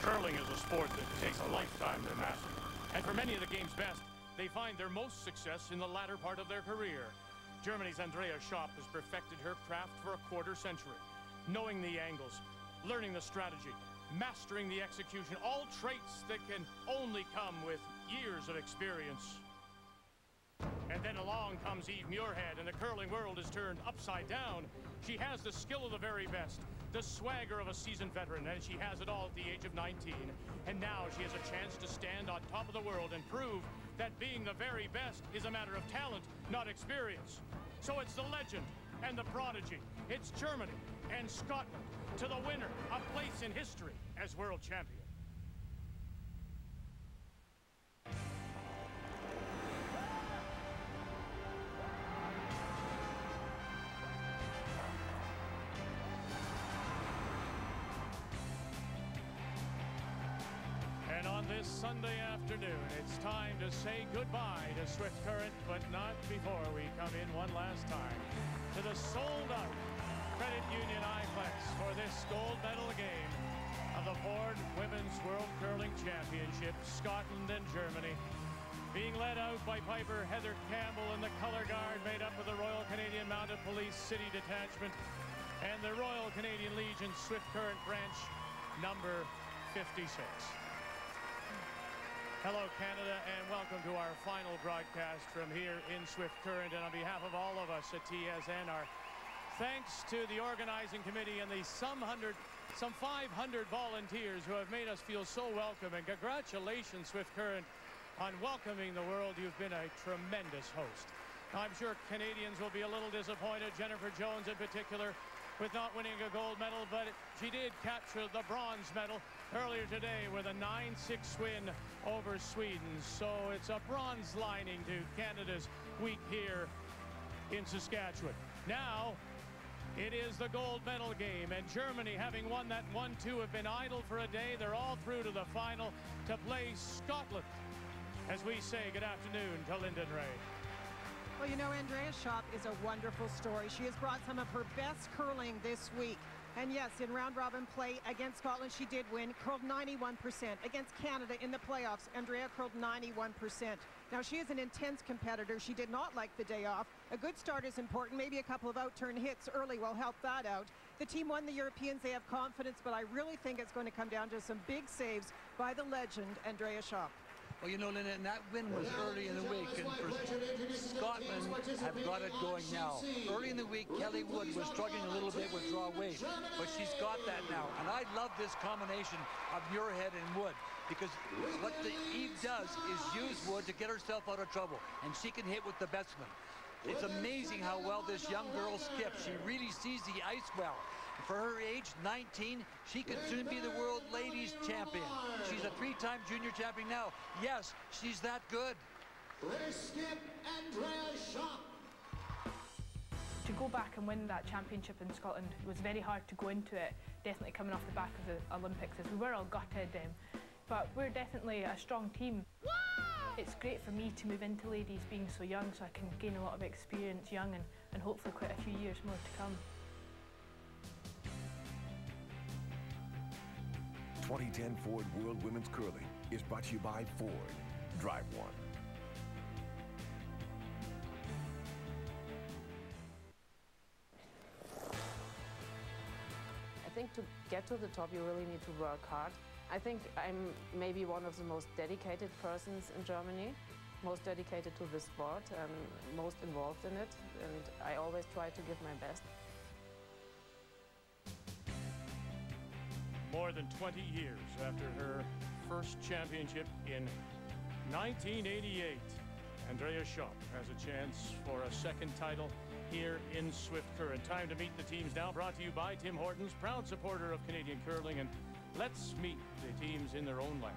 Curling is a sport that takes a lifetime to master. And for many of the game's best, they find their most success in the latter part of their career. Germany's Andrea Schöpp has perfected her craft for a quarter century. Knowing the angles, learning the strategy, mastering the execution, all traits that can only come with years of experience. And then along comes Muirhead, and the curling world is turned upside down. She has the skill of the very best, the swagger of a seasoned veteran, and she has it all at the age of 19. And now she has a chance to stand on top of the world and prove that being the very best is a matter of talent, not experience. So it's the legend and the prodigy. It's Germany and Scotland to the winner, a place in history as world champion. And on this Sunday afternoon, it's time to say goodbye to Swift Current, but not before we come in one last time to the sold-out Credit Union iFlex for this gold medal game of the Ford Women's World Curling Championship, Scotland and Germany. Being led out by Piper Heather Campbell and the color guard made up of the Royal Canadian Mounted Police City Detachment and the Royal Canadian Legion Swift Current branch number 56. Hello, Canada, and welcome to our final broadcast from here in Swift Current. And on behalf of all of us at TSN, our thanks to the organizing committee and the some 500 volunteers who have made us feel so welcome. And congratulations, Swift Current, on welcoming the world. You've been a tremendous host. I'm sure Canadians will be a little disappointed, Jennifer Jones in particular, with not winning a gold medal, but she did capture the bronze medal earlier today with a 9-6 win over Sweden. So it's a bronze lining to Canada's week here in Saskatchewan. Now it is the gold medal game, and Germany, having won that 1-2, have been idle for a day. They're all through to the final to play Scotland. As we say good afternoon to Lyndon Ray. Well, you know, Andrea Schöpp is a wonderful story. She has brought some of her best curling this week. And yes, in round-robin play against Scotland, she did win, curled 91%. Against Canada in the playoffs, Andrea curled 91%. Now, she is an intense competitor. She did not like the day off. A good start is important. Maybe a couple of out-turn hits early will help that out. The team won the Europeans. They have confidence, but I really think it's going to come down to some big saves by the legend, Andrea Schöpp. Well, you know, Lynn, and that win was early in the week, and for Scotland have got it going now. Early in the week, Kelly Wood was struggling a little bit with draw weight, but she's got that now. And I love this combination of Muirhead and Wood, because what Eve does is use Wood to get herself out of trouble, and she can hit with the bestman. It's amazing how well this young girl skips. She really sees the ice well. For her age, 19, she could soon be the world ladies champion. She's a three-time junior champion now. Yes, she's that good. Skip Andrea Schöpp. To go back and win that championship in Scotland, it was very hard to go into it, definitely coming off the back of the Olympics, as we were all gutted, but we're definitely a strong team. Woo! It's great for me to move into ladies being so young, so I can gain a lot of experience young and hopefully quite a few years more to come. 2010 Ford World Women's Curling is brought to you by Ford. Drive one. I think to get to the top, you really need to work hard. I think I'm maybe one of the most dedicated persons in Germany, most dedicated to the sport and most involved in it, and I always try to give my best. More than 20 years after her first championship in 1988, Andrea Schöpp has a chance for a second title here in Swift Current. Time to meet the teams now, brought to you by Tim Hortons, proud supporter of Canadian curling, and let's meet the teams in their own language.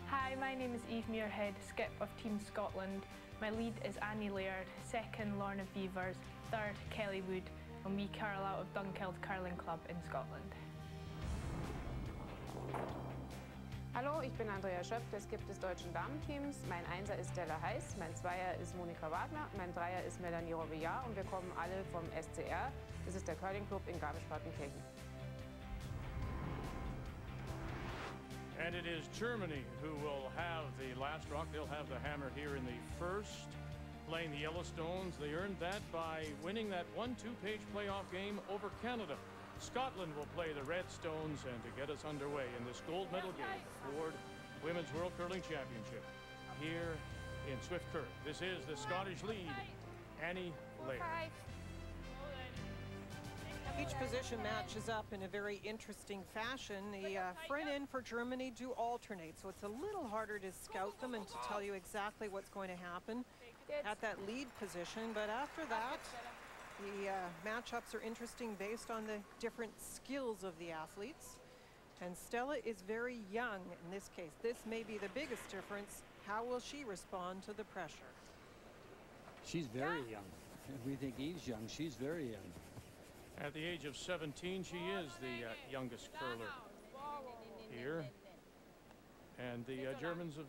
Hi, my name is Eve Muirhead, skip of Team Scotland. My lead is Annie Laird, second Lorna Beavers, third Kelly Wood, and we curl out of Dunkeld Curling Club in Scotland. Hallo, ich bin Andrea Schöpp, der Skip des deutschen Damenteams. Mein Einser ist Stella Heiß, mein Zweier ist Monika Wagner, mein Dreier ist Melanie Robillard und wir kommen alle vom SCR. Das ist der Curling Club in Garmisch-Partenkirchen. And it is Germany who will have the last rock. They'll have the hammer here in the first, playing the Yellowstones. They earned that by winning that 1-2-page playoff game over Canada. Scotland will play the Redstones, and to get us underway in this gold medal game, Ford Women's World Curling Championship here in Swift Current. This is the Scottish lead, Annie Laird. Each position matches up in a very interesting fashion. The front end for Germany do alternate, so it's a little harder to scout them and to tell you exactly what's going to happen at that lead position. But after that, the matchups are interesting based on the different skills of the athletes. And Stella is very young in this case. This may be the biggest difference. How will she respond to the pressure? She's very young. We think he's young. She's very young. At the age of 17, she is the youngest curler here. And the Germans have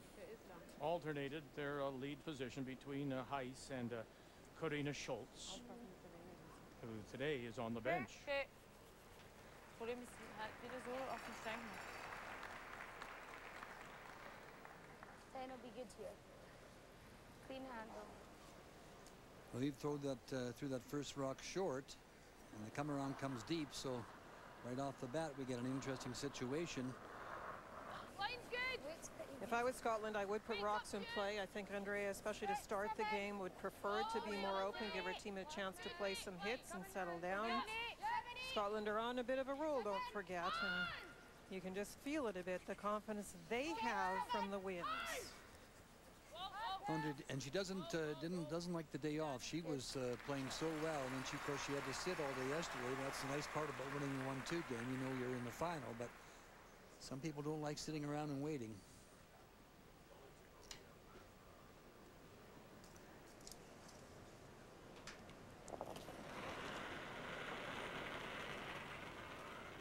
alternated their lead position between Heiss and Corina Schultz, who today is on the bench. Will be good here. Clean handle. Well, he threw that through that first rock short, and the come around comes deep, so right off the bat we get an interesting situation. Line's good. If I was Scotland, I would put rocks in play. I think Andrea, especially to start the game, would prefer to be more open, give her team a chance to play some hits and settle down. Scotland are on a bit of a roll, don't forget, and you can just feel it a bit, the confidence they have from the wins. And she doesn't like the day off. She was playing so well, and then of course she had to sit all day yesterday. That's the nice part about winning a 1-2 game. You know you're in the final, but some people don't like sitting around and waiting.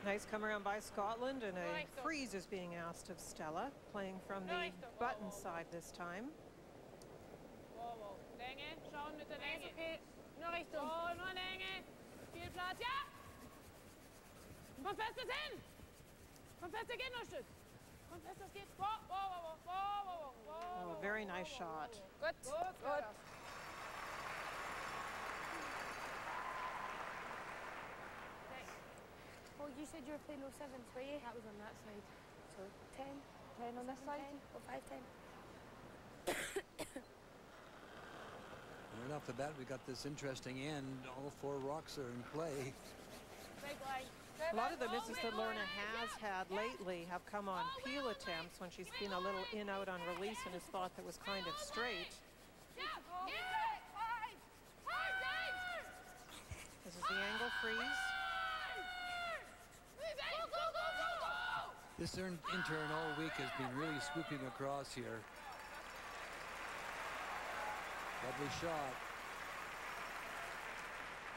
Nice come around by Scotland, and a freeze is being asked of Stella, playing from the button side this time. Schauen mit der Länge. Okay, nur Richtung. Oh, nur Länge. Viel Platz, ja! Komm fest, das hin! Komm fest, da geht noch ein Stück. Komm fest, das geht. Whoa, whoa, whoa, whoa, whoa, Oh, very nice shot. Good, good. Oh, you said you were playing 07s, were you? That was on that side. So 10. 10 on this side? 10 or 5-10. Right off the bat, we got this interesting end. All four rocks are in play. A lot of the misses that Lorna has had lately have come on peel attempts when she's been a little in out on release and has thought that was kind of straight. This is the angle freeze. This intern all week has been really swooping across here. Lovely shot.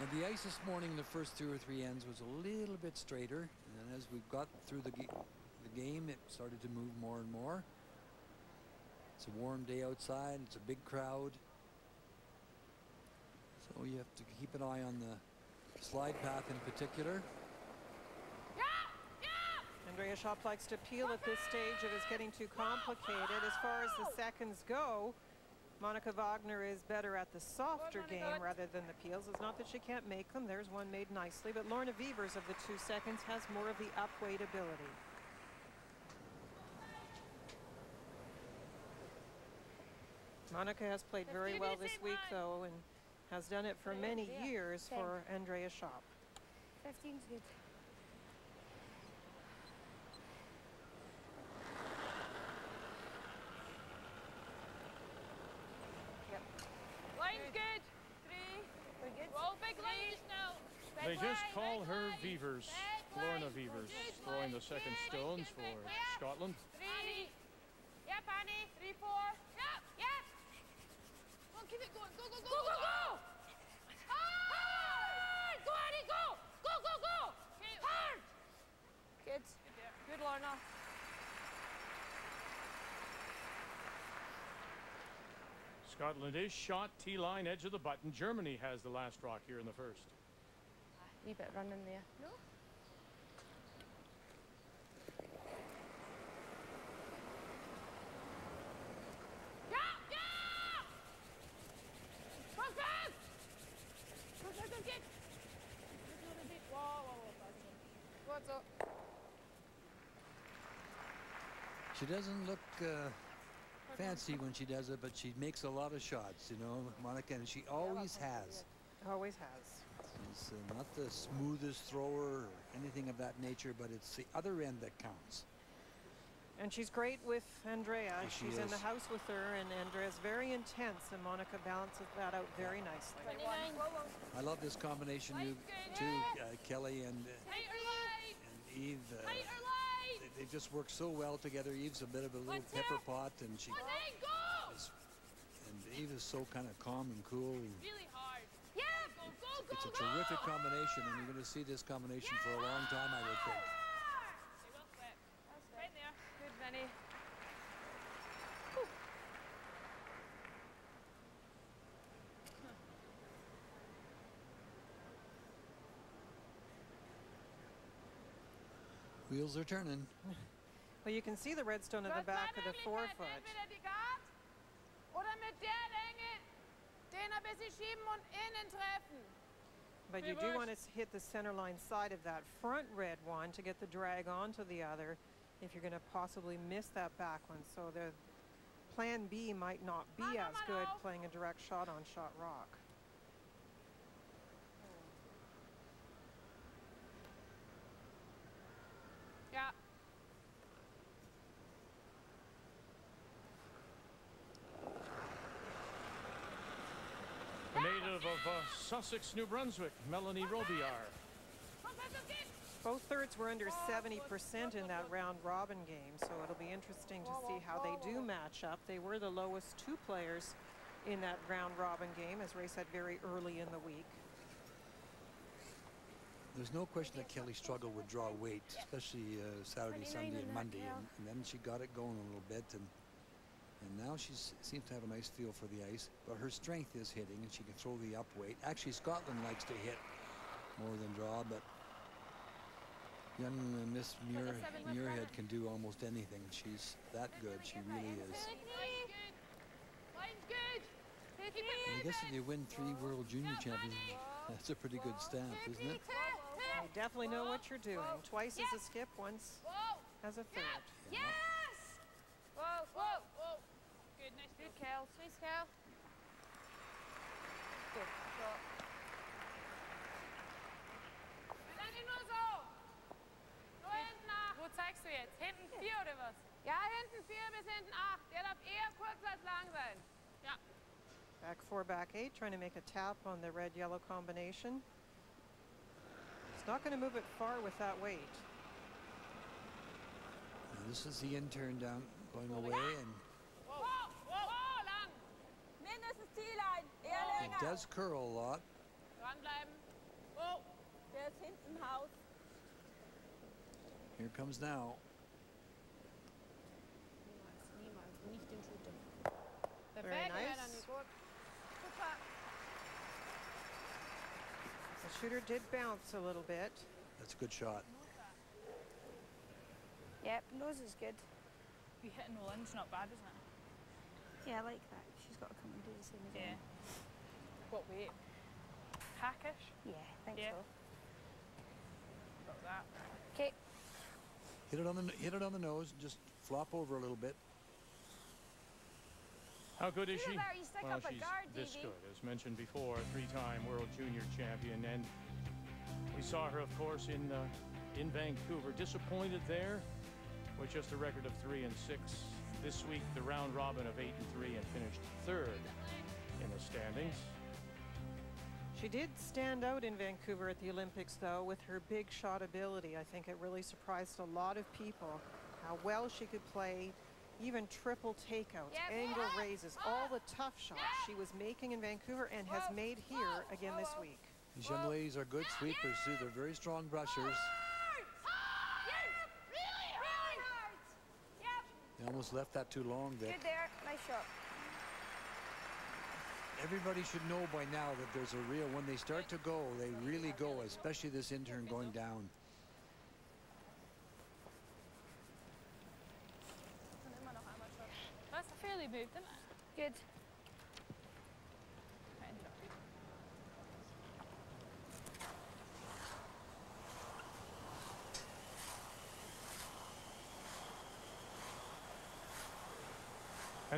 Now the ice this morning, the first 2 or 3 ends was a little bit straighter, and then as we got through the game, it started to move more and more. It's a warm day outside. It's a big crowd, so you have to keep an eye on the slide path in particular. Andrea Schöpp likes to peel at this stage. It is getting too complicated. As far as the seconds go, Monica Wagner is better at the softer game rather than the peels. It's not that she can't make them. There's one made nicely. But Lorna Wievers of the 2 seconds has more of the upweight ability. Monica has played very well this week, though, and has done it for many years for Andrea Schöpp. 15's good. Line's good. 3. We're good. Roll big lines now. They just call her Wievers, Lorna Wievers, throwing the second stones for Scotland. 3. Yep, Annie. 3, 4. Yep, yep. Come on, keep it going. Go, go, go, go, go, go. Hard! Go, Annie, go. Go, go, go. Hard. Good. Good, Lorna. Scotland is shot T-line, edge of the button. Germany has the last rock here in the first. Wee bit running there. No? She doesn't look fancy when she does it, but she makes a lot of shots, you know, Monica, and she always has. Always has. She's not the smoothest thrower or anything of that nature, but it's the other end that counts. And she's great with Andrea. Yes, she she's in is. the house with her, and Andrea's very intense, and Monica balances that out very nicely. I love this combination, you two, Kelly and Eve. They just work so well together. Eve's a bit of a little pepper pot, and Eve is so kind of calm and cool. And it's a terrific combination, and you're going to see this combination for a long time, I would think. Right there. Good, Vinny. Wheels are turning. Well, you can see the redstone at the back of the forefoot. But you do want to hit the center line side of that front red one to get the drag onto the other if you're going to possibly miss that back one. So the plan B might not be as good playing a direct shot on shot rock. Yeah. A native of Sussex, New Brunswick, Melanie Robillard. Both thirds were under 70% in that round robin game, so it'll be interesting to see how they do match up. They were the lowest two players in that round robin game, as Ray said, very early in the week. There's no question that Kelly struggled with draw weight, especially Saturday, Sunday, and Monday, and then she got it going a little bit, and now she seems to have a nice feel for the ice. But her strength is hitting, and she can throw the up weight. Actually, Scotland likes to hit more than draw, but young Miss Muirhead can do almost anything. She's that good. She really is. And I guess if you win 3 World Junior Championships, that's a pretty good stamp, isn't it? You definitely know what you're doing. Twice as a skip, once as a third. Yeah. Whoa, whoa, whoa. Good, nice. Good, Kel. Sweet, Kel. Good. Wo zeigst du jetzt? Hinten 4 oder was? Ja, hinten 4 bis hinten 8. Der darf eher kurz als lang sein. Ja. Back 4, back 8, trying to make a tap on the red-yellow combination. It's not going to move it far with that weight. Now this is the intern down, going away, and lang. Mindestens Ziellein. Eher it länger. does curl a lot. Dranbleiben. Whoa. Der ist hinten Haus. Here comes now. Niemals. Nicht den Shooter. Very Perfekt. nice. Gut. Super. The shooter did bounce a little bit. That's a good shot. Yep, nose is good. Be hitting all in's not bad, isn't it? Yeah, I like that. She's got to come and do the same again. What weight? Hackish? Yeah, I think Yeah. so. Got that. Okay. Hit it on the nose. Just flop over a little bit. How good is she? Either you stick Well, up a she's guard, this DV. good. As mentioned before, 3-time World Junior Champion, and we saw her, of course, in Vancouver. Disappointed there with just a record of 3-6. This week, the round robin of 8-3, and finished 3rd in the standings. She did stand out in Vancouver at the Olympics, though, with her big shot ability. I think it really surprised a lot of people how well she could play, even triple takeouts, angle raises, all the tough shots she was making in Vancouver and has made here again this week. These young ladies are good sweepers, too. They're very strong brushers. They almost left that too long, Vic. Good there. Nice shot. Everybody should know by now that there's a real, when they start to go, they really go, especially this intern going down. That's fairly moved, isn't it? Good. Quite interrupted.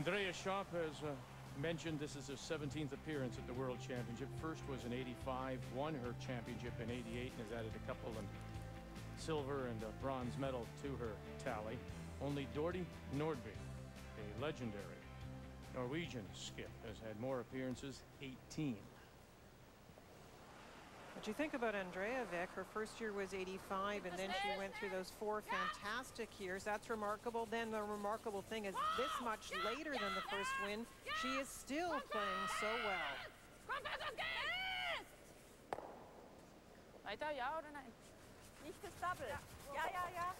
Andrea Schöpp has mentioned this is her 17th appearance at the World Championship. First was in '85, won her championship in '88, and has added a couple of silver and a bronze medal to her tally. Only Dorte Nordby, a legendary Norwegian skip, has had more appearances, 18. What you think about Andrea, Vic? Her first year was '85, and then she went through those 4 fantastic years. That's remarkable. Then the remarkable thing is this much later than the first win, she is still playing so well. Weiter, ja oder nein? Nicht das Double. Ja, ja, ja.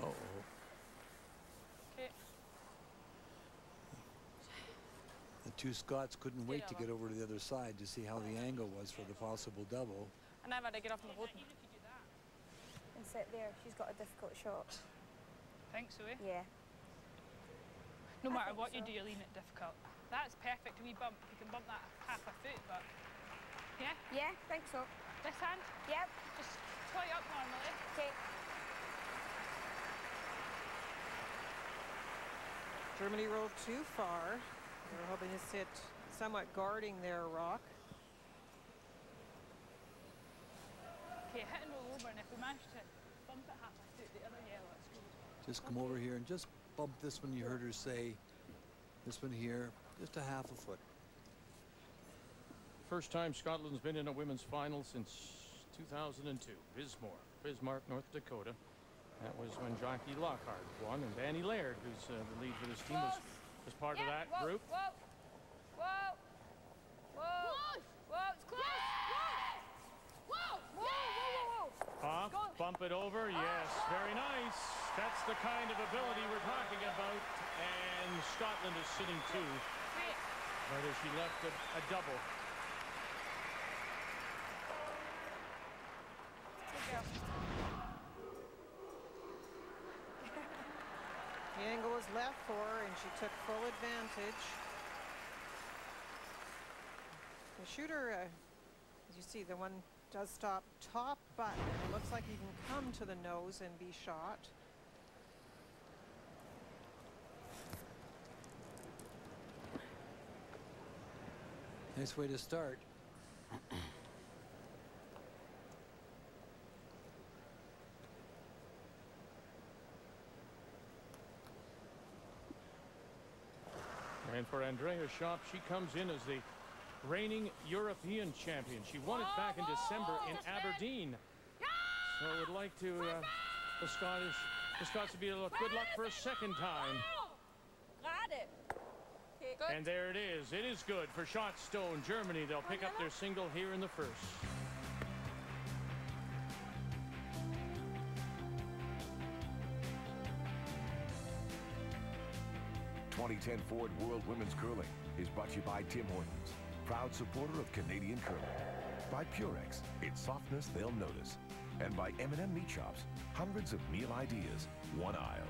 Uh-oh. Okay. The two Scots couldn't wait to get over to the other side to see how the angle was for the possible double. Nein, warte, geht auf den roten. And sit there. She's got a difficult shot. Think so, eh? Yeah. No I matter think what you so. do, you're leaving it difficult. That's perfect. We bump. You can bump that half a foot, but yeah. Yeah, think so. This hand, Yep. just toy up normally. Okay. Germany rolled too far. They were hoping to sit somewhat guarding their rock. Okay, hit and roll over, and if we manage to bump it half a foot, the other yellow, it's good. Just come over here and just bump this one. You heard her say, this one here, just a half a foot. First time Scotland's been in a women's final since 2002. Bismarck, North Dakota. That was when Jackie Lockhart won, and Danny Laird, who's the lead for this team, was part of that group. Whoa, whoa, whoa, whoa, it's close. Whoa, whoa, whoa, whoa, Off, bump it over, yes, very nice. That's the kind of ability we're talking about, and Scotland is sitting 2. But as she left a double. The angle was left for her, and she took full advantage. The shooter, as you see, the one does stop top button. It looks like he can come to the nose and be shot. Nice way to start. And for Andrea Schöpp, she comes in as the reigning European champion. She won it back in December in Aberdeen. So I would like to the Scots to be a good luck for a second time. Got it. Okay, good. And there it is. It is good for Shot Stone, Germany. They'll pick up their single here in the first. 2010 Ford World Women's Curling is brought to you by Tim Hortons, proud supporter of Canadian curling. By Purex, it's softness they'll notice. And by M&M Meat Shops, hundreds of meal ideas, one aisle.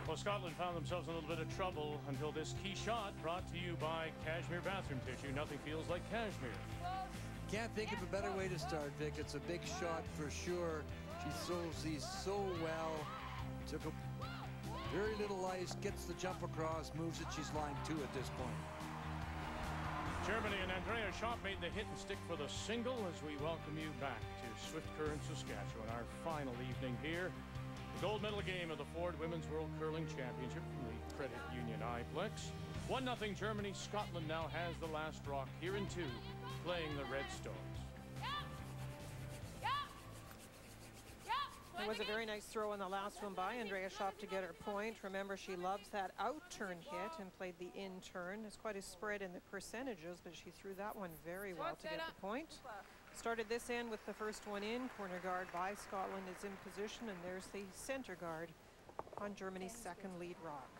Well, Scotland found themselves in a little bit of trouble until this key shot brought to you by Cashmere Bathroom Tissue. Nothing feels like cashmere. Can't think of a better way to start, Vic. It's a big shot for sure. She throws these so well. Took a very little ice, gets the jump across, moves it. She's line 2 at this point. Germany and Andrea Schöpp made the hit and stick for the single as we welcome you back to Swift Current, Saskatchewan, our final evening here. The gold medal game of the Ford Women's World Curling Championship from the Credit Union Iplex. 1-0 Germany. Scotland now has the last rock here in 2, playing the Redstones. It was a very nice throw on the last one by Andrea Schöpp to get her point. Remember, she loves that out-turn hit and played the in-turn. There's quite a spread in the percentages, but she threw that one very well to get the point. Started this end with the first one in. Corner guard by Scotland is in position, and there's the center guard on Germany's second lead rock.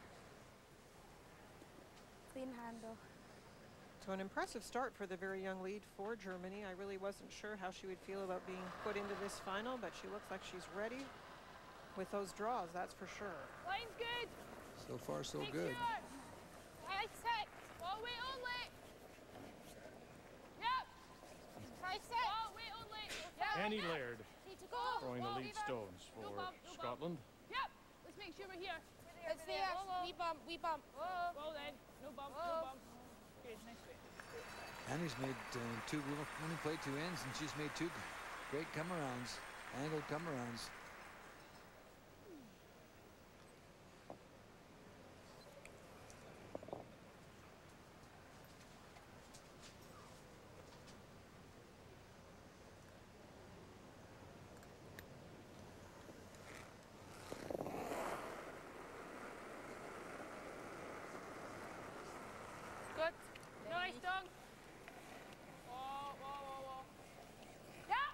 Clean handle. So an impressive start for the very young lead for Germany. I really wasn't sure how she would feel about being put into this final, but she looks like she's ready with those draws, that's for sure. Line's good. So far, so good. High 6. Ball weight only. Yep. High 6. Ball weight only. Yep. Annie Laird throwing the lead stones for Scotland. Yep. Let's make sure we're here. It's there. Wee bump, wee bump. Well then. No bump, no bump. Okay, nice way. Annie's made we only played 2 ends, and she's made 2 great come-arounds, angled come-arounds. Good. Nice dong. Whoa, whoa, whoa, whoa. Ja!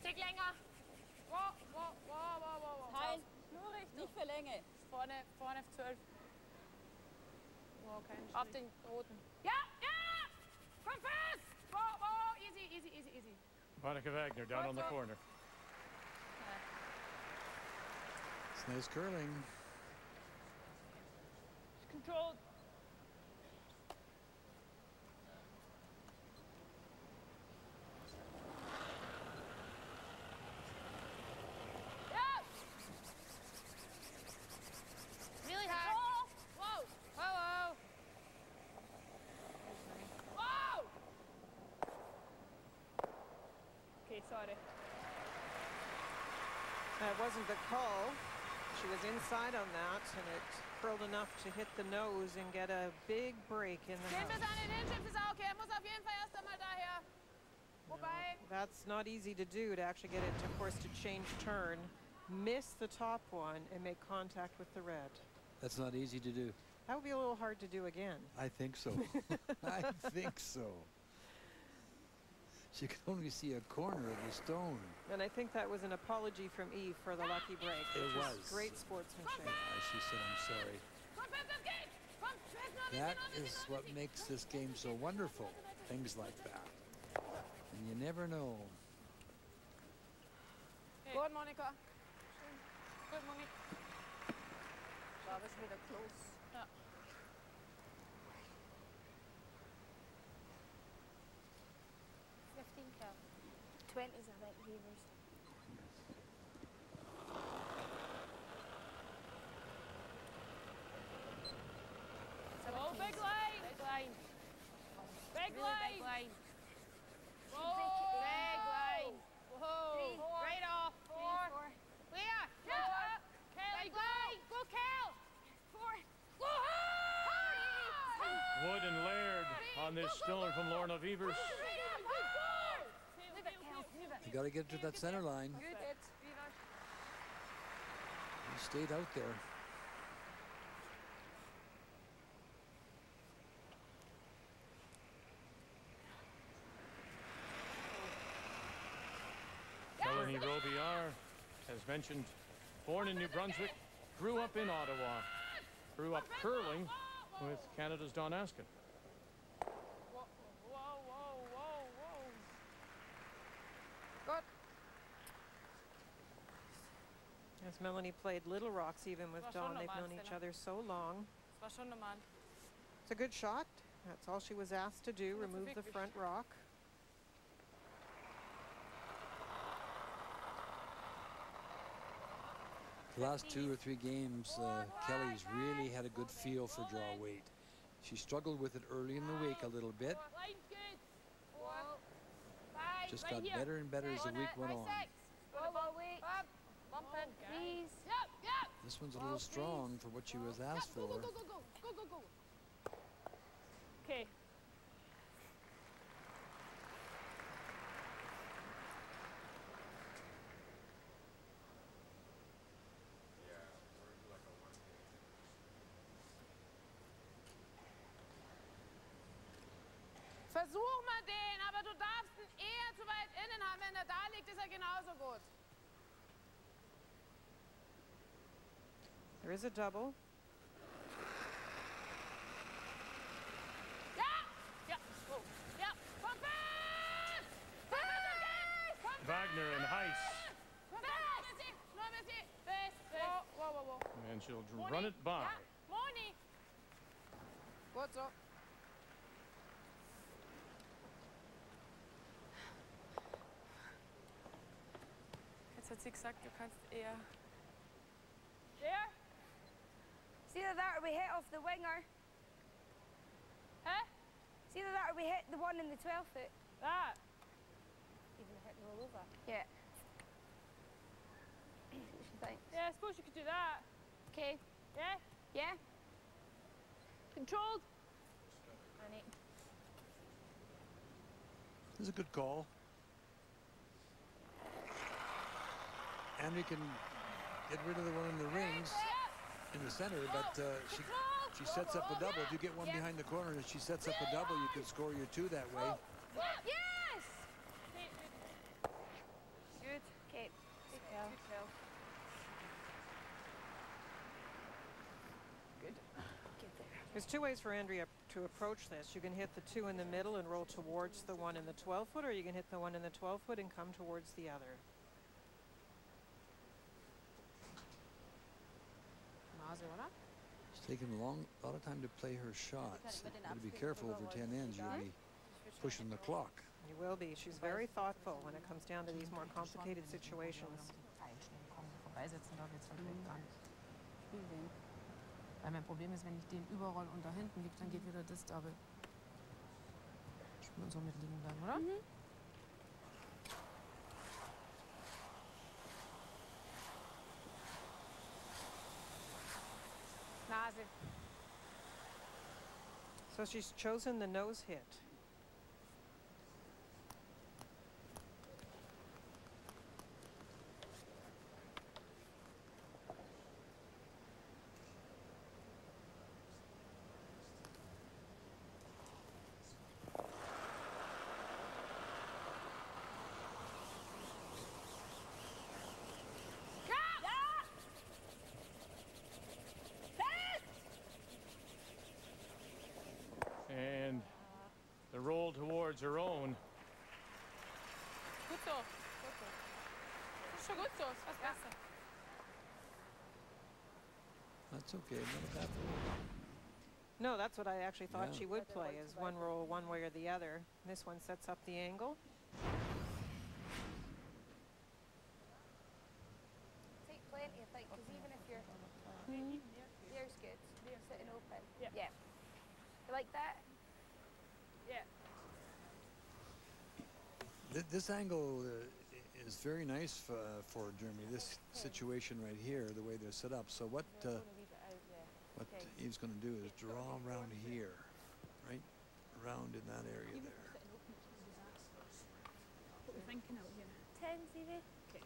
Tick länger. Wow, wow, wow, wow, wow. Teil. Nur richtig. Nicht für Länge. Vorne auf 12. Wow, kein Auf den roten. Ja, ja! Komm fest! Wow, wow, easy, easy, easy, easy. Monica Wagner down on the corner. It's nice curling. Controlled. Yeah. Really high. Whoa. Whoa, whoa. Whoa. Okay, sorry. That wasn't the call. She was inside on that, and it curled enough to hit the nose and get a big break in the Gehen house. wir seine Hinchips ist auch okay. Er muss auf jeden Fall erst einmal daher. Wobei. That's not easy to do, to actually get it, of course, to change turn, miss the top one, and make contact with the red. That's not easy to do. That would be a little hard to do again. I think so. I think so. She could only see a corner of the stone. And I think that was an apology from Eve for the lucky break. It which was. is great sportsmanship. She said, I'm sorry. That is what makes this game so wonderful. Things like that. And you never know. Good, Monica. Good, Monica. That was wieder close. Ja. 15 Cal. 20s, I think, Beavers. Oh, big line. Big line. Big Really line. big line. Whoa, big line. Whoa. 3, 4, Right off. 4. Clear. Kelly, go. Go, Cal. 4. Go hard. Wood and Laird on this stone from Lorna Vevers. You got to get to that center line. Good. You stayed out there. Melanie Robillard, as mentioned, born in New Brunswick, grew up in Ottawa, grew up curling with Canada's Dawn Askin. Whoa, whoa, whoa, whoa. Good. As Melanie played Little Rocks even with Was Dawn, schon they've normal, known each Stella. other so long. Das war schon normal. It's a good shot. That's all she was asked to do, remove the front rock. The last 2 or 3 games, Kelly's really had a good feel for draw weight. She struggled with it early in the week a little bit. Line's good. 4, 5, Just right got here. better and better as the week went on. Whoa, wait. Bump it, please. Yep, yep. This one's a little strong for what she was asked Go, for. go, go, go, go, go, go, go. Okay. Versuch mal den, aber du darfst ihn eher zu weit innen haben. Wenn er da liegt, ist er genauso gut. There is a double. Ja! Ja! Oh. Ja! Komm fest! Fest! Wagner and Heiss, Fest! Nur ein bisschen. Fest! Fest! Whoa, whoa, whoa. and she'll run it by. Ja, Moni! Gut so. hat sie gesagt, du kannst eher... There? It's either that or we hit off the winger. Huh? It's either that or we hit the one in the 12 foot. That? Even hit and roll over. Yeah. What she thinks. Yeah, I suppose you could do that. Okay. Yeah? Yeah? Controlled? Annie. This is a good call. And we can get rid of the one in the rings in the center, but she sets up a double. If you get one behind the corner and she sets up a double, you can score your 2 that way. Yes! Good. Okay. Good kill. Good. There's 2 ways for Andrea to approach this. You can hit the 2 in the middle and roll towards the one in the 12-foot, or you can hit the one in the 12-foot and come towards the other. She's taking a lot of time to play her shots. Got to be careful over 10 ends. You'll be pushing the clock. You will be. She's very thoughtful when it comes down to these more complicated situations. Weil mein Problem ist, wenn ich den überroll und da hinten liegt, dann geht wieder das Double. Spielen so mitliegen bleiben, oder? Mhm. Nase. So she's chosen the nose hit. And the roll towards her own. Gut so. Gut so. Das ist schon gut so. Ist was besser. That's okay. Not a bad roll. No, that's what I actually thought Yeah. she would play, is one roll one way or the other. This one sets up the angle. Take plenty, I think, because even if you're... There's good. You're sitting open. Yeah. Yeah. You like that? Yeah. This angle is very nice for Germany. This situation right here, the way they're set up. So what Eve's going to do is draw around here, right around in that area there. What we're thinking out here. 10, Evie. Okay.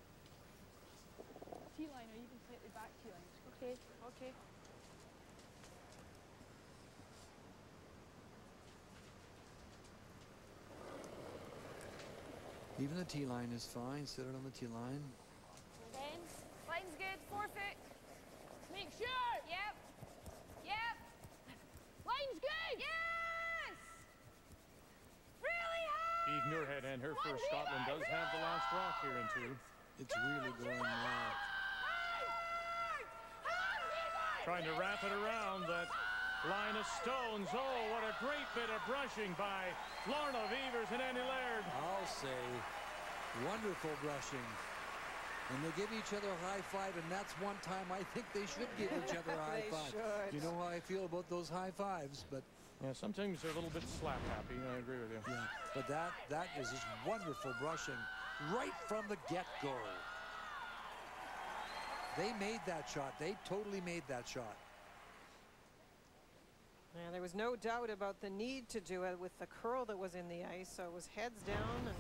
T-line or even slightly back T-line. Okay. Okay. Even the T line is fine. Set it on the T line. 10. Line's good. 4 foot. Make sure! Yep. Yep. Line's good! Yes! Really hard! Eve Muirhead and her first Scotland does have the last rock here in 2. It's really going well. Trying to wrap it around that line of stones. Oh, what a great bit of brushing by Lorna Beavers and Annie Laird. I'll say wonderful brushing. And they give each other a high five, and that's one time I think they should give each other a high five. Should. You know how I feel about those high fives, but Yeah, sometimes they're a little bit slap happy. I agree with you. yeah, but that is just wonderful brushing right from the get-go. They made that shot. They totally made that shot. Yeah, there was no doubt about the need to do it with the curl that was in the ice, so it was heads down and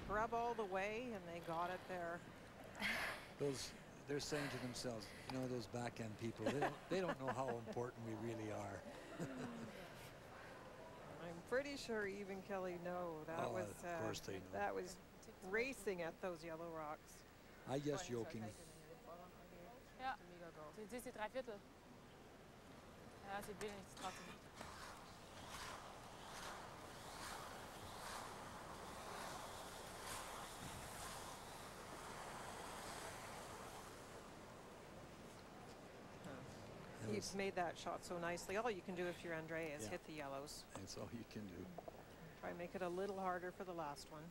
scrub all the way, and they got it there. They're saying to themselves, you know, those backhand people, they don't know how important we really are. I'm pretty sure even Kelly know that was of course they know. that was racing at those yellow rocks. I guess joking. Ja. Du siehst die 3/4. Ja, sie will nichts trotzdem. He's made that shot so nicely. All you can do if you're Andrea is Yeah. hit the yellows. That's all you can do. Try and make it a little harder for the last one.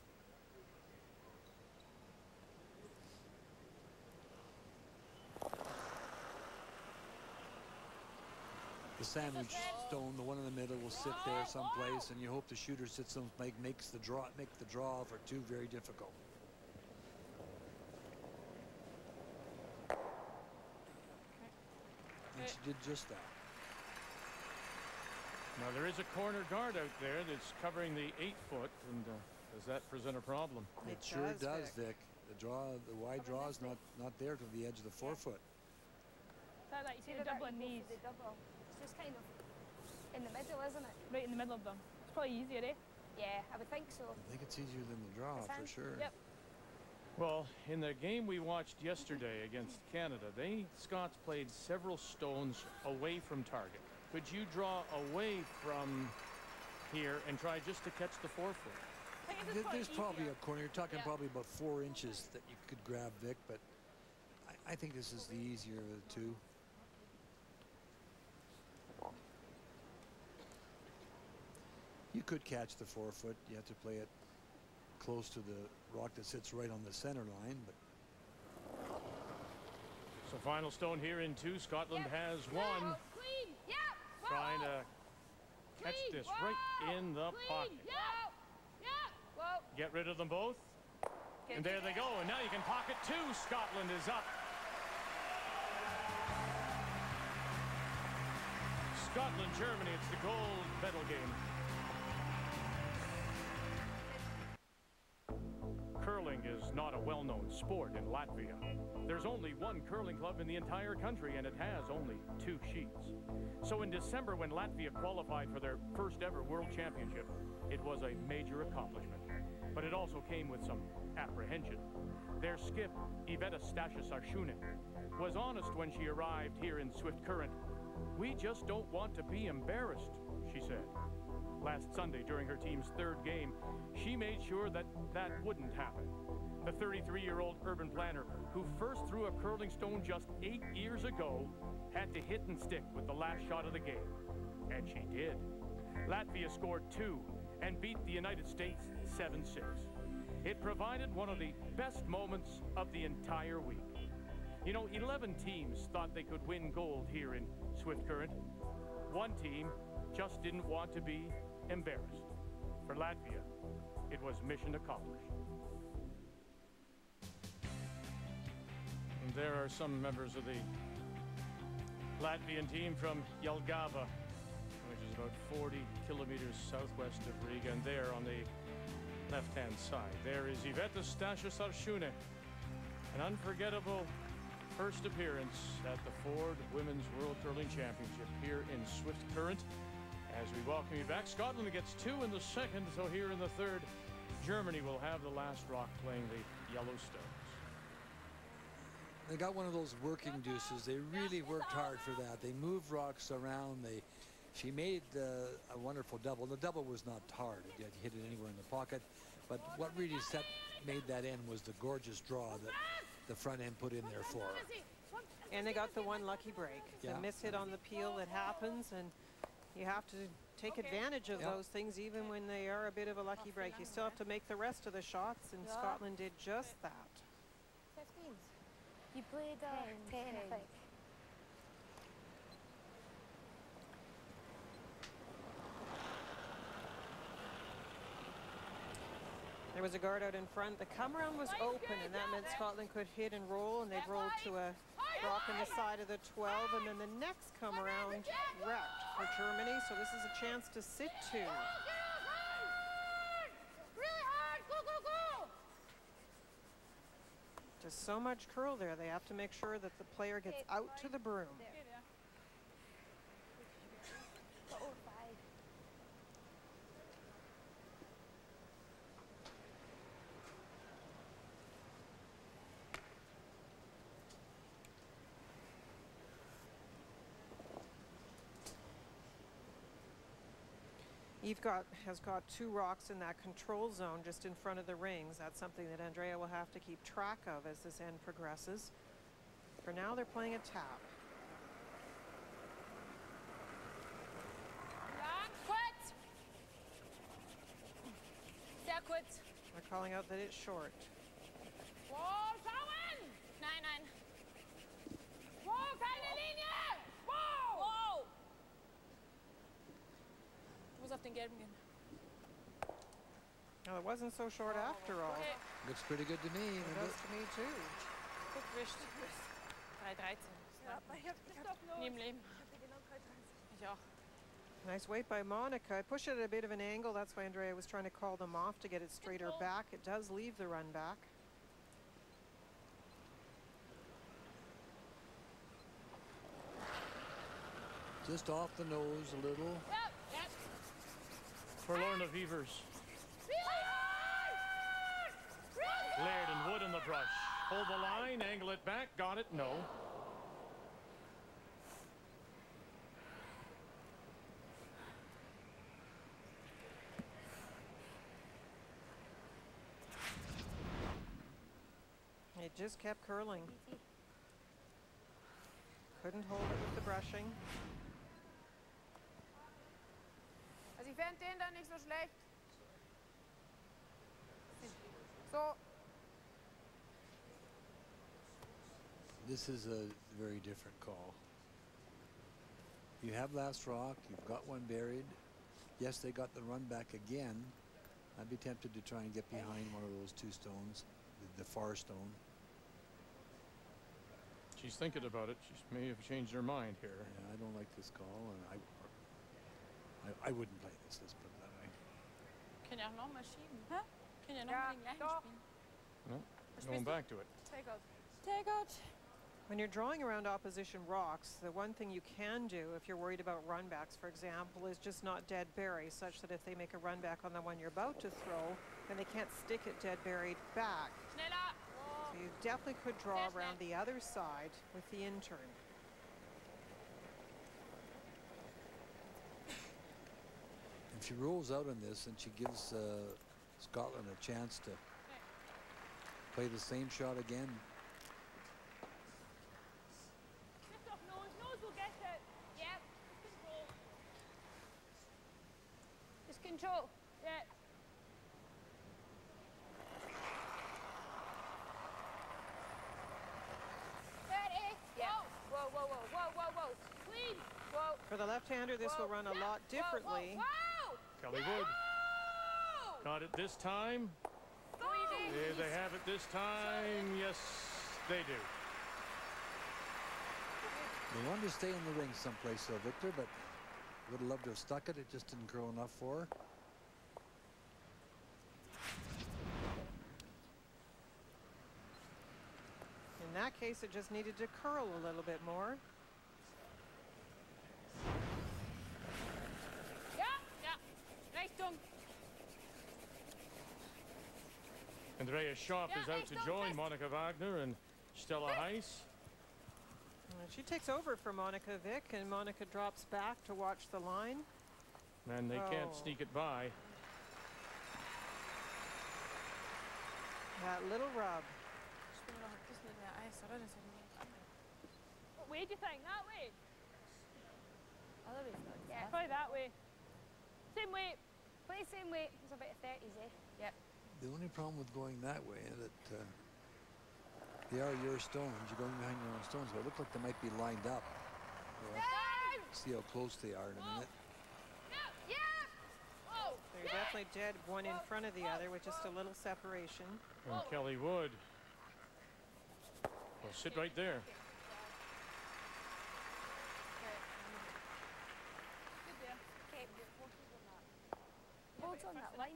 the sandwich stone, the one in the middle, will sit there someplace, and you hope the shooter sits on, makes the draw for two very difficult. And she did just that. Now there is a corner guard out there that's covering the 8-foot, and does that present a problem? It sure does, Vic. The wide draw is not there to the edge of the 4-foot. Like you see the double knees. It's just kind of in the middle, isn't it? Right in the middle of them. It's probably easier, eh? Yeah, I would think so. I think it's easier than the draw, for sure. Yep. Well, in the game we watched yesterday against Canada, Scots played several stones away from target. Could you draw away from here and try just to catch the 4-foot? There's probably a corner. You're talking probably about 4 inches that you could grab, Vic, but I think this is the easier of the two. You could catch the 4-foot. You have to play it close to the rock that sits right on the center line. But so final stone here in 2. Scotland has one. Trying to catch this right in the pocket. Get rid of them both. And there they go. And now you can pocket 2. Scotland is up. Scotland, Germany, it's the gold medal game. Curling is not a well-known sport in Latvia. There's only one curling club in the entire country, and it has only 2 sheets. So in December, when Latvia qualified for their first ever World Championship, it was a major accomplishment. But it also came with some apprehension. Their skip, Iveta Stasha-Sarshune, was honest when she arrived here in Swift Current. "We just don't want to be embarrassed," she said. Last Sunday, during her team's 3rd game, she made sure that wouldn't happen. The 33-year-old urban planner, who first threw a curling stone just 8 years ago, had to hit and stick with the last shot of the game. And she did. Latvia scored 2 and beat the United States 7-6. It provided one of the best moments of the entire week. You know, 11 teams thought they could win gold here in Swift Current. One team just didn't want to be embarrassed. For Latvia, it was mission accomplished. And there are some members of the Latvian team from Jelgava, which is about 40 kilometers southwest of Riga, and there on the left-hand side, there is Iveta Stasha-Sarshune, an unforgettable first appearance at the Ford Women's World Curling Championship here in Swift Current. As we welcome you back, Scotland gets 2 in the 2nd, so here in the 3rd, Germany will have the last rock playing the yellow stones. They got one of those working deuces. They really worked hard for that. They moved rocks around. She made a wonderful double. The double was not hard. You hit it anywhere in the pocket. But what really made that end was the gorgeous draw that the front end put in there for her. And they got the one lucky break. The miss hit on the peel that happens, and you have to take advantage of those things even when they are a bit of a lucky break. You still have to make the rest of the shots, and Scotland did just that. 15s. You played 10, I think. There was a guard out in front. The come around was open, and that meant Scotland could hit and roll, and they'd roll to a rock on the side of the 12, and then the next come around wrecked for Germany, so this is a chance to sit 2. Just so much curl there. They have to make sure that the player gets out to the broom. Eve has got 2 rocks in that control zone just in front of the rings. That's something that Andrea will have to keep track of as this end progresses. For now, they're playing a tap. They're calling out that it's short. Nein. 2, keine Linie! Wow! auf den gelben gehen. Well, it wasn't so short after all. Okay. Looks pretty good to me. It does to me too. Gut gewischt. 3:13. Ja, aber ich hab Nie im Leben. Ich auch. Nice weight by Monica. I pushed it at a bit of an angle. That's why Andrea was trying to call them off to get it straighter back. It does leave the run back. Just off the nose a little. For Lorna Beavers. Laird and Wood in the brush. Hold the line, angle it back. Got it? No. It just kept curling. Couldn't hold it with the brushing. Also ich fand den da nicht so schlecht. So. This is a very different call. You have last rock, you've got one buried. Yes, they got the run back again. I'd be tempted to try and get behind one of those two stones, the far stone. She's thinking about it. She may have changed her mind here. Yeah, I don't like this call, and I wouldn't play this. Let's put it that way. Können ja auch nochmal schieben. Hä? Können ja nochmal den gleichen doch. spielen. No, going back to it. Take out. Take out. When you're drawing around opposition rocks, the one thing you can do if you're worried about runbacks, for example, is just not dead bury, such that if they make a run back on the one you're about to throw, then they can't stick it dead buried back. Schneller. So you definitely could draw around the other side with the in-turn. If she rolls out on this and she gives Scotland a chance to play the same shot again. Nose will get it. Yep. Control. Just control. Yeah. For the left-hander, this will run a lot differently. Kelly Wood. Got it this time. There they have it this time. Yes, they do. They wanted to stay in the ring someplace, though, Victor, but would have loved to have stuck it. It just didn't curl enough for her. In that case, it just needed to curl a little bit more. Richtung. Andrea Schöpp is out to join Monica Wagner and Stella Heiss. She takes over for Monica Vick, and Monica drops back to watch the line. And they can't sneak it by. That little rub. What way do you think? That way? Other way. Yeah, probably that way. Same way. Play the same way. It's about 30s, eh? Yep. The only problem with going that way is that they are your stones. You're going behind your own stones, but it looks like they might be lined up. See how close they are in a minute. They're definitely dead one in front of the other with just a little separation. And Kelly Wood will sit right there. Hold on that line.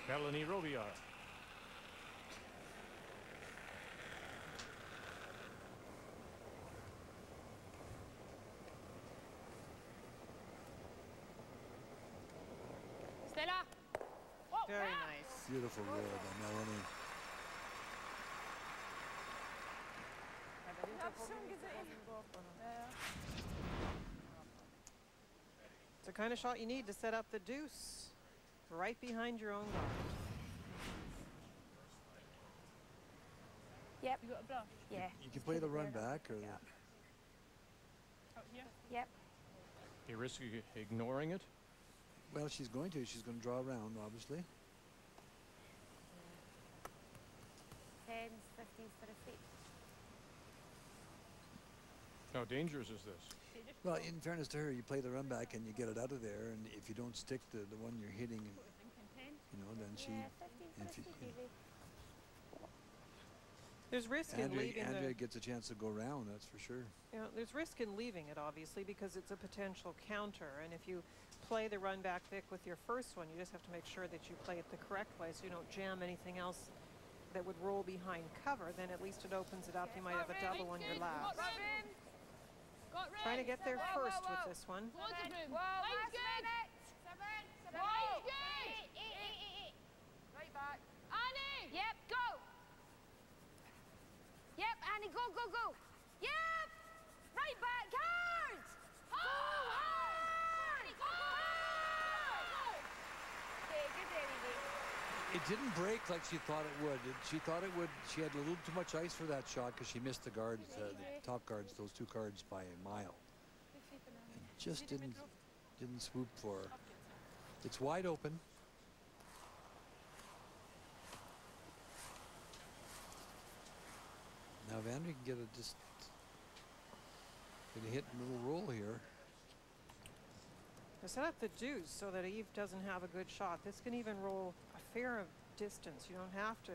Melanie Robillard. Stella. Very nice. Beautiful roll by Melanie. It's the kind of shot you need to set up the deuce right behind your own guard. Yep. You got a brush? Yeah. You can play the run back or Out here? Yep. You risk ignoring it. well, she's going to. She's going to draw around, obviously. 10s, 50s for a feet. How dangerous is this? Well, in fairness to her, you play the run back and you get it out of there, and if you don't stick the one you're hitting, you know, then she. There's risk in leaving. Andrea gets a chance to go around, that's for sure. You know, there's risk in leaving it, obviously, because it's a potential counter. And if you play the run back, Vic, with your first one, you just have to make sure that you play it the correct way so you don't jam anything else that would roll behind cover. Then at least it opens it up. You might have a double on your last. Trying to get there first with this one. Right back. Annie! Yep, go! Yep, Annie, go, go, go! Yep! Right back, hard! Hard! Annie, go, go! Okay, good, Annie. It didn't break like she thought it would. She thought it would. She had a little too much ice for that shot because she missed the guards, the top guards, those two cards by a mile. And just didn't swoop for her. It's wide open. Now Vander can get a hit and little roll here. To set up the deuce so that Eve doesn't have a good shot. This can even roll a fair distance. You don't have to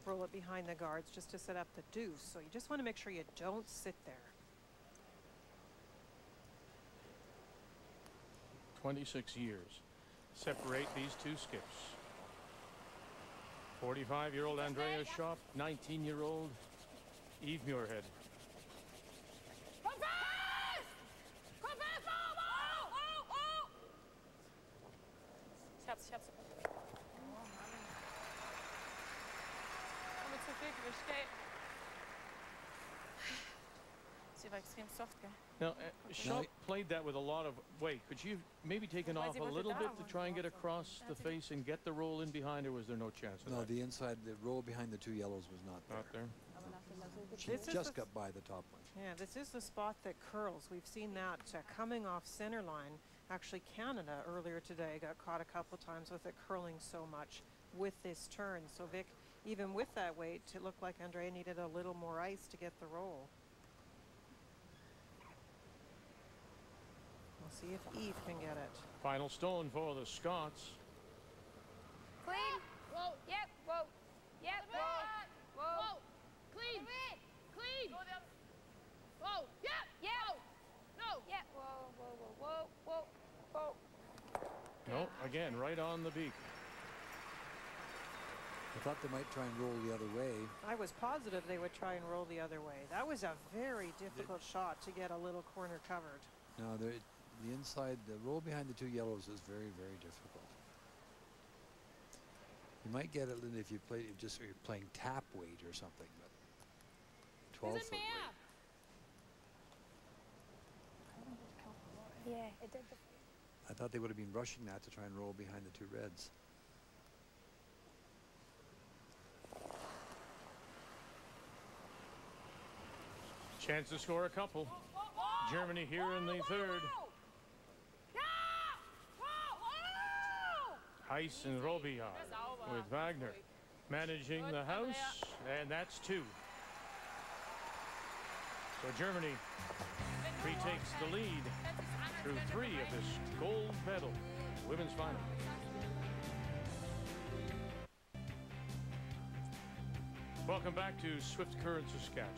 roll it behind the guards just to set up the deuce. So you just want to make sure you don't sit there. 26 years separate these two skips. 45-year-old Andrea Schöpp, 19-year-old Eve Muirhead. Ich hab's. Komm mit zu viel Gewicht, gell? Sie war extrem soft, gell? Now, Schöpp played that with a lot of weight. Could she have maybe taken off a little bit to try and get across the face and get the roll in behind, or was there no chance of that? No, the inside, the roll behind the two yellows was not there. Not there? She just got by the top one. Yeah, this is the spot that curls. We've seen that coming off center line. Actually, Canada earlier today got caught a couple times with it curling so much with this turn. So Vic, even with that weight, it looked like Andrea needed a little more ice to get the roll. We'll see if Eve can get it. Final stone for the Scots. Clean. Whoa. Yep. Whoa. Yep. Whoa. Whoa. Clean. Clean. Whoa. Yep. Yep. No. Yep. Whoa. Whoa. Whoa. Whoa. Whoa. No, again, right on the beak. I thought they might try and roll the other way. I was positive they would try and roll the other way. That was a very difficult shot to get a little corner covered. No, the inside, the roll behind the two yellows is very, very difficult. You might get it if you play just you're playing tap weight or something, but 12-foot weight. Yeah, it did. I thought they would have been rushing that to try and roll behind the two reds. Chance to score a couple. Germany here in the third. Heiss and Robillard with Wagner managing the house, and that's two. So Germany retakes the lead through three of this gold medal women's final. Welcome back to Swift Current, Saskatchewan.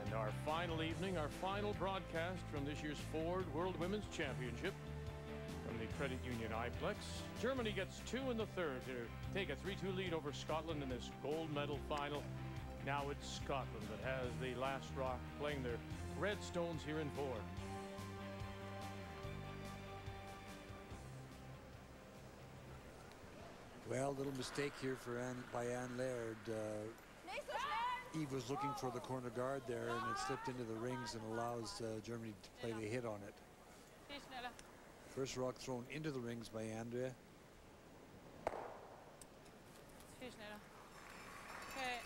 And our final evening, our final broadcast from this year's Ford World Women's Championship from the Credit Union iPlex. Germany gets two in the third to take a 3-2 lead over Scotland in this gold medal final. Now it's Scotland that has the last rock, playing their red stones here in Ford. Well, little mistake here for by Anne Laird. Eve was looking for the corner guard there, and it slipped into the rings and allows Germany to play the hit on it. First rock thrown into the rings by Andrea. Viel schneller. Okay.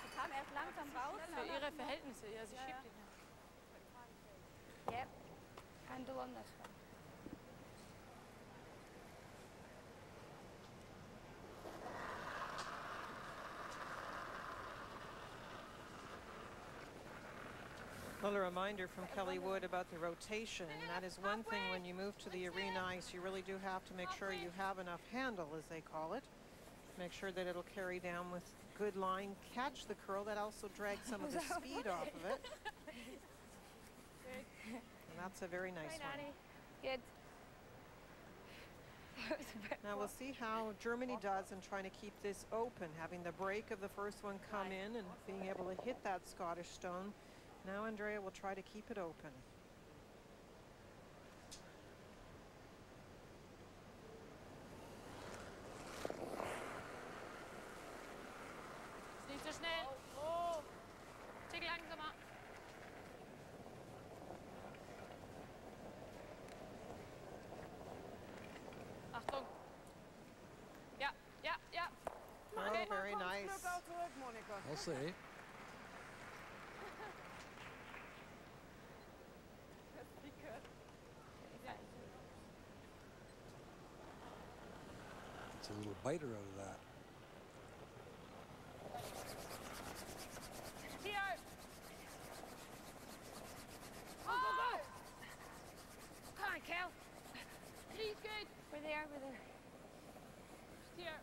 Sie kam erst langsam raus. Für ihre Verhältnisse, ja, sie schiebt ihn ja. Yep. Handle on this one. Well, a reminder from Kelly Wood about the rotation, and that is one thing when you move to the arena ice, you really do have to make sure you have enough handle, as they call it. Make sure that it'll carry down with good line, catch the curl. That also drags some of the speed off of it. And that's a very nice one. Good. Now we'll see how Germany does in trying to keep this open, having the break of the first one come in and being able to hit that Scottish stone. Now Andrea will try to keep it open. Nicht so schnell. Oh. Tick langsamer. Achtung. Ja, ja, ja. Oh, very nice. I'll say. It's a little biter out of that. Here. Go, go, go. Come on, Cal. He's good. We're there, we're there. Here.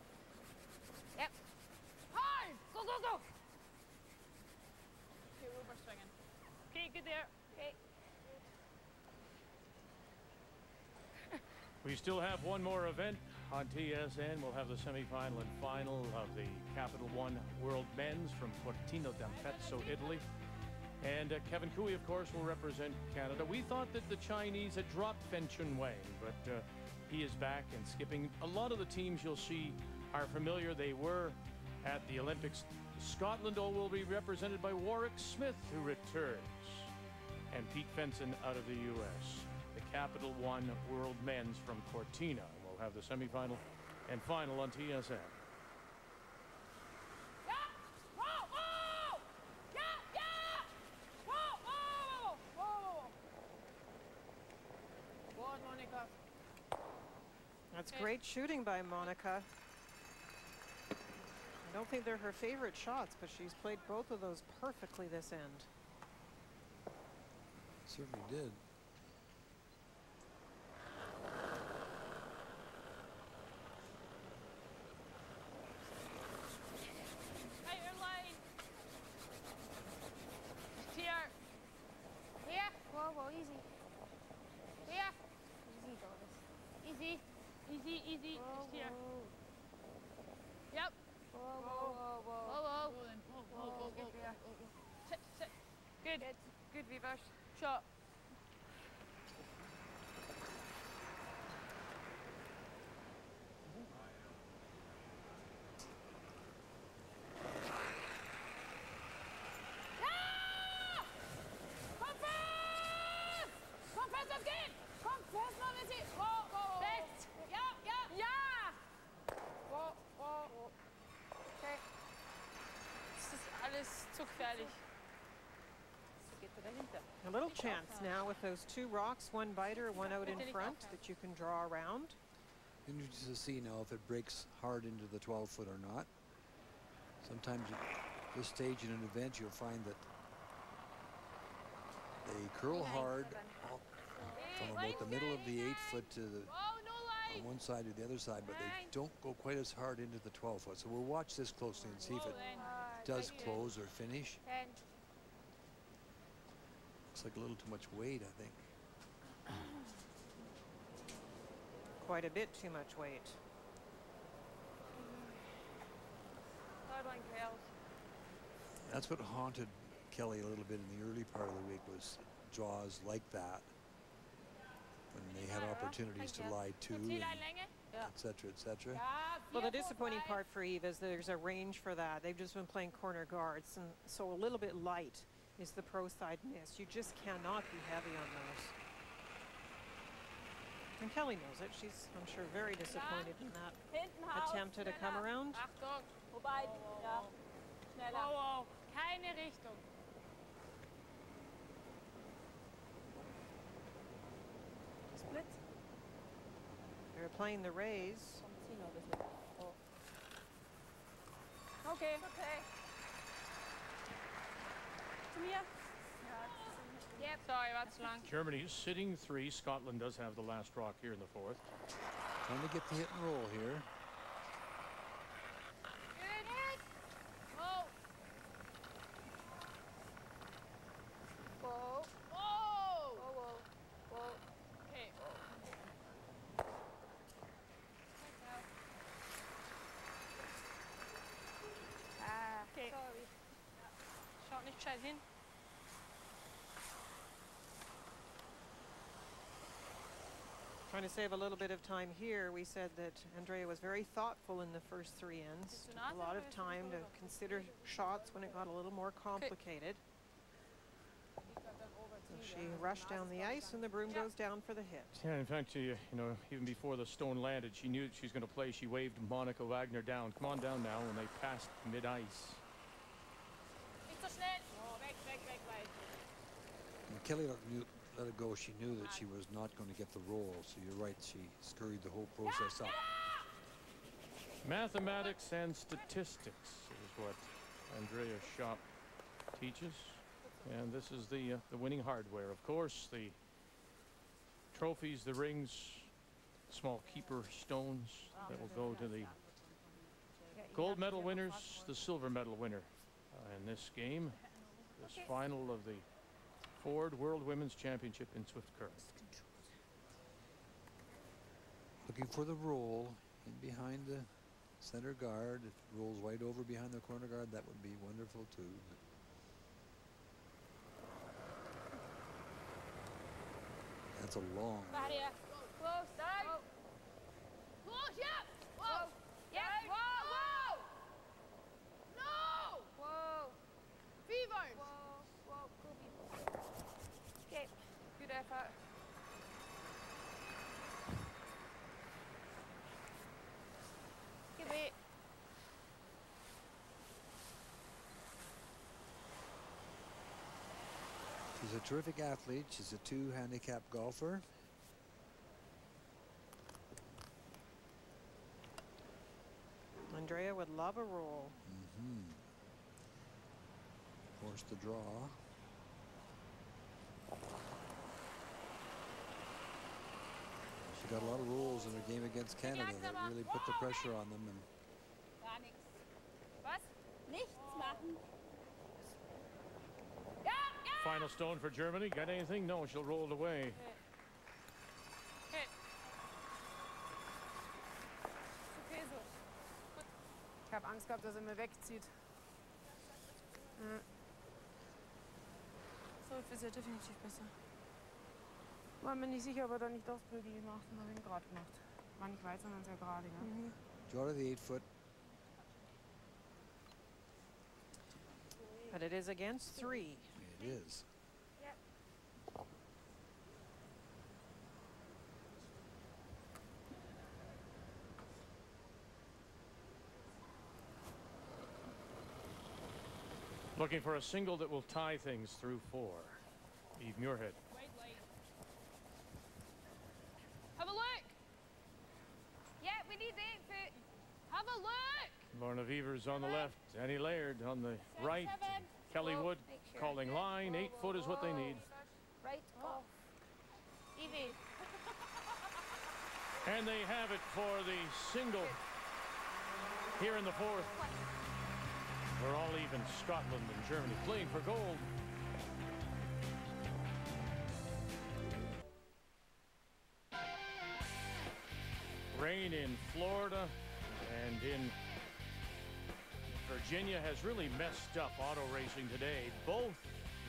Yep. Hard. Go, go, go. Okay, overswinging. Okay, good there. Okay. We still have one more event on TSN. We'll have the semifinal and final of the Capital One World Men's from Cortina d'Ampezzo, Italy. And Kevin Cooey, of course, will represent Canada. We thought that the Chinese had dropped Fen Chun Wei, but he is back and skipping. A lot of the teams you'll see are familiar. They were at the Olympics. Scotland will be represented by Warwick Smith, who returns, and Pete Fenson out of the U.S. The Capital One World Men's from Cortina. We'll have the semifinal and final on TSN. Yeah. Whoa, whoa. Yeah, yeah. Whoa, whoa, whoa. Go on, Monica. That's great shooting by Monica. I don't think they're her favorite shots, but she's played both of those perfectly this end. Certainly did. Easy, easy. Whoa, Just here. whoa. Yep. Whoa, whoa, whoa, whoa. Whoa, whoa. Whoa, Good. good there. Sit, sit. Good. Good, Vivas. Shot. Zu gefährlich. A little chance now with those two rocks, one biter, one out in front that you can draw around. Interesting to see now if it breaks hard into the 12-foot or not. Sometimes at this stage in an event you'll find that they curl hard from about the middle of the 8-foot to the on one side or the other side, but they don't go quite as hard into the 12-foot. So we'll watch this closely and see if it does close or finish. Looks like a little too much weight, I think. Quite a bit too much weight. That's what haunted Kelly a little bit in the early part of the week, was draws like that when they had opportunities to lie to, et cetera, et cetera. Well, the disappointing part for Eve is there's a range for that. They've just been playing corner guards, and so a little bit light is the pro side miss. You just cannot be heavy on those. And Kelly knows it. She's, I'm sure, very disappointed in that attempt to come around. Achtung. Wobei, ja. Schneller. Wow, wow. Keine Richtung. Split. They're playing the raise. Okay. Okay. Zu mir. Yep. Sorry, that's long. Germany is sitting 3. Scotland does have the last rock here in the 4th. Trying to get the hit and roll here. Good. Whoa. Whoa. Whoa. Whoa, whoa. Whoa. Okay. Okay. Sorry. Shot nicht schnell hin. Trying to save a little bit of time here. We said that Andrea was very thoughtful in the first 3 ends. Took a lot of time to consider shots when it got a little more complicated. So she rushed down the ice and the broom goes down for the hit. Yeah, in fact, you know, even before the stone landed, she knew that she was going to play. She waved Monica Wagner down. Come on down now, when they passed mid-ice. Nicht so schnell. Oh, weg, weit. When Kelly let it go, she knew that she was not going to get the roll. So you're right, she scurried the whole process up. Mathematics and statistics is what Andrea Schöpp teaches. And this is the winning hardware. Of course, the trophies, the rings, small keeper stones that will go to the gold medal winners, the silver medal winner in this game, this final of the Ford World Women's Championship in Swift curling. Looking for the roll in behind the center guard. If it rolls right over behind the corner guard, that would be wonderful too. That's a long. Barrier. Close. Down. Close, yeah. Whoa. Yeah. Whoa, whoa. No. Whoa. Fevers. Whoa, whoa. Go Beavers. Okay. Good effort. Give it. She's a terrific athlete. She's a 2 handicap golfer. Andrea would love a roll. Forced to draw. She got a lot of rolls in her game against Canada that really put the pressure on them. And Gar nichts. Was? Nichts machen. Final stone for Germany. Got anything? No, she'll roll it away. Okay. Okay, so. Ich habe Angst gehabt, dass er mir wegzieht. So ist ja definitiv besser. War mir nicht sicher, ob er da nicht aufs Bügel gemacht und habe ihn gerade gemacht. War nicht weit, sondern sehr gerade. Ja. draw to the 8-foot. But it is against 3. It is. Looking for a single that will tie things through 4. Eve Muirhead. Have a look. Yeah, we need the 8-foot. Have a look. Lorna Beavers on the left. Annie Laird on the right. Kelly Wood calling line. 8-foot is what they need. Right off. Evie. And they have it for the single here in the 4th. We're all even. Scotland and Germany playing for gold. Rain in Florida and in Virginia has really messed up auto racing today. Both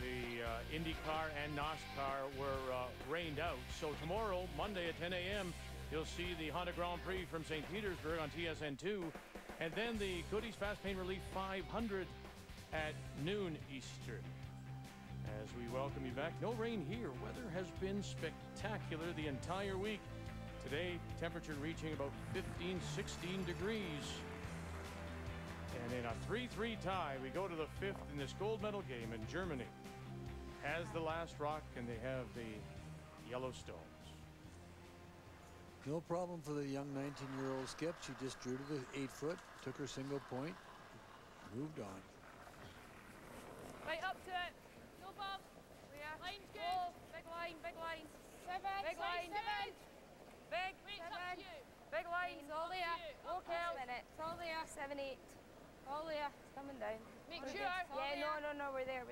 the IndyCar and NASCAR were rained out. So tomorrow, Monday at 10 a.m., you'll see the Honda Grand Prix from St. Petersburg on TSN2. And then the Goodies Fast Pain Relief 500 at noon Eastern. As we welcome you back. No rain here. Weather has been spectacular the entire week. Today, temperature reaching about 15, 16 degrees. And in a 3-3 tie, we go to the 5th in this gold medal game, and Germany has the last rock, and they have the Yellowstones. No problem for the young 19-year-old skip. She just drew to the 8-foot, took her single point, moved on. Right up to it. No bump. Yeah. Line's good. Big line, big lines. 7, big line. 7. Big, wait, 7. Big lines, all there. Okay, it's all there. 7, 8. All there. It's coming down. Make sure. Yeah, no, we're there.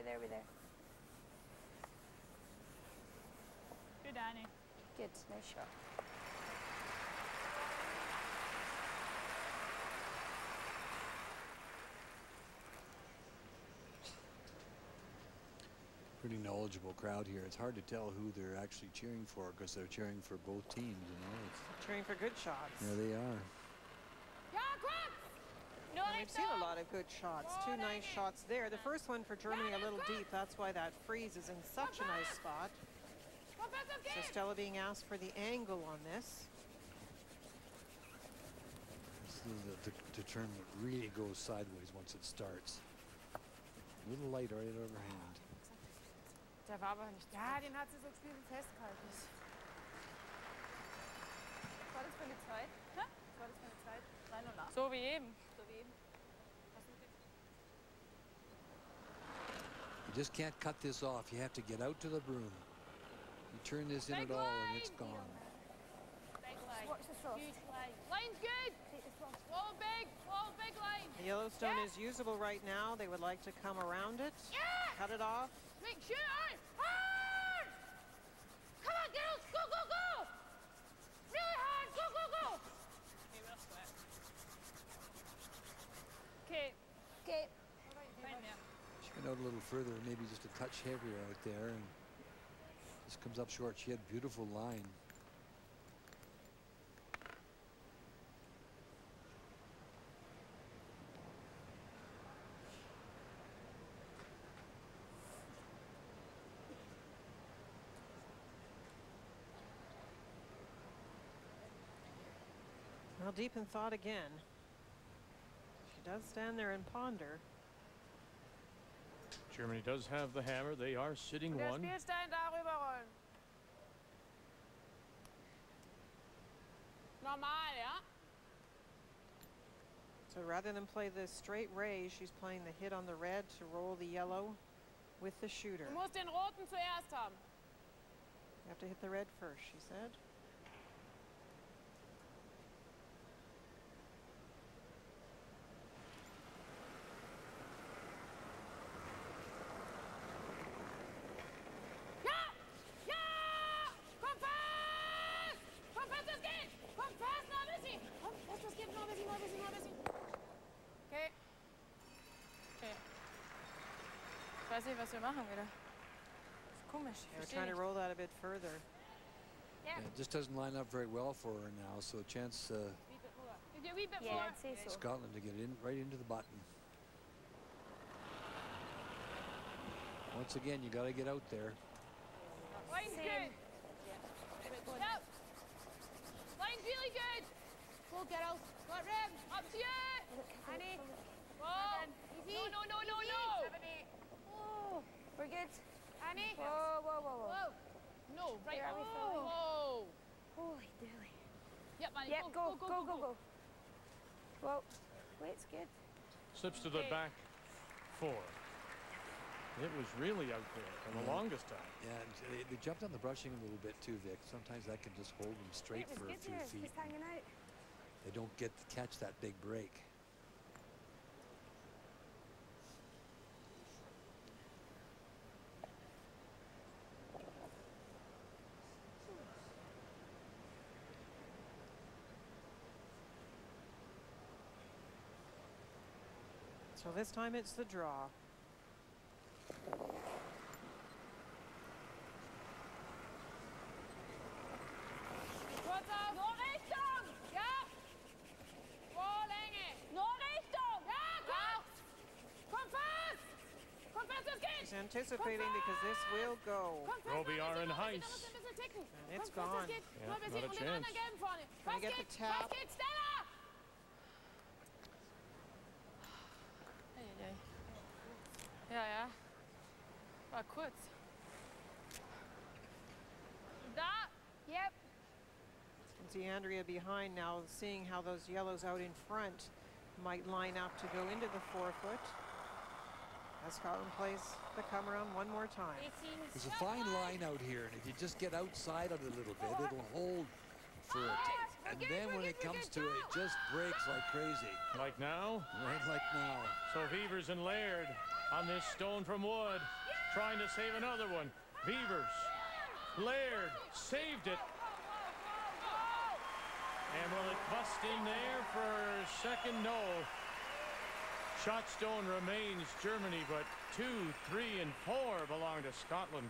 Good, Annie. Good, nice shot. Pretty knowledgeable crowd here. It's hard to tell who they're actually cheering for because they're cheering for both teams, you know. It's cheering for good shots. There they are. And we've seen a lot of good shots. 2 nice shots there. The first one for Germany a little deep. That's why that freeze is in such a nice spot. So Stella being asked for the angle on this. This is the turn that really goes sideways once it starts. A little light right overhand. Der war aber nicht. Ja, den hat sie so gespielt und festgehalten. Was war das für eine Zeit? Hä? Was war das für eine Zeit? 3:08. So wie eben. So wie eben. You just can't cut this off. You have to get out to the broom. You turn this in at all and it's gone. Big line. Watch the thrust. Huge line. Line's good. Take the thrust. Wall big line. The Yellowstone is usable right now. They would like to come around it. Yeah. Cut it off. Make sure. Hard. Come on, girls. Go, go, go. Really hard. Go, go, go. Okay, we're sweat. Okay. Okay. Fine, yeah. She went out a little further, maybe just a touch heavier out there, and this comes up short. She had beautiful line. Well, deep in thought again. She does stand there and ponder. Germany does have the hammer. They are sitting Der one. Spielstein darüber rollen. Normal, ja? So rather than play the straight raise, she's playing the hit on the red to roll the yellow with the shooter. Du musst den roten zuerst haben. You have to hit the red first, she said. Ich weiß nicht, was wir machen wieder. Das ist komisch. They're trying to roll that a bit further. Yeah, it just doesn't line up very well for her now, so a chance Scotland to get in right into the button. Once again, you got to get out there. Line's good. Yep. Line's really good. Go, girls. Got rim. Up to you. Annie. Whoa. Easy. No. 7, 8. Oh, we're good. Annie. Whoa. No, right. Whoa. Holy dooly. Yep, Annie. Yep, go. Whoa. Wait's good. Slips to the back 4. It was really out there for the longest time. Yeah, and they jumped on the brushing a little bit too, Vic. Sometimes that can just hold them straight for a few feet. Just hanging out. They don't get to catch that big break. So this time it's the draw. She's anticipating because this will go. Robiar and Heiss. And it's gone. Yeah, not a chance. Gonna get the tap. Ja. War kurz. Yep. You can see Andrea behind now, seeing how those yellows out in front might line up to go into the 4-foot. As Scotland plays the come around one more time. There's a fine line out here, and if you just get outside of it a little bit, it'll hold for it. And then when it comes to it, it just breaks like crazy. Like now? Right like now. So Beavers and Laird on this stone from wood, trying to save another one. Beavers, Laird saved it. And will it bust in there for second? No. Shot stone remains Germany, but 2, 3, and 4 belong to Scotland.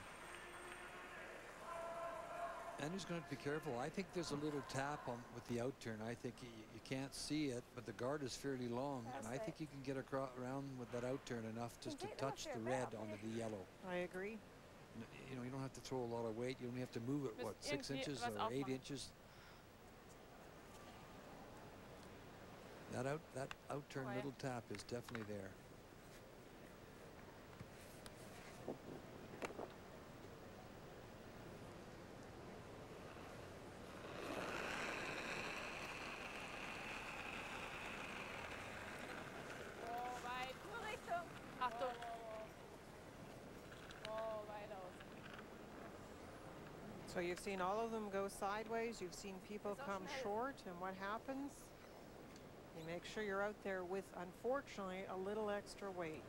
Andrew's going to be careful. I think there's a little tap on with the outturn. I think you can't see it, but the guard is fairly long, and I think you can get around with that outturn enough just to touch the red onto the yellow. I agree. You know, you don't have to throw a lot of weight. You only have to move it, what, 6 inches or 8 inches? That outturn little tap is definitely there. So you've seen all of them go sideways. You've seen people come short, and what happens? You make sure you're out there with, unfortunately, a little extra weight.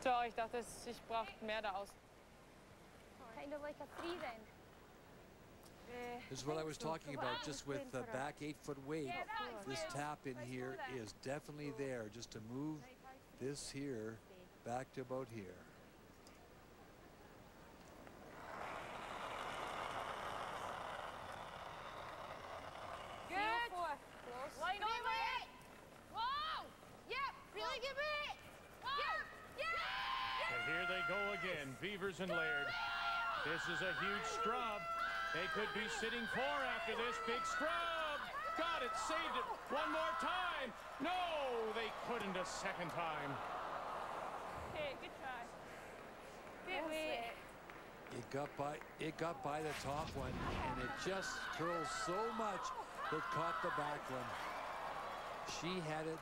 So, ich dachte, ich brauche mehr da aus. Kind of like a 3 then. This is what I was talking about, just with the back 8-foot weight. This tap in here is definitely there, just to move this here back to about here. Good. Line over it. Whoa. Yep. Really good bit. Yep. Yeah. And here they go again, Beavers and Laird. This is a huge scrub. They could be sitting 4 after this big scrub. Got it, saved it. One more time. No, they couldn't a second time. Okay, good try. It got by the top one, and it just curls so much it caught the back one. She had it.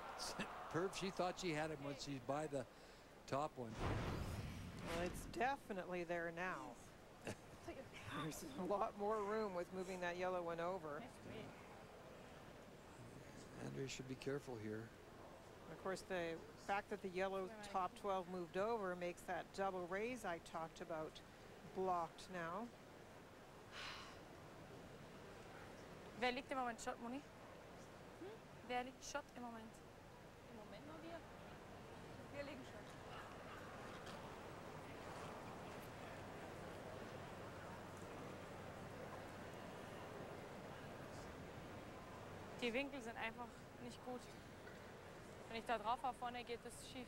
She thought she had it when she's by the top one. Well, it's definitely there now. There's a lot more room with moving that yellow one over. Andrea should be careful here. Of course, the fact that the yellow top 12 moved over makes that double raise I talked about blocked now. Wer liegt im Moment Schott, Moni? Wer liegt Schott im Moment? Im Moment nur wir. Wir liegen schon. Die Winkel sind einfach nicht gut. Wenn ich da drauf war, vorne geht es schief.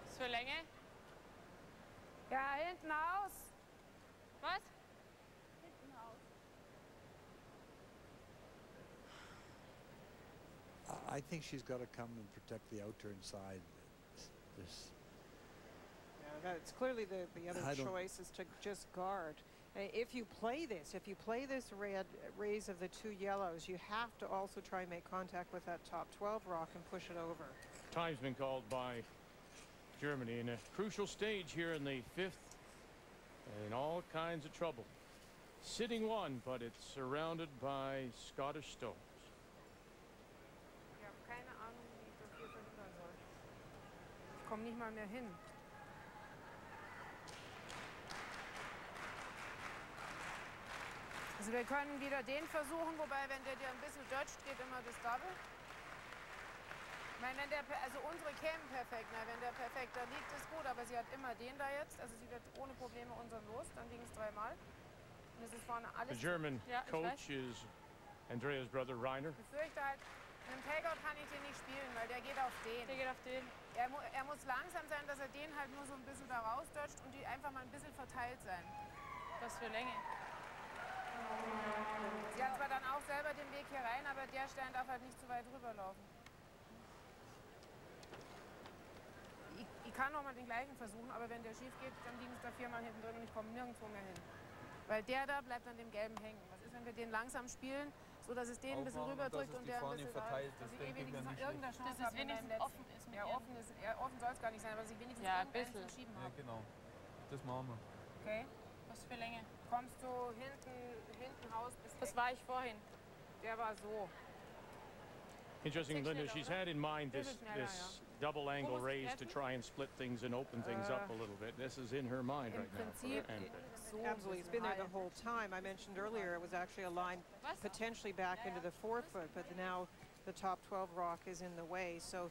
Ist für Länge? Ja, hinten aus. Was? Hinten aus. I think she's got to come and protect the outturn side. This. Yeah, that's clearly the other choice is to just guard. If you play this red raise of the 2 yellows, you have to also try and make contact with that top 12 rock and push it over. Time's been called by Germany in a crucial stage here in the 5th, in all kinds of trouble. Sitting 1, but it's surrounded by Scottish stones. Ich habe keine Ahnung, wie ich das hier verhindern soll. Ich komme nicht mal mehr hin. Also wir können wieder den versuchen, wobei, wenn der dir ein bisschen dodgt, geht immer das Double. Ich meine, wenn der, also unsere kämen perfekt, na, wenn der perfekt da liegt, ist gut, aber sie hat immer den da jetzt, also sie wird ohne Probleme unseren los, dann ging es 3-mal. Und es ist vorne alles. The German coach is Andrea's brother Reiner. Ich befürchte halt, Mit dem Takeout kann ich den nicht spielen, weil der geht auf den. Der geht auf den. Er muss langsam sein, dass er den halt nur so ein bisschen da rausdodgt und die einfach mal ein bisschen verteilt sein. Was für Länge. Sie hat zwar dann auch selber den Weg hier rein, aber der Stern darf halt nicht zu weit rüberlaufen. Ich kann noch mal den gleichen versuchen, aber wenn der schief geht, dann liegen es da 4-mal hinten drin und ich komme nirgendwo mehr hin. Weil der da bleibt an dem gelben hängen. Was ist, wenn wir den langsam spielen, so dass es den ein bisschen rüberdrückt und der ein bisschen verteilt, dass ich wenigstens irgendeine Chance habe, wenigstens offen ist. Ja, offen soll es gar nicht sein, aber dass ich wenigstens irgendeinen zu schieben habe. Ja, genau. Das machen wir. Okay. Was für Länge? Kommst du hinten raus bis Das war ich vorhin. Der war so. Interesting, Linda, she's had in mind this double angle raise to try and split things and open things up a little bit. This is in her mind right now. For her end. Absolutely, it's been there the whole time. I mentioned earlier it was actually a line potentially back into the forefoot, but now the top 12 rock is in the way. So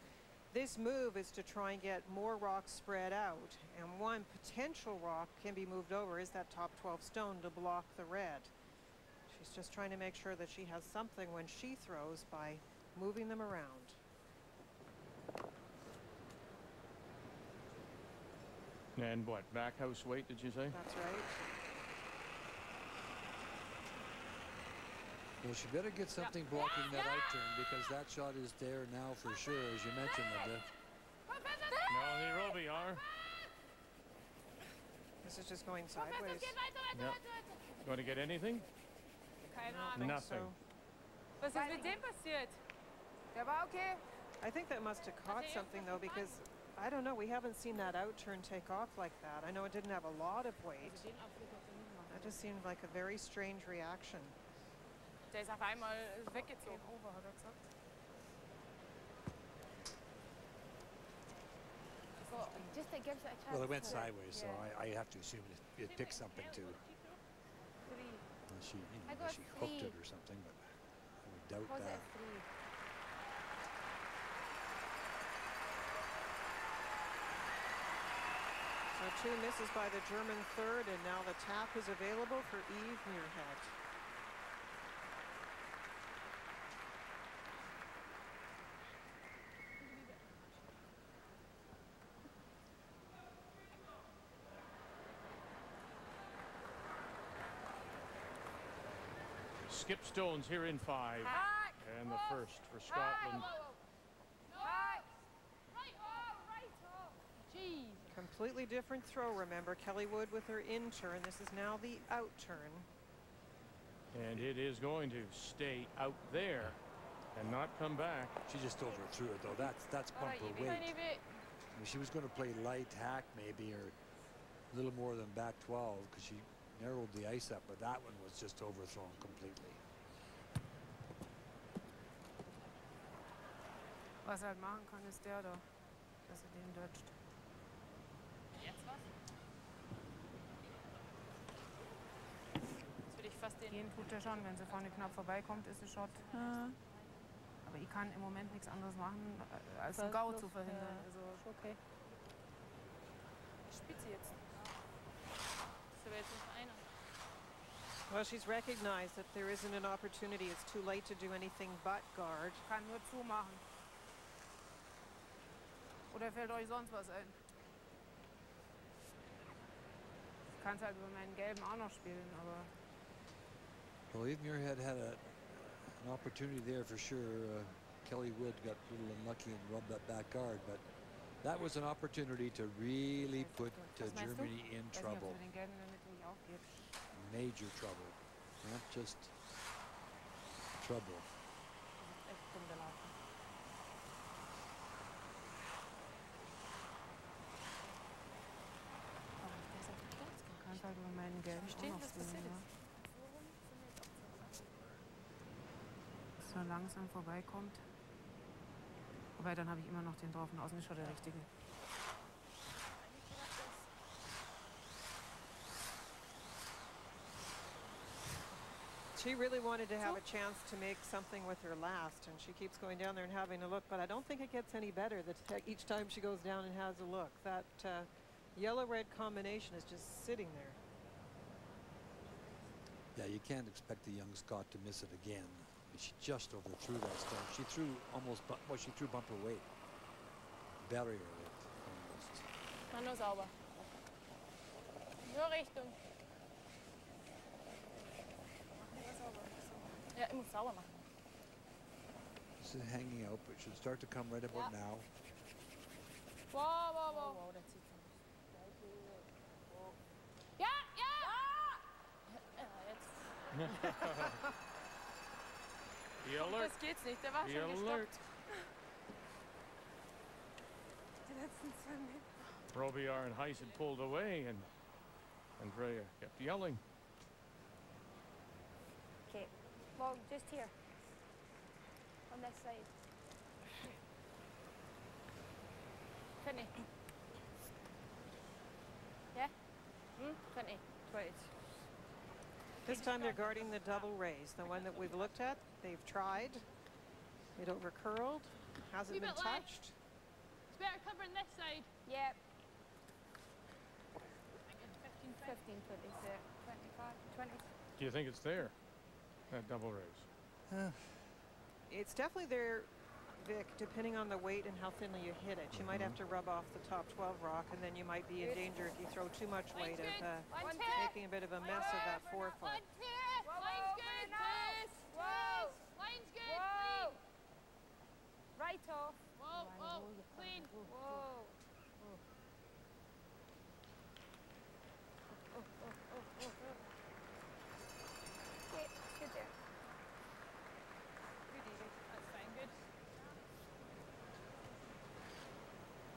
this move is to try and get more rocks spread out, and one potential rock can be moved over is that top 12 stone to block the red. She's just trying to make sure that she has something when she throws by moving them around. And what, back house weight, did you say? That's right. Well, she better get something blocking that out turn, because that shot is there now for sure, as you mentioned, Linda. No, the Robiar. This is just going sideways. Yep. Going to get anything? Keine Ahnung. Nothing. Was ist mit dem passiert? Der war okay. I think that must have caught something though, because I don't know, we haven't seen that out turn take off like that. I know it didn't have a lot of weight. That just seemed like a very strange reaction. Der ist auf einmal weggezogen. Over, hat er gesagt. Just it gives it a chance. Well, it went sideways, so I have to assume it picked something too. Unless she hooked it or something, but I would doubt that. So 2 misses by the German third, and now the tap is available for Eve Muirhead. Skip Stones here in 5. And the first for Scotland. Completely different throw, remember. Kelly Wood with her in turn. This is now the out turn. And it is going to stay out there and not come back. She just overthrew it, though. That's bumper weight. I mean, she was going to play light hack maybe, or a little more than back 12, because she narrowed the ice up, but that one was just overthrown completely. Was er halt machen kann, ist der da, dass er den dodgt. Jetzt was? Jetzt will ich fast den... Gehen tut er schon, wenn sie vorne knapp vorbeikommt, ist es Shot. Aber ich kann im Moment nichts anderes machen, als einen Gau zu verhindern. Also okay. Ich spitze jetzt. Well, she's recognized that there isn't an opportunity. It's too late to do anything but guard. Ich kann nur zumachen. Oder fällt euch sonst was ein? Ich kann es halt über meinen gelben auch noch spielen, aber... Well, Eve Muirhead had an opportunity there for sure. Kelly Wood got a little unlucky and rubbed that back guard, but that was an opportunity to really put Germany in trouble. Major trouble, not just trouble. So langsam vorbeikommt. Wobei, dann habe ich immer noch den drauf und außen ist schon der richtige. She really wanted to have a chance to make something with her last, and she keeps going down there and having a look, but I don't think it gets any better each time she goes down and has a look. That yellow-red combination is just sitting there. Yeah, you can't expect the young Scot to miss it again. She just overthrew that stone. She threw almost, well, she threw bumper weight. Barrier weight, almost. Mach nur sauber. Nur Richtung. Ja, ich muss sauber machen. This is hanging out, but it should start to come right about now. Wow, wow, wow. Wow, da zieht sie nicht. Ja, ja! Ja, jetzt. The alert. Das geht's nicht, der war The schon alert. gestoppt. Die letzten 2 Meter. Robillard and Heiss had pulled away, and Andrea kept yelling. Okay, well, just here. On this side. Finney. Yeah? Finney. Wait. This time they're guarding the double raise, the one that we've looked at. They've tried. It overcurled. Hasn't been touched. It's better covering this side. Yep. 15, 15, 20, 25, 20. Do you think it's there? That double raise? It's definitely there, Vic, depending on the weight and how thinly you hit it. You might have to rub off the top 12 rock, and then you might be in danger if you throw too much weight of making a bit of a mess of that forefoot. Line's good, please. Whoa. Line's good, Whoa. clean. Right off. Whoa, whoa, clean. Whoa. Okay, it's good there. That's fine, good.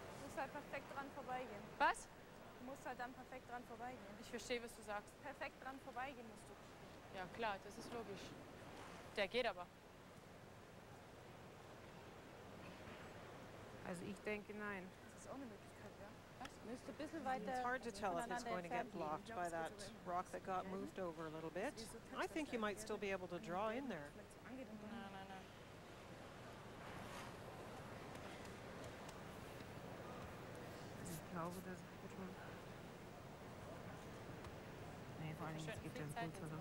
Du musst halt perfekt dran vorbeigehen. Was? Du musst halt dann perfekt dran vorbeigehen. Ich verstehe, was du sagst. Perfekt dran vorbeigehen musst du. Ja, klar, das ist logisch. Der geht aber. Also ich denke, nein. Das ist auch eine Möglichkeit, ja. Was? Müsste ein bisschen weiter. It's hard to tell if it's going to get blocked by that rock that got moved over a little bit. I think you might still be able to draw in there. Nein, nein, nein. Ich glaube, das wird schon. Nee, vor allen Dingen, es gibt ja einen Pulsar.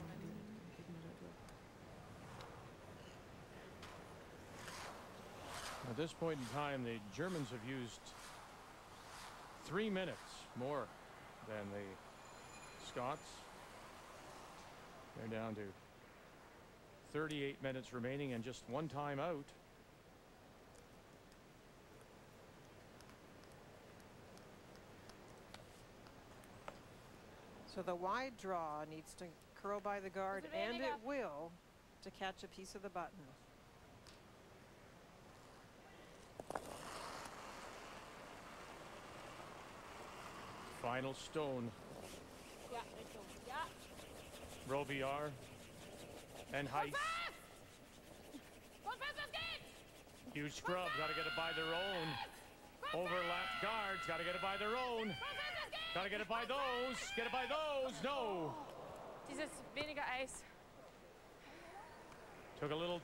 At this point in time, the Germans have used 3 minutes more than the Scots. They're down to 38 minutes remaining and just 1 time out. So the wide draw needs to curl by the guard, and it will, to catch a piece of the button. Final stone. Ja, Richtung. Ja. Robillard and Heiss. Komm fest, es geht! Huge scrub, got to get it by their own. Overlap guards, got to get it by their own. Got to get it by those. Get it by those. No. Dieses weniger Eis. Took a little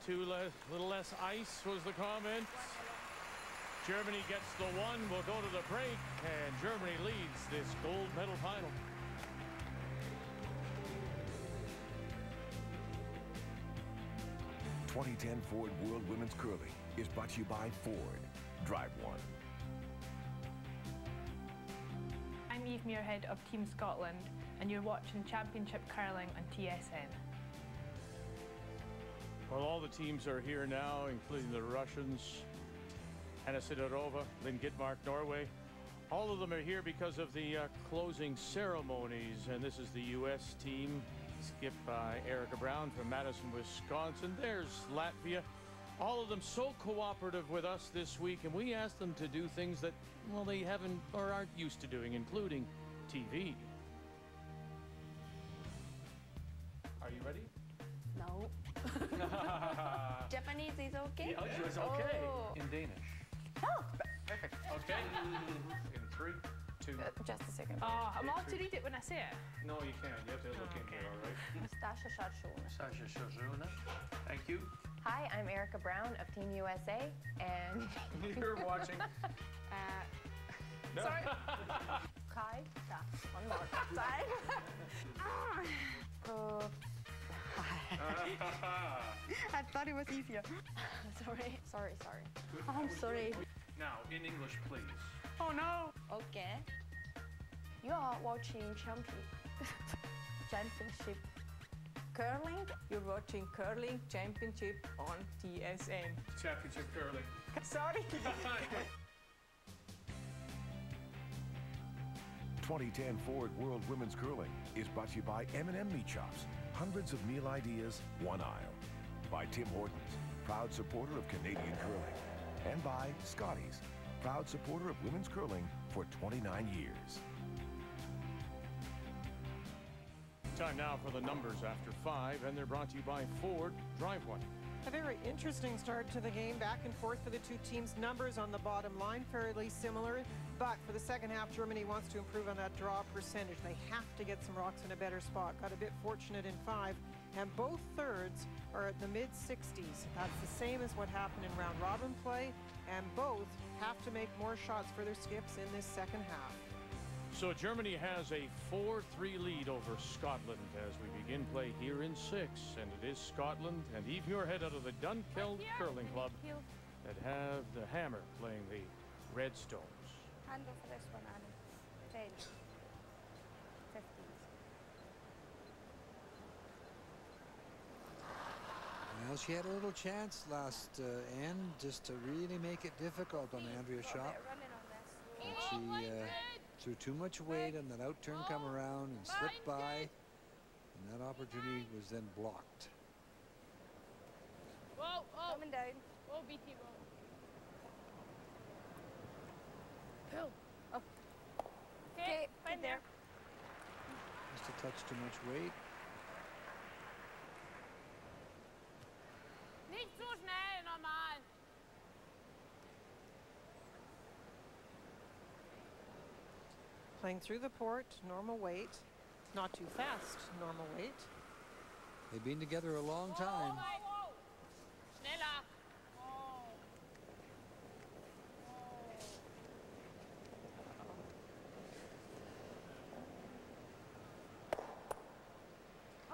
less ice was the comment. Germany gets the one. We'll go to the break, and Germany leads this gold medal final. The 2010 Ford World Women's Curling is brought to you by Ford. Drive one. I'm Eve Muirhead of Team Scotland, and you're watching Championship Curling on TSN. Well, all the teams are here now, including the Russians, Hanna Sidorova, Lynn Gidmark, Norway. All of them are here because of the closing ceremonies, and this is the U.S. team, skipped by Erica Brown from Madison, Wisconsin. There's Latvia. All of them so cooperative with us this week, and we asked them to do things that, well, they haven't or aren't used to doing, including TV. Are you ready? No. Japanese is okay? Yeah, it's okay. Oh. In Danish. Oh. Perfect. Okay. In 3, 2. Just a second. Oh, I'm all to read it when I say it. No, you can't. You have to look in here, all right? Stasha Sharshuna. Sasha Shazuna. Thank you. Hi, I'm Erica Brown of Team USA, and you're watching. No. Sorry. Kai. Ja. One more time. I thought it was easier. Sorry. Sorry. I'm sorry. Now, in English, please. Oh no. Okay. You are watching Championship curling. You're watching curling championship on TSN. Championship curling. Sorry. 2010 Ford World Women's Curling is brought to you by M&M Meat Shops. Hundreds of meal ideas, one aisle. By Tim Hortons, proud supporter of Canadian curling. And by Scotties, proud supporter of women's curling for 29 years. Time now for the numbers after 5, and they're brought to you by Ford. Drive one. A very interesting start to the game, back and forth for the two teams. Numbers on the bottom line fairly similar, but for the second half, Germany wants to improve on that draw percentage. They have to get some rocks in a better spot. Got a bit fortunate in 5, and both thirds are at the mid-60s. That's the same as what happened in round robin play, and both have to make more shots for their skips in this second half. So Germany has a 4-3 lead over Scotland as we begin play here in 6. And it is Scotland and Eve Muirhead out of the Dunkeld Curling Club that have the hammer playing the Redstones. Handle for this one, Annie. 10. 15. Well, she had a little chance last end just to really make it difficult on Andrea Schöpp. But she threw too much weight on that out-turn come around and slipped by, and that opportunity was then blocked. Whoa, coming down. Whoa, BT, whoa. Pull. Up. Okay, fine there. Just a touch too much weight. Nicht so schnell, normal. Playing through the port, normal weight. Not too fast, normal weight. They've been together a long time. Schneller.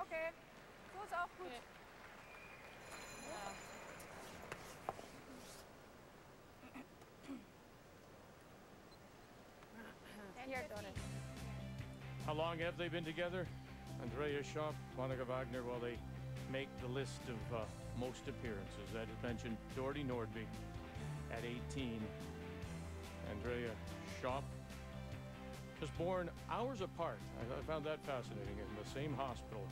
Okay, so ist auch gut. Here, Doris. How long have they been together? Andrea Schöpp, Monica Wagner, well, they make the list of most appearances. That is mentioned Doherty Nordby at 18. Andrea Schöpp was born hours apart. I found that fascinating, in the same hospital.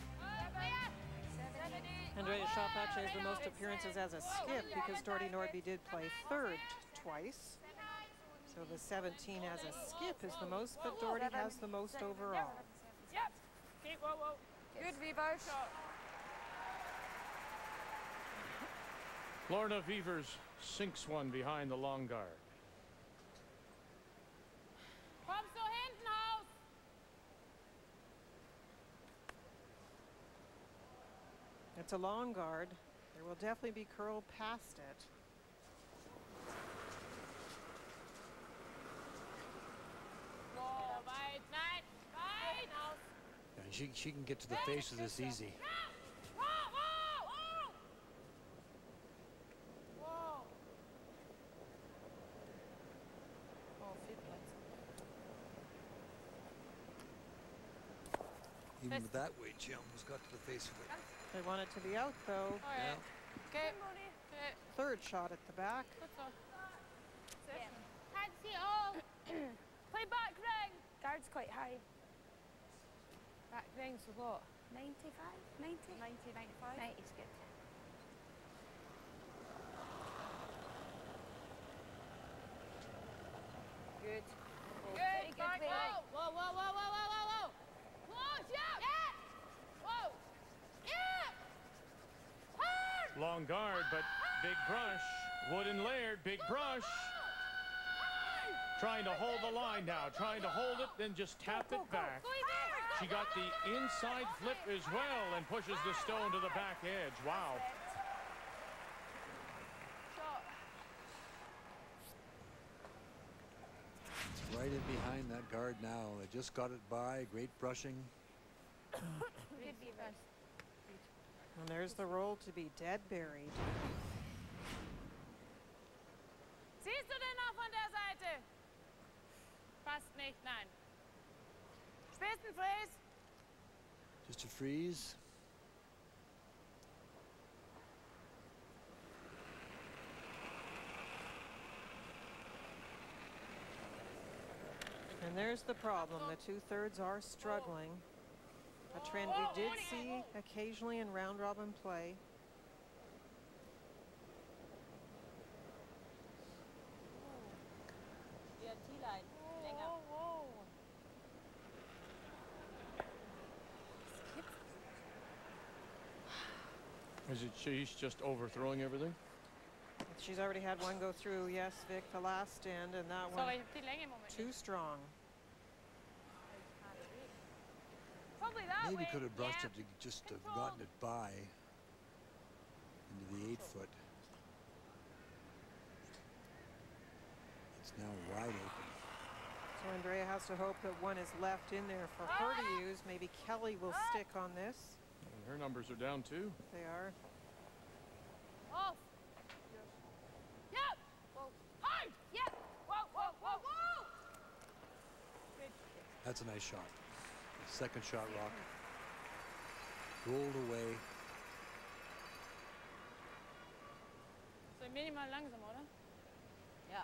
Andrea Schöpp actually has the most appearances as a skip because Doherty Nordby did play third twice. So the 17 as a skip is the most, but Doherty has the most overall. Yep. Okay, whoa. Good, Vivas. Lorna Vevers sinks one behind the long guard. Kommst du hinten aus? It's a long guard. There will definitely be curl past it. And she can get to the face of this easy. Even with that weight, she almost got to the face of it. They want it to be out, though. Yeah. Okay. Third shot at the back. Can't see it all. Play back ring. Guard's quite high. Back ring's what? 95? 90? 90, 95. 90's good. Good. Very good. Back. Whoa. Close, yeah. Whoa. Yeah. Hard. Long guard, but big brush. Wooden Laird, big brush. Trying to hold the line now. Trying to hold it, then just tap it back. She got the inside flip as well and pushes the stone to the back edge. Wow. It's right in behind that guard now. They just got it by. Great brushing. Good defense. And there's the roll to be dead buried. Siehst du den noch von der Seite? Fast nicht, nein. Spielst ein Freeze? Just a freeze. And there's the problem. The two-thirds are struggling. A trend we did see occasionally in round-robin play. Is it she's just overthrowing everything? She's already had one go through, yes, Vic, the last end, and that one too strong. Probably that Maybe way. could have brushed it to just have gotten it by into the 8-foot. It's now wide open. So Andrea has to hope that one is left in there for her to use. Maybe Kelly will stick on this. And her numbers are down too. They are. Off. Yep. Whoa. Hard. Yep. Whoa, whoa, whoa, whoa. That's a nice shot. Second shot, Rock. Rolled away. So minimal langsam, oder? Ja.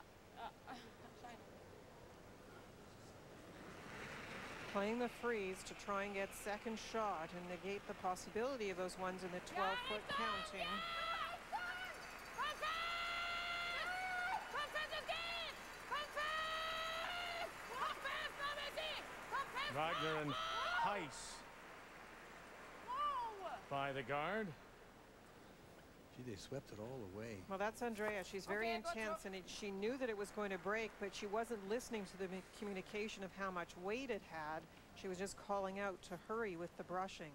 Playing the freeze to try and get second shot and negate the possibility of those ones in the 12-foot counting. Wagner and Heiss by the guard. Gee, they swept it all away. Well, that's Andrea. She's very intense, and she knew that it was going to break, but she wasn't listening to the communication of how much weight it had. She was just calling out to hurry with the brushing.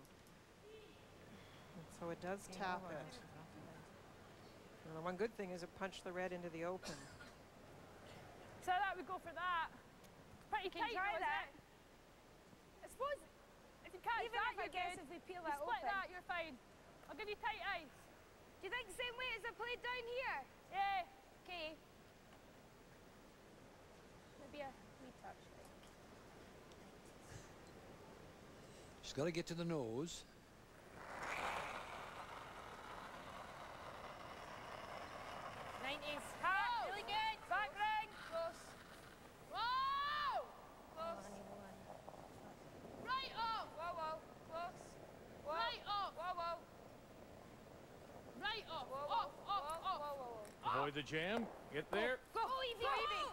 And so it does tap it. And the one good thing is it punched the red into the open. So that would go for that. Pretty tight, try that. I suppose if you catch Even that, if I you're guess good. if they peel You that split open. that, you're fine. I'll give you tight eyes. Do you think the same weight as I played down here? Yeah. Okay. Maybe a wee touch. She's got to get to the nose. 90s. Hot. Really good. Back ring. Close. Whoa! Close. Right off. Whoa, whoa. Close. Whoa. Right off. Whoa, whoa. Right off. Whoa, whoa. Off, off, off. Avoid the jam. Get there. Go, Evie, Evie.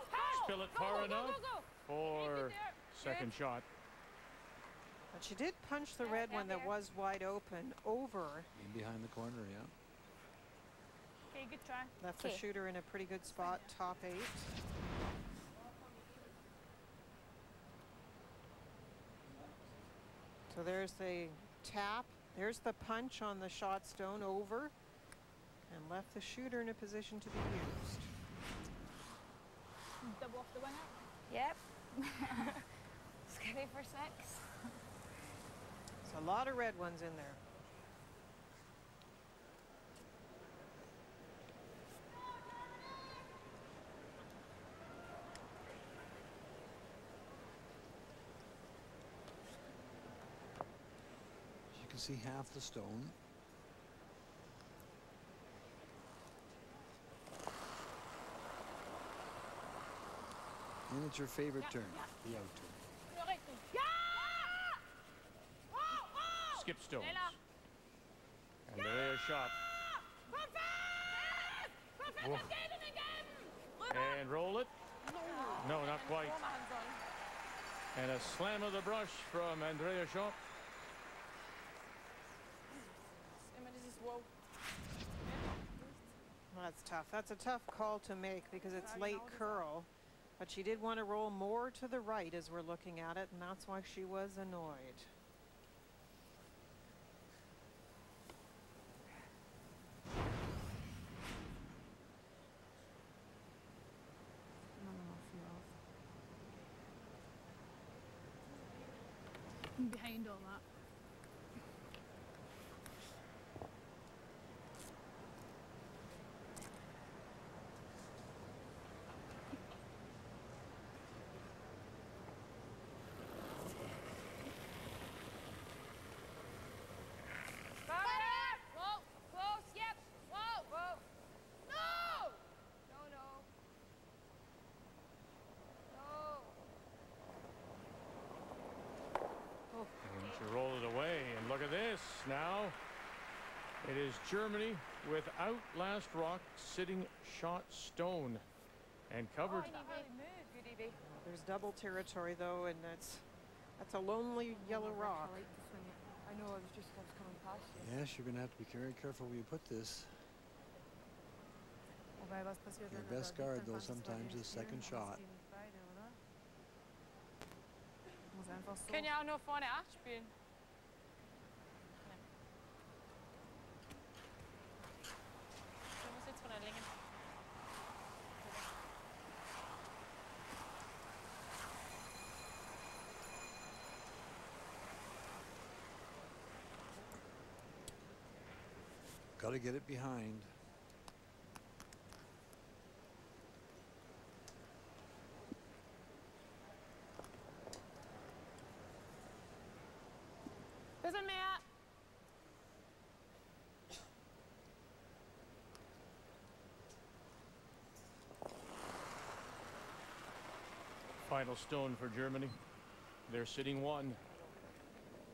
Spill it far enough for second shot. But she did punch the red one that was wide open over. In behind the corner, yeah. Okay, good try. Left the shooter in a pretty good spot, top 8. So there's the tap. There's the punch on the shot stone over. And left the shooter in a position to be used. Double off the winger. Yep. Skinny for 6. There's a lot of red ones in there. You can see half the stone. And it's your favorite turn, the out turn. Skip stones. Andrea Schöpp. Whoa. And roll it. No, not quite. And a slam of the brush from Andrea Schöpp. Well, that's tough. That's a tough call to make because it's late curl. But she did want to roll more to the right as we're looking at it, and that's why she was annoyed. Behind all that. now it is Germany without last rock, sitting shot stone and covered. There's double territory though, and that's a lonely yellow rock. I know, I was coming past you. Yes, you're going to have to be very careful where you put this. Your best guard, though, sometimes is second shot. Können ja auch nur vorne 8 spielen. Du musst jetzt von der Länge. Got to get it behind. Bisschen mehr. Final stone for Germany. They're sitting 1.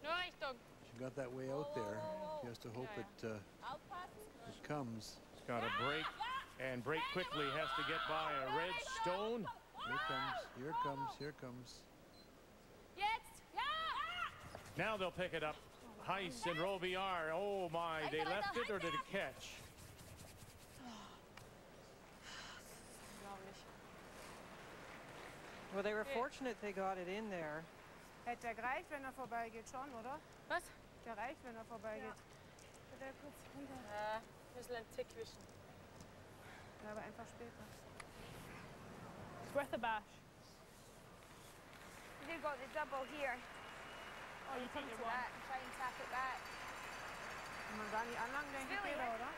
Nur Richtung. She got that way out there. She has to hope it comes. It's got to break and break quickly. Has to get by a red stone. Here it comes. Here it comes. Here it comes. Jetzt. Ja. Now they'll pick it up. Heiss and Robillard. Oh my, they left it or did it catch? Well, they were fortunate they got it in there. Hätte er gereicht, wenn er vorbeigeht, schon, oder? Was? Der reicht, wenn er vorbeigeht. Der kurz runter. Ja, müssen einen Tick wischen. Ja, aber einfach später. It's worth a bash. You've got the double here. Oh, you come take to your one. that and try and tap it back. Kann man gar nicht anlangen, denke ich, Peter, oder?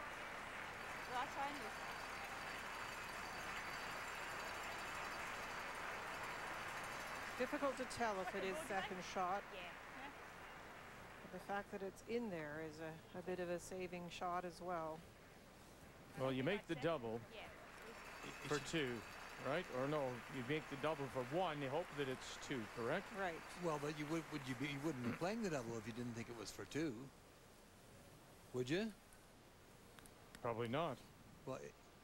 Wahrscheinlich. Difficult to tell if it is second shot. But the fact that it's in there is a bit of a saving shot as well. Well, you make the double for 2, right? Or no, you make the double for 1. You hope that it's 2, correct? Right. Well, but you wouldn't be playing the double if you didn't think it was for 2. Would you? Probably not. Well,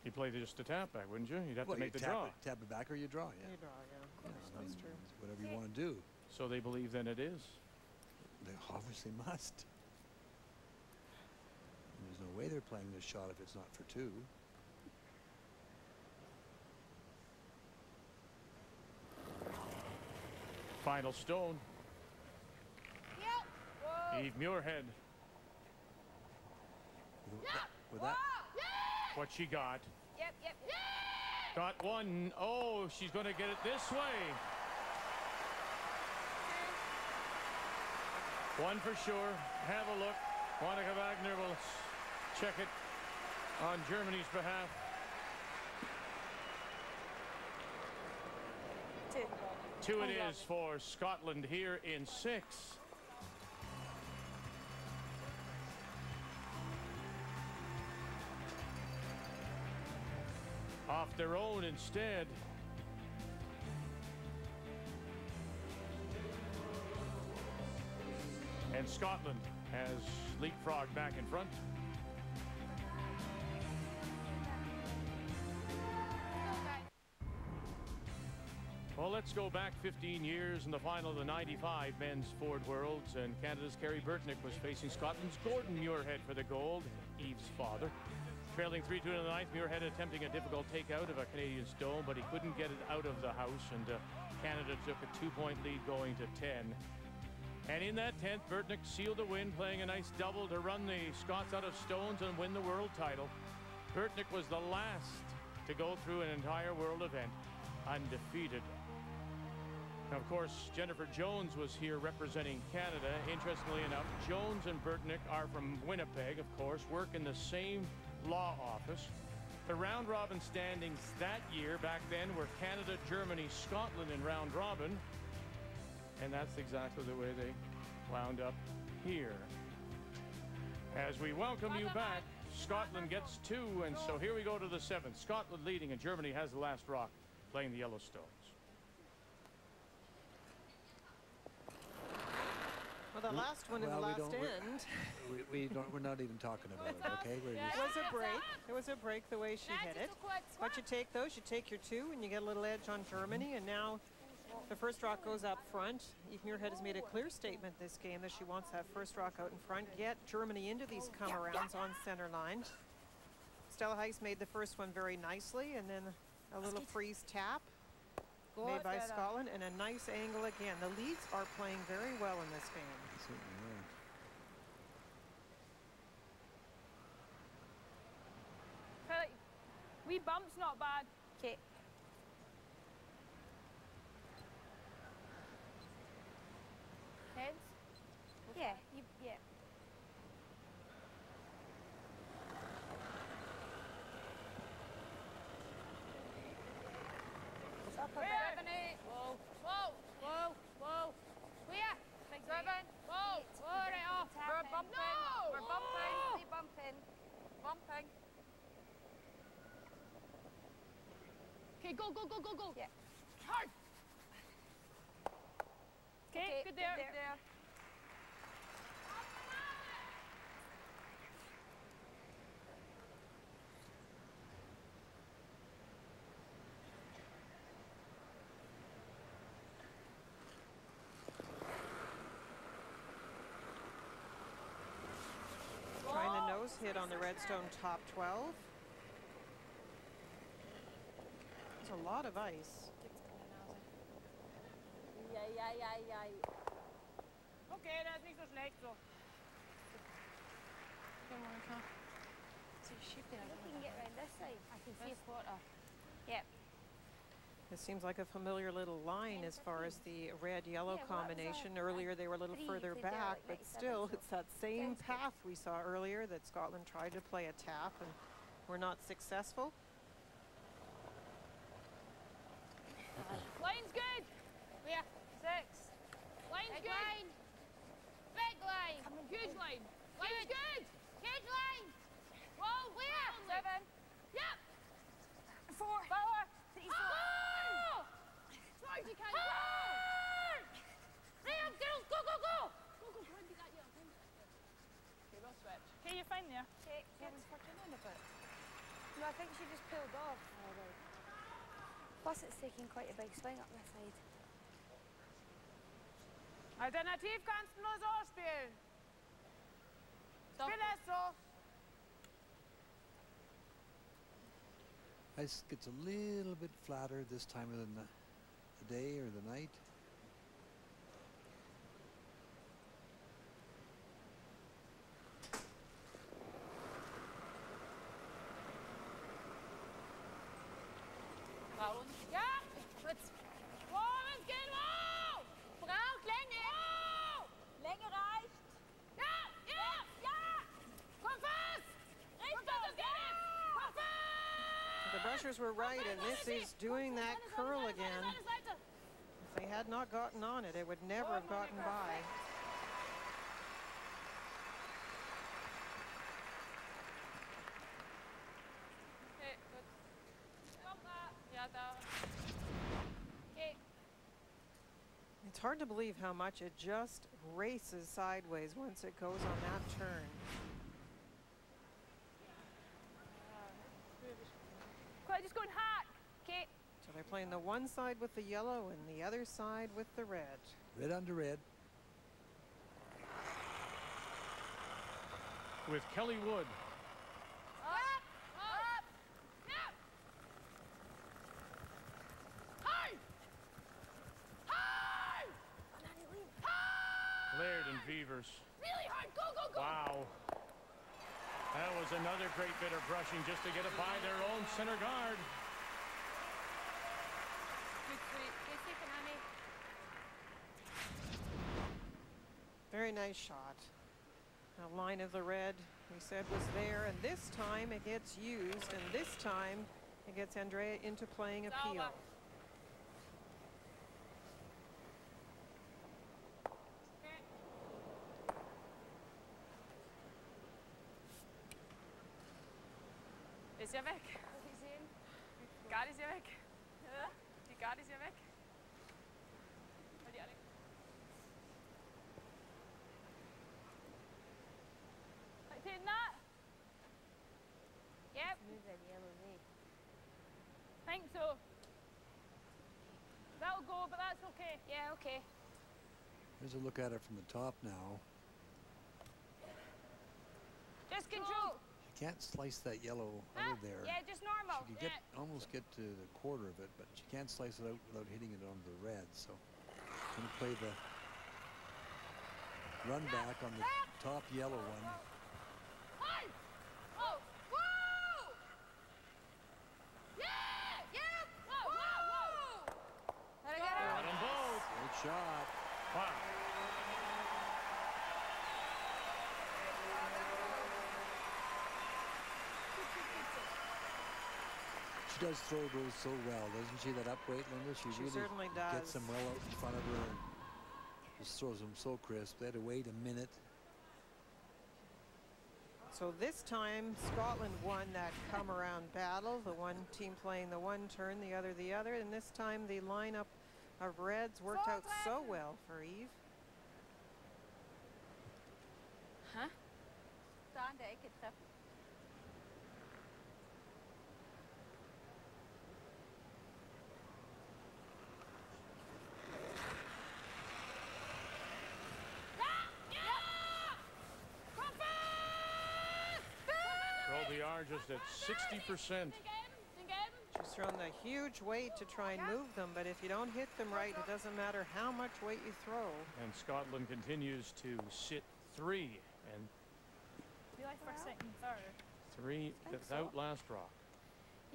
you play just a tap back, wouldn't you? You'd have to make the tap draw. Tap it back or you draw, yeah. You draw, yeah. Of course, that's true. Whatever you want to do. So they believe then it is. They obviously must. And there's no way they're playing this shot if it's not for 2. Final stone. Yep. Eve Muirhead. With that. What she got. Yep. Got 1. Oh, she's going to get it this way. 1 for sure. Have a look. Monica Wagner will check it on Germany's behalf. 2 it is for Scotland here in 6. Off their own instead. And Scotland has leapfrogged back in front. Well, let's go back 15 years in the final of the 95 men's Ford Worlds, and Canada's Kerry Burtnick was facing Scotland's Gordon Muirhead for the gold, Eve's father. Trailing 3-2 in the ninth, Muirhead attempting a difficult takeout of a Canadian stone, but he couldn't get it out of the house, and Canada took a 2-point lead going to 10. And in that 10th, Burtnick sealed the win, playing a nice double to run the Scots out of stones and win the world title. Burtnick was the last to go through an entire world event undefeated. Now, of course, Jennifer Jones was here representing Canada. Interestingly enough, Jones and Burtnick are from Winnipeg, of course, work in the same law office. The round-robin standings that year, back then, were Canada, Germany, Scotland in round-robin. And that's exactly the way they wound up here. As we welcome you back, Scotland gets 2, and so here we go to the 7th. Scotland leading, and Germany has the last rock, playing the Yellowstones. Well, the last one in the last end. We're not even talking about it, okay? It was a break. It was a break the way she hit it. But you take those, you take your 2, and you get a little edge on Germany. And now the first rock goes up front. Muirhead has made a clear statement this game that she wants that first rock out in front. Get Germany into these come-arounds on center line. Stella Heiss made the first one very nicely, and then a little freeze tap made by Scotland, and a nice angle again. The leads are playing very well in this game. Certainly are. Wee bump's not bad. Okay. Heads? Yeah, yeah. Whoa, whoa, whoa, whoa. Clear. 7. Whoa, whoa, right off. We're bumping. No! We're bumping. Keep bumping. Bumping. Okay, go, go, go, go, go. Yeah. Hard. Okay, good there. Good there. Trying the nose hit on the redstone top 12. There's a lot of ice. Ja, ja, ja, ja. Okay, das ist nicht so schlecht so. Come on, Monica. So you should be able to get around this side. I can see a quarter. Yep. It seems like a familiar little line as far as the red-yellow combination. Earlier they were a little further back, but still it's that same path we saw earlier that Scotland tried to play a tap and were not successful. Line's good. Yeah. 6. Line's good. Line. Big line. Huge line. Line's good. Huge line. Whoa, where? 7. Yep. 4. 4. 3, 4. Oh! Sorry, you can't go. Liam, girls, go, go, go. Go, go, go and do that yellow thing. Okay, we'll switch. Okay, you're fine there. Okay, good. No, I think she just pulled off. Plus, it's taking quite a big swing up this side. Alternativ kannst du nur so spielen. Spiel es so. Ice gets a little bit flatter this time of the day or the night. Ja, gut. Wow, es geht, wow. Braucht Länge. Wow. Länge reicht. Ja, ja, ja. Komm fast. Komm fast, get it. Komm fast. The brushers were right, and this is doing that curl again. If they had not gotten on it, it would never have gotten by. Okay, gut. Komm da. Ja, da. Okay. It's hard to believe how much it just races sideways once it goes on that turn. Quick, just go and hack. Okay. So they're playing the one side with the yellow and the other side with the red. Red under red. With Kelly Wood. Up. Up. Yep. High. High. High. Laird and Beavers. Really hard. Go, go, go. Wow. That was another great bit of brushing just to get it by their own center guard. Good sweep. Good sweep, Annie. Very nice shot. The line of the red we said was there, and this time it gets used, and this time it gets Andrea into playing a peel. Ist ja weg. Guard ist ja weg. Die Guard ist ja weg. Weil die alle... red yellow, eh? Think so. That'll go, but that's okay. Yeah, okay. Here's a look at it from the top now. Just control. She can't slice that yellow out of there. Yeah, just normal. She could almost get to the quarter of it, but she can't slice it out without hitting it on the red. So going to play the run back on the top yellow one. Oh, whoa! Yeah! Yeah! Whoa, whoa, whoa! Let her get her. Got them both. Good shot. Wow. She does throw those so well, doesn't she? That up weight, Linda. She really certainly does. gets them well out in front of her and just throws them so crisp. They had to wait a minute. So this time, Scotland won that come-around battle. The one team playing the one turn, the other. And this time, the lineup of reds worked out so well for Eve. Huh? They are just at 60%. She's thrown the huge weight to try and move them, but if you don't hit them right, it doesn't matter how much weight you throw. And Scotland continues to sit 3 and Be like for second, third. 3 without last rock.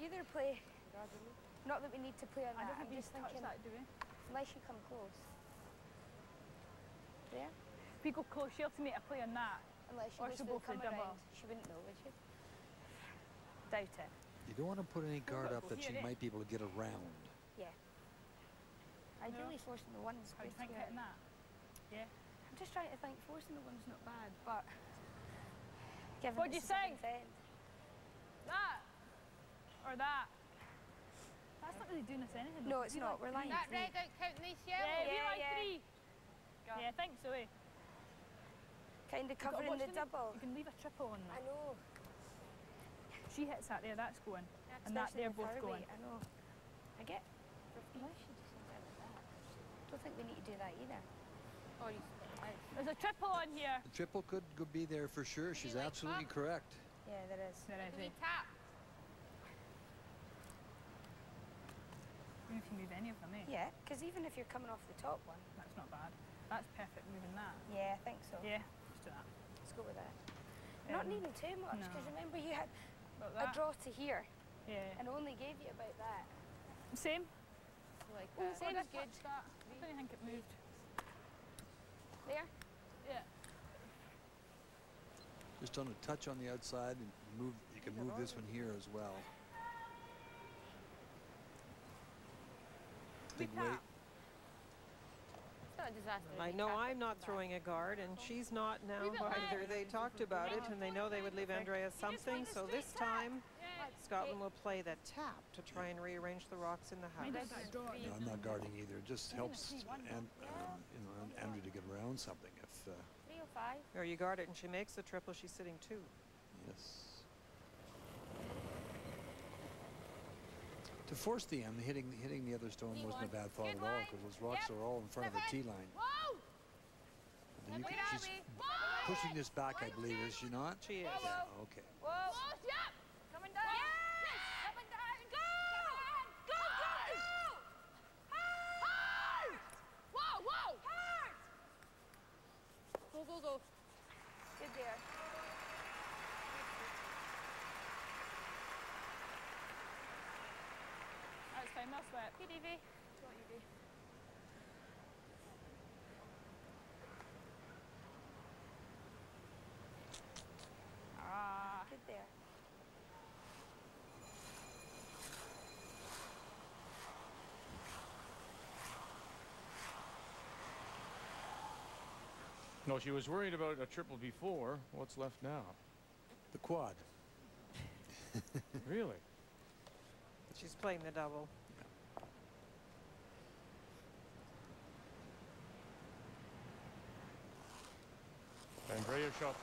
Either play. Not that we need to play on I that. don't think I'm we just touch thinking. that, do we? Unless you come close. There. If we go close, she'll to make a play on that. Unless she Or goes she'll for go the for the come double. around. She wouldn't know, would she? Doubt it. You don't want to put any guard up that she Here, might be able to get around. Yeah. Ideally forcing the ones. How do you think hitting that? Yeah. I'm just trying to think. Forcing the one's not bad, but. What do you think? That or that? That's not really doing us anything. No, it's not. We're lying. That red out counting these yellow. Yeah, we like yeah. 3. Yeah, I think so, eh? Kind of covering the double. You can leave a triple on I that. know. She hits that there, that's going. Yeah, and that especially they're with both her going. weight, I know. I get. Why should you send out with that? Don't think we need to do that either. Oh, There's a triple on here. The triple could be there for sure. She's absolutely correct. Yeah, there is. There is. We tap. Even if you move any of them, eh? Yeah, because even if you're coming off the top one. That's not bad. That's perfect moving that. Yeah, I think so. Yeah, let's do that. Let's go with that. Not needing too much, no. because remember you had About a draw to here. Yeah. And only gave you about that. Same? Like Oh, that. same I is good. that. I don't think it moved. There? Yeah. Just on a touch on the outside and move. You can move this one here as well. Big weight. It's not a disaster. I know I'm not throwing a guard, and she's not now either. They talked about it, and they know they would leave Andrea something, so this time Scotland will play the tap to try and rearrange the rocks in the house. No, I'm not guarding either. It just helps Andrew to get around something. If 305. Or you guard it and she makes the triple, she's sitting 2. yes. To force the end, hitting the other stone wasn't a bad thought at all, because those rocks are all in front of the tee line. Whoa! And she's pushing this back, I believe, is she not? She is. Yeah, okay. Whoa! Yep! Coming down! Yes! Coming down! Go! Go! Go! Go! Hard! Whoa! Whoa! Hard! Go! Go! Go! Good there. That's fine, that's wet. Good, Evie. Go, Evie. Ah. Good there. No, she was worried about a triple before. What's left now? The quad. Really? She's playing the double. Andrea Schöpp.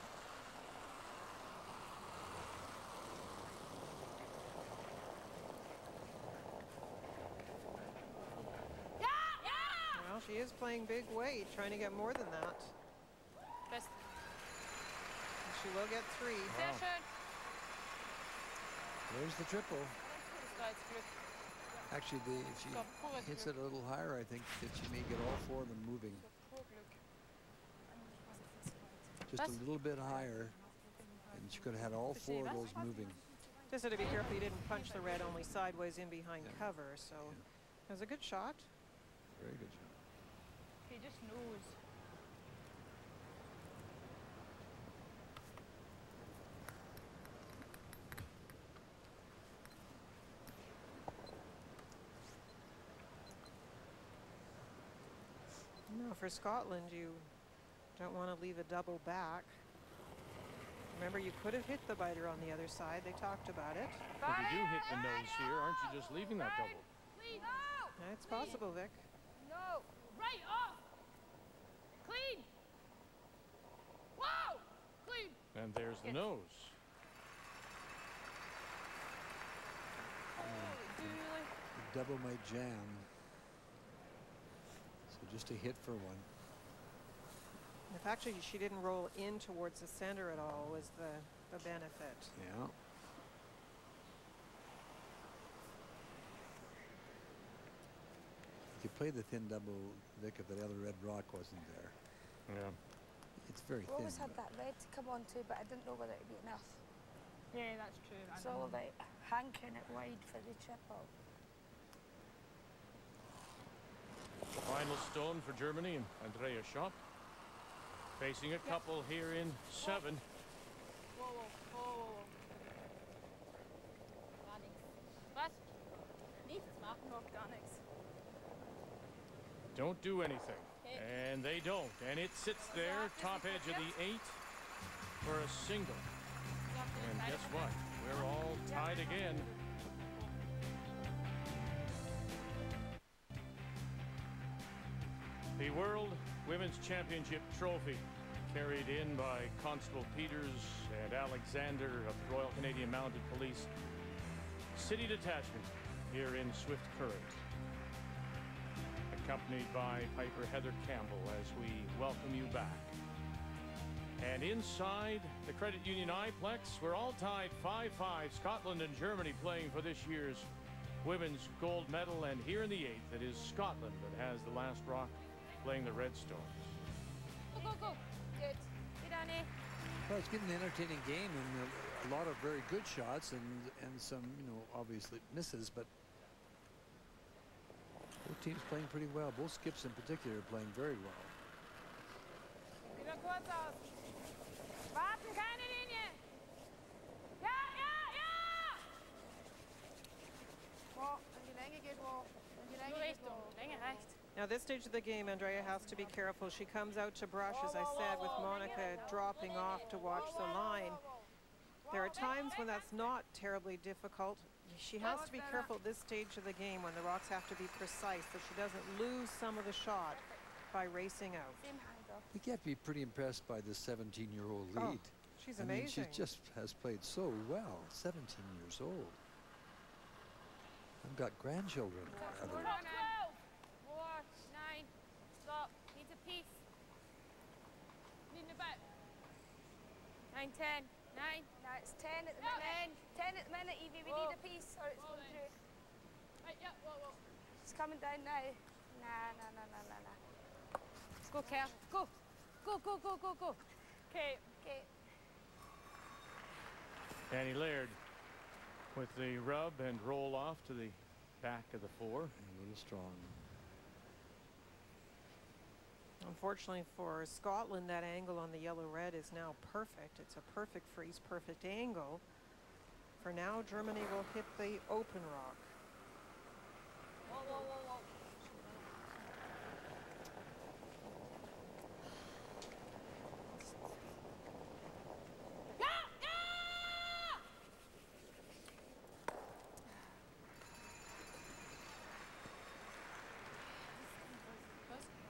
she is playing big weight, trying to get more than that. Best. She will get 3. Sehr schön. There's the triple. Das war jetzt Glück. Actually, if she hits it a little higher, I think that she may get all 4 of them moving. Just a little bit higher, and she could have had all 4 of those moving. Just had to be careful you didn't punch the red only sideways in behind cover, so it was a good shot. Very good shot. He just knows. No, for Scotland, you don't want to leave a double back. Remember, you could have hit the biter on the other side. They talked about it. If you do hit the nose here, aren't you just leaving that double? Yeah, it's possible, Vic. No. Right off. Clean. Wow. Clean. And there's the nose. The double might jam. So just a hit for 1. If actually she didn't roll in towards the center at all was the benefit. Yeah. If you play the thin double, Vic, if that other red rock wasn't there. Yeah. It's very I thin. always had that red to come onto, but I didn't know whether it would be enough. Yeah, that's true. It's all about hankering it wide for the triple. Final stone for Germany and Andrea Schöpp. Facing a couple here in 7. Whoa, whoa, whoa, whoa. Gar nichts. Was? Nichts machen, noch gar nichts. Don't do anything. And they don't. And it sits there, top edge of the 8 for a single. And guess what? We're all tied again. The World Women's Championship trophy carried in by Constable Peters and Alexander of the Royal Canadian Mounted Police City Detachment here in Swift Current, accompanied by Piper Heather Campbell as we welcome you back. And inside the Credit Union Iplex, we're all tied 5-5. Scotland and Germany playing for this year's women's gold medal, and here in the 8th, it is Scotland that has the last rock, playing the Redstones. Go, go, go. Good. Good, Annie. Well, it's been an entertaining game and a lot of very good shots and some, you know, obviously misses, but both teams playing pretty well. Both skips in particular are playing very well. Wieder kurz aus. Warten, keine Linie. Ja, ja, ja. Wo, wenn die Länge geht, wo? Wenn die Länge geht, wo? Länge reicht. Now, this stage of the game, Andrea has to be careful. She comes out to brush, as I said, with Monica dropping off to watch the line. There are times when that's not terribly difficult. She has to be careful at this stage of the game when the rocks have to be precise, so she doesn't lose some of the shot by racing out. You have to be pretty impressed by this 17-year-old lead. She's I mean, amazing. she just has played so well. 17 years old. I've got grandchildren out of her. 12. 4, 9. Stop. Needs a piece. Need a bit. 9, 10. 9. No, it's 10 at the minute. 10 at the minute, Evie. We need a piece or it's going through. Right, yeah, whoa, whoa. It's coming down now. Nah, nah, nah, nah, nah, nah. Let's go, Kel. Go. Go, go, go, go, go. Okay. Okay. Annie Laird with the rub and roll off to the back of the 4. A little strong. Unfortunately for Scotland, that angle on the yellow-red is now perfect. It's a perfect freeze, perfect angle. For now, Germany will hit the open rock. Whoa, whoa, whoa, whoa.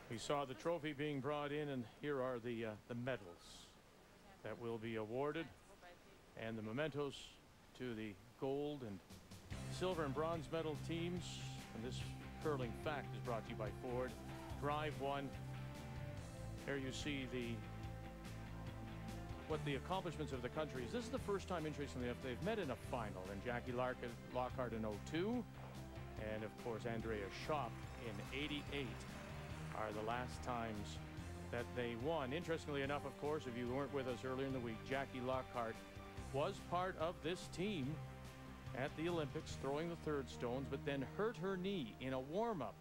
We saw the trophy being brought in, and here are the medals that will be awarded, and the mementos to the gold and silver and bronze medal teams. And this curling fact is brought to you by Ford. drive one. There you see what the accomplishments of the country is. This is the first time, interestingly enough, they've met in a final. And Jackie Lockhart in 02, and of course Andrea Schöpp in 88 are the last times that they won. Interestingly enough, of course, if you weren't with us earlier in the week, Jackie Lockhart was part of this team at the Olympics throwing the third stones, but then hurt her knee in a warm-up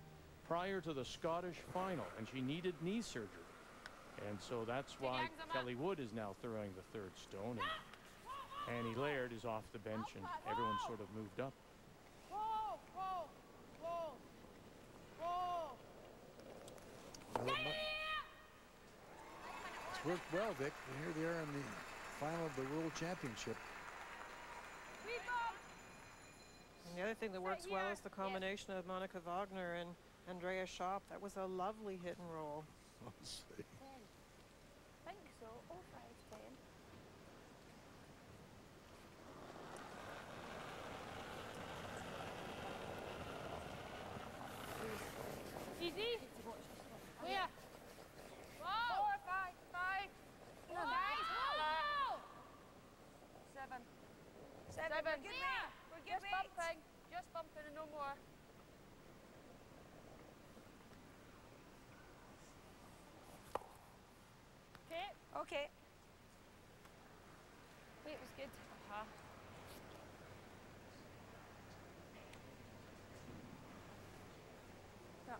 prior to the Scottish final, and she needed knee surgery. And so that's why Kelly Wood is now throwing the third stone, and Annie Laird is off the bench, and everyone's sort of moved up. It's worked well, Vic. Here they are in the final of the World Championship. And the other thing that works well is the combination of Monica Wagner and Andrea Schöpp. That was a lovely hit and roll. I think so. All 5, 10. Easy. Where? Whoa. 4, 5, 5. No, guys. Whoa. 7. 7. We're just bumping. Just bumping and no more. Okay. Okay. Wait, it was good. No.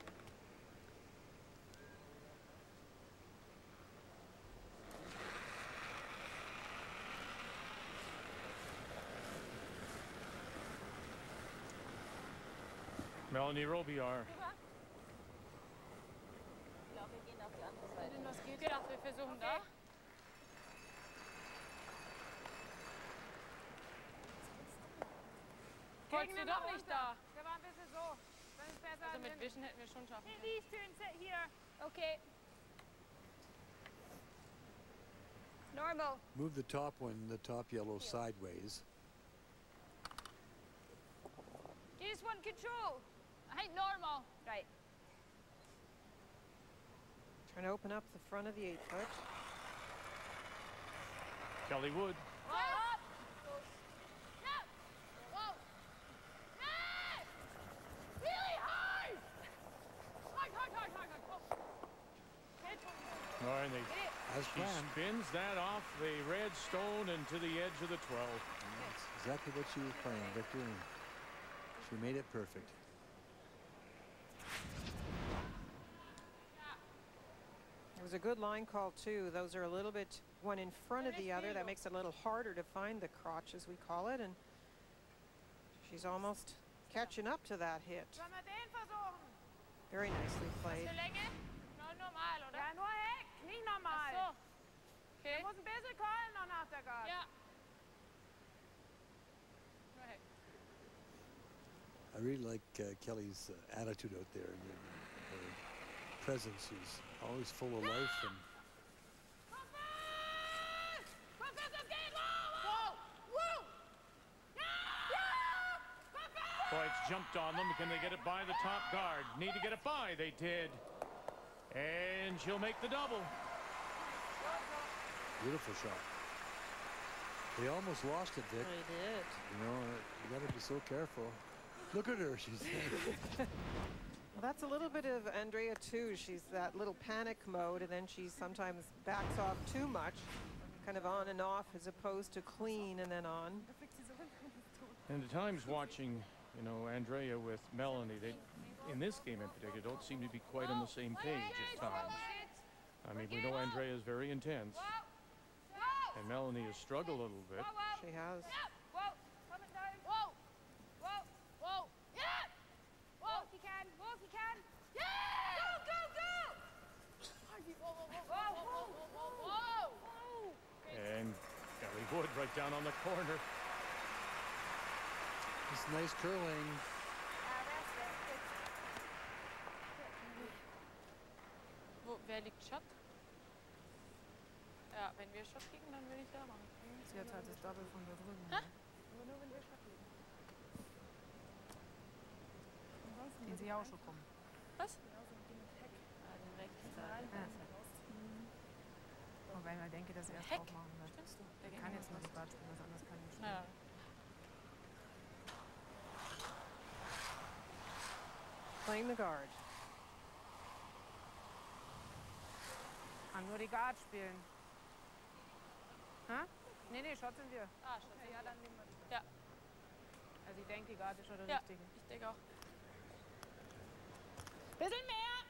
Melanie Robillard. Genau, wir versuchen da. Wolltest du doch nicht da? Der war ein bisschen so. Dann ist besser. Also mit Vision hätten wir schon schaffen können. These two and sit here. Okay. Normal. Move the top one, the top yellow, sideways. You just want control. I think normal. Right. Trying to open up the front of the 8-foot. Kelly Wood. Up. Yep. Whoa. Yes. Really hard. Hard. Oh, and As she planned. spins that off the red stone and to the edge of the 12. And that's exactly what she was playing, Victor. And she made it perfect. It was a good line call, too. Those are a little bit one in front of the other. That makes it a little harder to find the crotch, as we call it. And she's almost catching up to that hit. Very nicely played. Normal, oder? Ja, nur Heck, nicht normal. Ach so. Okay. Du musst ein bisschen callen noch nach der Guard. Ja. Nur Heck. I really like Kelly's attitude out there. And her presence is always full of life. And Boyd's jumped on them. Can they get it by the top guard? Need to get it by. They did. And she'll make the double. beautiful shot. They almost lost it, Vic. They did. You know, you got to be so careful. Look at her. She's Well, that's a little bit of Andrea, too. She's that little panic mode, and then she sometimes backs off too much, kind of on and off, as opposed to clean and then on. And at times watching, you know, Andrea with Melanie, they, in this game in particular, don't seem to be quite on the same page at times. I mean, we know Andrea is very intense, and Melanie has struggled a little bit. She has. And Kelly Wood right down on the corner. It's nice curling. Wer liegt Schott? Ja, wenn wir Schott kriegen, dann würde ich da machen. Sie hat halt das Double von da drüben. Hä? Aber nur wenn wir Schott kriegen. Den sie ja auch schon kommen. Was? Ja, so mit dem Heck. Wobei ich mal denke, dass er es auch machen wird. Er kann jetzt nur die Guard spielen, was anderes kann ich spielen. Playing the guard. Kann nur die Guard spielen. Hä? Nee, Schott sind wir. Ah, Schott sind wir. Ja, dann nehmen wir die. Ja. Also ich denke, die Guard ist schon der richtige. Ich denke auch. Bisschen mehr!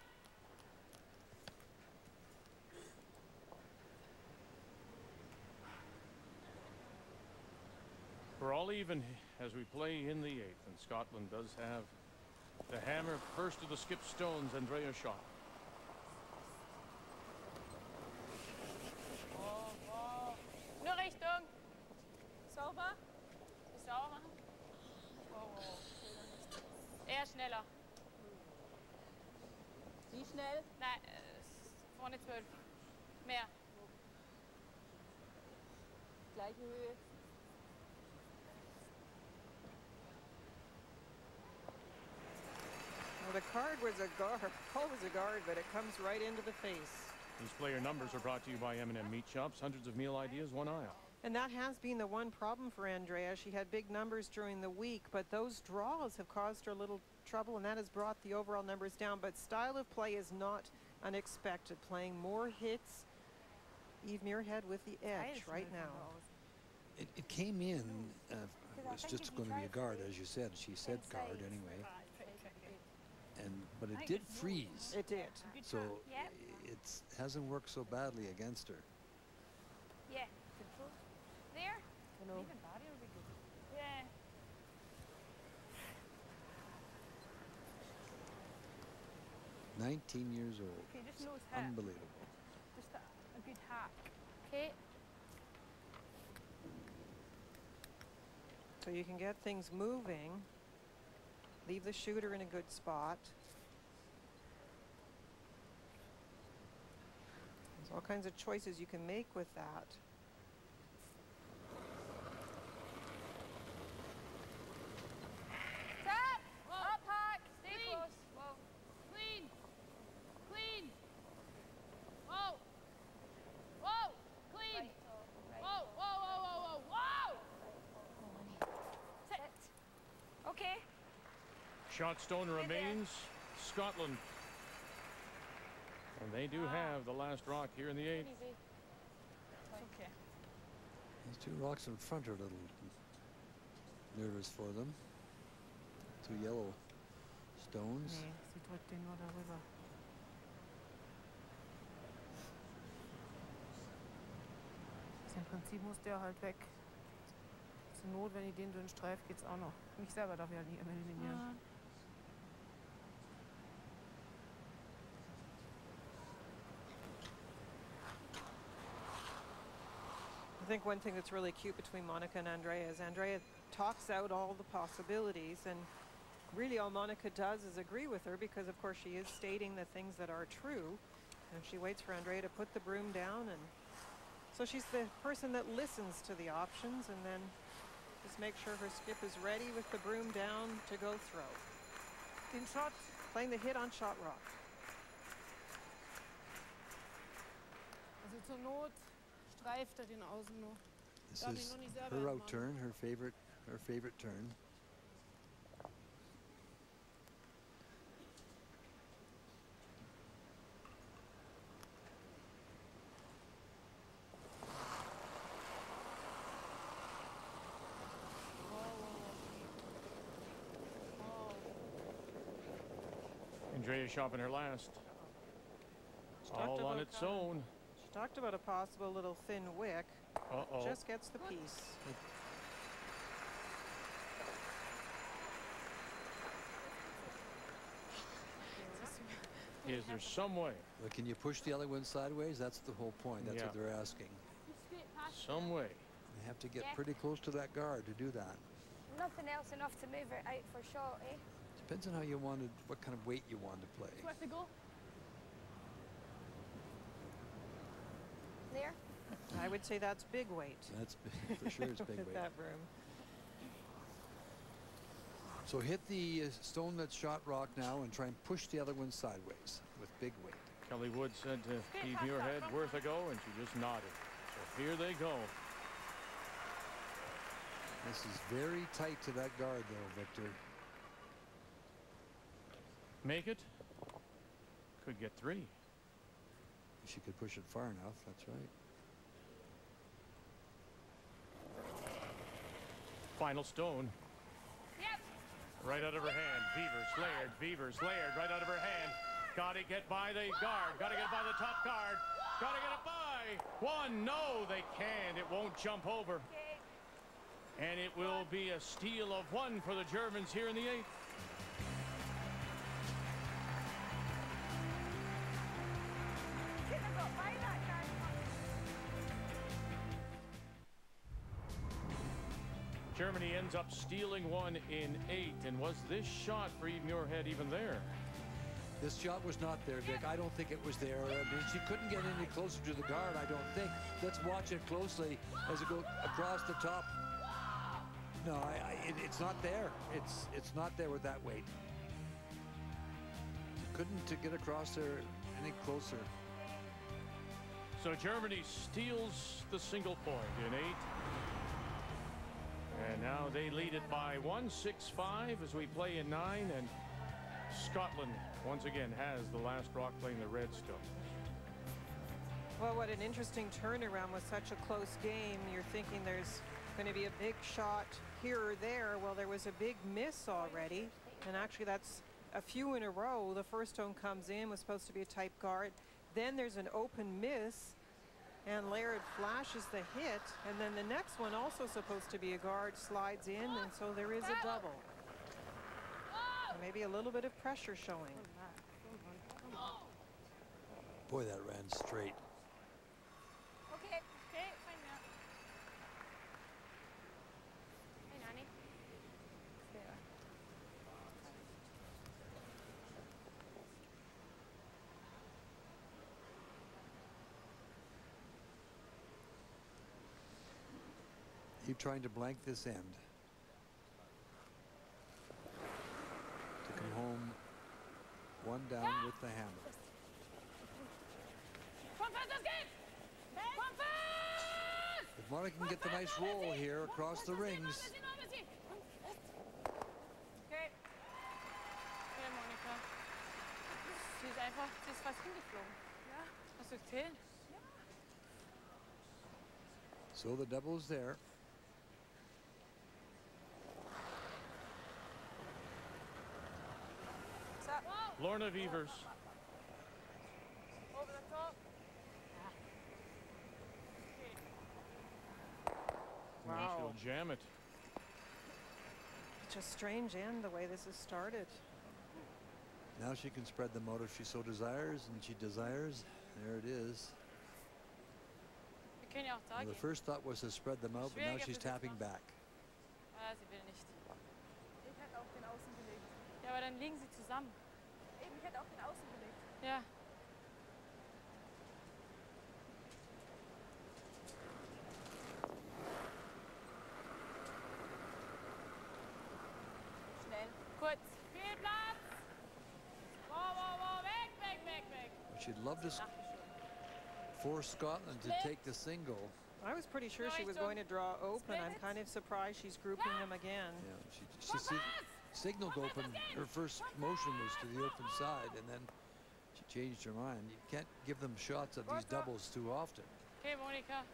We're all even as we play in the 8th, and Scotland does have the hammer first of the skip stones, Andrea Schöpp. Oh. Nur Richtung. Sauber. Ist sauber machen. Oh. Eher schneller. Wie schnell? Nein, vorne 12. Mehr. Gleiche Höhe. Well, the card was a guard, always a guard, but it comes right into the face. These player numbers are brought to you by M&M Meat Shops. Hundreds of meal ideas, one aisle. And that has been the one problem for Andrea. She had big numbers during the week, but those draws have caused her a little trouble, and that has brought the overall numbers down. But style of play is not unexpected. Playing more hits. Eve Muirhead with the edge right now. It came in, it's just going to be a guard, as you said. She said guard anyway. But it did freeze. It did. So it hasn't worked so badly against her. Yeah. There? No. Yeah. 19 years old. Okay, just It's nose hit. unbelievable. Just a good hack. Okay. So you can get things moving. Leave the shooter in a good spot. There's all kinds of choices you can make with that. Tap! Up hack! Stay close. Whoa. Clean. Clean. Whoa. Whoa. Clean. Whoa, whoa, whoa, whoa, whoa, whoa! Sit. Okay. Shot stone remains Scotland. And they do have the last rock here in the 8th. Okay. These two rocks in front are a little nervous for them. Two yellow stones. Nee, sie drückt den nur darüber. Also im Prinzip muss der halt weg. Zur Not, wenn ich den dünn streif, geht's auch noch. Mich selber darf ich halt nicht eliminieren. I think one thing that's really cute between Monica and Andrea is Andrea talks out all the possibilities, and really all Monica does is agree with her, because of course she is stating the things that are true, and she waits for Andrea to put the broom down, and so she's the person that listens to the options and then just make sure her skip is ready with the broom down to go throw. Den Shot. Playing the hit on shot rock. Also zur Not streift er den außen nur. This Darf ich is nur nicht selber her out machen. turn, her favorite turn. Andrea Schöpp in her last. All on its own. She talked about a possible little thin wick. Uh-oh. Just gets the piece. Is there some way? Well, can you push the other one sideways? That's the whole point. That's what they're asking. Some way. They have to get pretty close to that guard to do that. Nothing else enough to move it out for shot, eh? Depends on how you wanted, what kind of weight you want to play. Where's the goal? There? I would say that's big weight. That's for sure. It's big with weight. that broom. So hit the stone that's shot rock now and try and push the other one sideways with big weight. Kelly Wood said to Eve Muirhead, worth a go, and she just nodded. So here they go. This is very tight to that guard, though, Victor. Make it. Could get 3. She could push it far enough, that's right. Final stone. Yep. Right out of her hand. Beavers Laird right out of her hand. Gotta get by the guard. Gotta get by the top guard. Gotta get it by. 1. No, they can't. It won't jump over. And it will be a steal of 1 for the Germans here in the 8th. Germany ends up stealing 1 in 8. And was this shot for Eve Muirhead even there? This shot was not there, Vic. I don't think it was there. I mean, she couldn't get any closer to the guard, I don't think. Let's watch it closely as it goes across the top. No, it's not there. It's not there with that weight. Couldn't get across there any closer. So Germany steals the single point in 8. And now they lead it by 1, 6-5 as we play in 9. And Scotland once again has the last rock playing the Redstones. Well, what an interesting turnaround with such a close game. You're thinking there's going to be a big shot here or there. Well, there was a big miss already, and actually that's a few in a row. The first stone comes in, was supposed to be a type guard. Then there's an open miss, and Laird flashes the hit, and then the next one, also supposed to be a guard, slides in, and so there is a double. Maybe a little bit of pressure showing. Boy, that ran straight. Okay, fine now. Hey, Nanny. You trying to blank this end. To come home 1 down with the hammer. If Monica can get the nice roll here across the rings. Okay. Okay, Monika. Sie ist fast hingeflogen. Ja. Hast du gesehen? So the double's there. Lorna Beavers. Over the top. Wow. She'll jam it. It's a strange end the way this has started. Now she can spread them out if she so desires, and she desires. There it is. Well, the first thought was to spread them out, but now she's tapping back. Ah, sie will nicht. Ich hätte auch den Außen gelegt. Ja, aber dann liegen sie zusammen. Eben, ich hätte auch den Außen gelegt. Ja. Schnell. Kurz. Viel Platz. Weg. She'd love to force Scotland to take the single. I was pretty sure she was going to draw open. I'm kind of surprised she's grouping them again. Yeah, she signaled open. Her first motion was to the open side, and then she changed her mind. You can't give them shots of these doubles too often. Okay, Monika.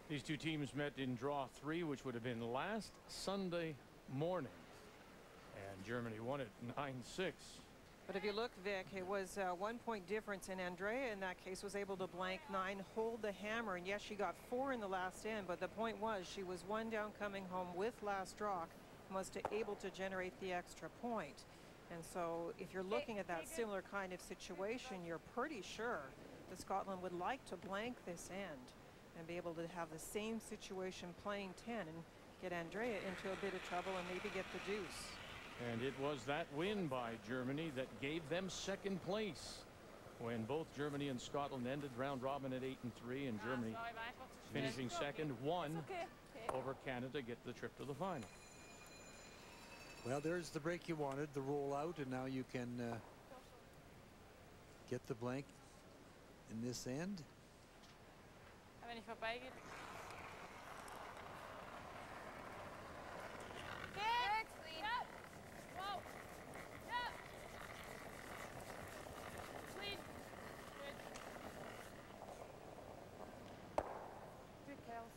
These two teams met in draw 3, which would have been last Sunday morning. And Germany won it 9-6. But if you look, Vic, it was a 1-point difference, and Andrea in that case was able to blank 9, hold the hammer, and yes, she got 4 in the last end, but the point was she was 1 down coming home with last rock and was able to generate the extra point. And so if you're looking at that similar kind of situation, you're pretty sure that Scotland would like to blank this end and be able to have the same situation playing 10 and get Andrea into a bit of trouble and maybe get the deuce. And it was that win by Germany that gave them second place when both Germany and Scotland ended round robin at 8-3, and Germany finishing second, 1 over Canada, get the trip to the final. Well, there's the break you wanted, the roll out, and now you can get the blank in this end. Aber wenn ich vorbeigehe. Good. Clean. Yep. Whoa. Yep. Clean. Good. Good girls.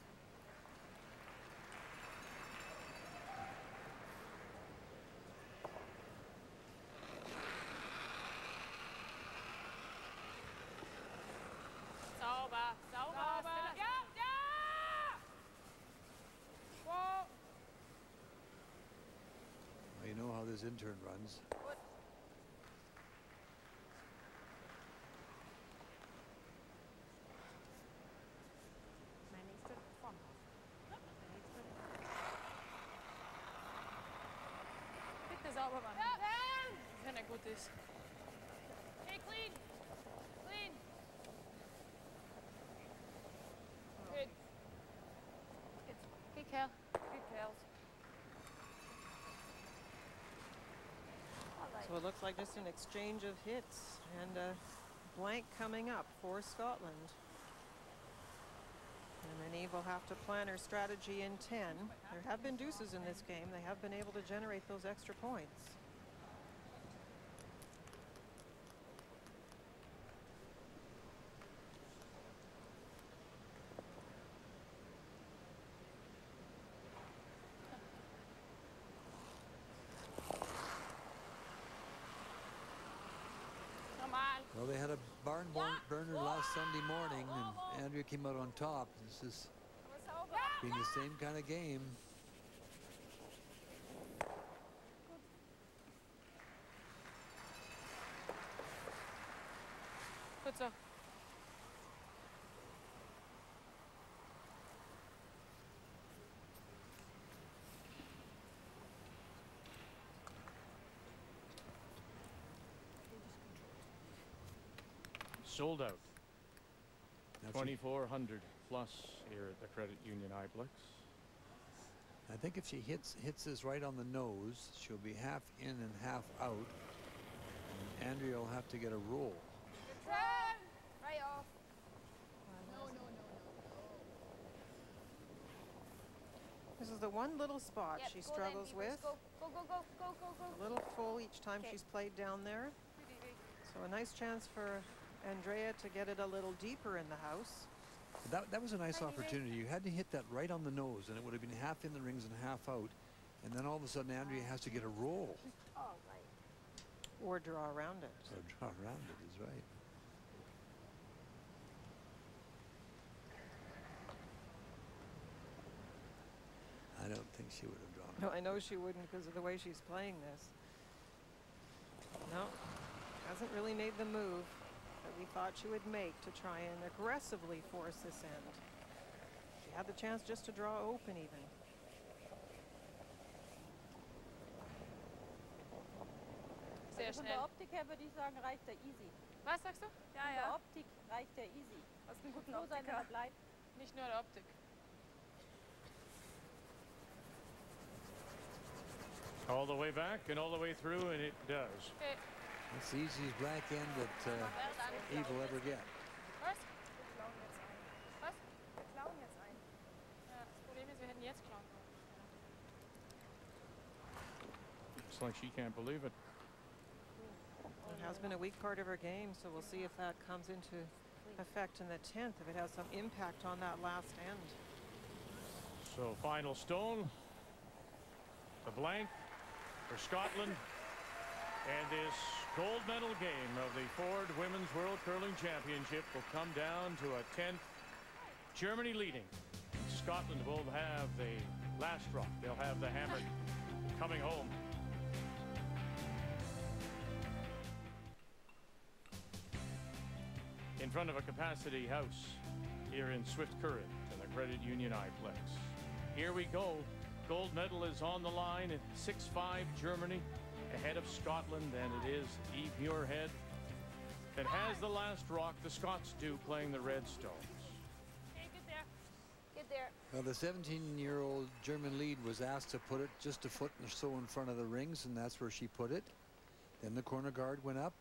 Sauber. Sauber. Ja. Ja. Whoa. Well, you know how this intern runs. Good. Mijn nächste Formhaus. Bitte sauber machen. Ja. Wenn er gut ist. Okay, clean. Clean. Good. Good kill. Good kills. So it looks like just an exchange of hits and a blank coming up for Scotland. And then Eve will have to plan her strategy in 10. There have been deuces in this game. They have been able to generate those extra points. Well, they had a barn burner last Sunday morning, and Andrea came out on top. This is being the same kind of game. Gut so. Sold out. That's 2,400 plus here at the Credit Union Iblex. I think if she hits this right on the nose, she'll be half in and half out. And Andrea will have to get a roll. Right off. No. This is the one little spot Yep, she go struggles then, Beavers. with. Go. A little full each time she's played down there. So a nice chance for Andrea to get it a little deeper in the house. That was a nice opportunity. You had to hit that right on the nose, and it would have been half in the rings and half out. And then all of a sudden, Andrea has to get a roll. Oh, right. Or draw around it. Or draw around it is right. I don't think she would have drawn it. No, I know she wouldn't because of the way she's playing this. No, hasn't really made the move that we thought she would make to try and aggressively force this end. She had the chance just to draw open even. Sehr Von schnell. der Optik her würde ich sagen, reicht der easy. Was sagst du? Von der Optik reicht der easy. Hast einen guten Froh sein, wenn er bleibt. Nicht nur der Optik. All the way back and all the way through, and it does. Okay. That's the easiest black end that Eve will ever get. Was? Wir klauen jetzt ein. Was? Wir klauen jetzt ein. Ja, das Problem ist, wir hätten jetzt klauen können. It's like she can't believe it. It has been a weak part of her game, so we'll see if that comes into effect in the 10th, if it has some impact on that last end. So final stone, the blank for Scotland, and this gold medal game of the Ford Women's World Curling Championship will come down to a 10th. Germany leading. Scotland will have the last drop. They'll have the hammer coming home. In front of a capacity house here in Swift Current in the Credit Union Iplex. Here we go. Gold medal is on the line at 6-5 Germany ahead of Scotland, and it is Eve Muirhead that has the last rock. The Scots do playing the Redstones. Okay, get there. Get there. Well, the 17-year-old German lead was asked to put it just a foot or so in front of the rings, and that's where she put it. Then the corner guard went up.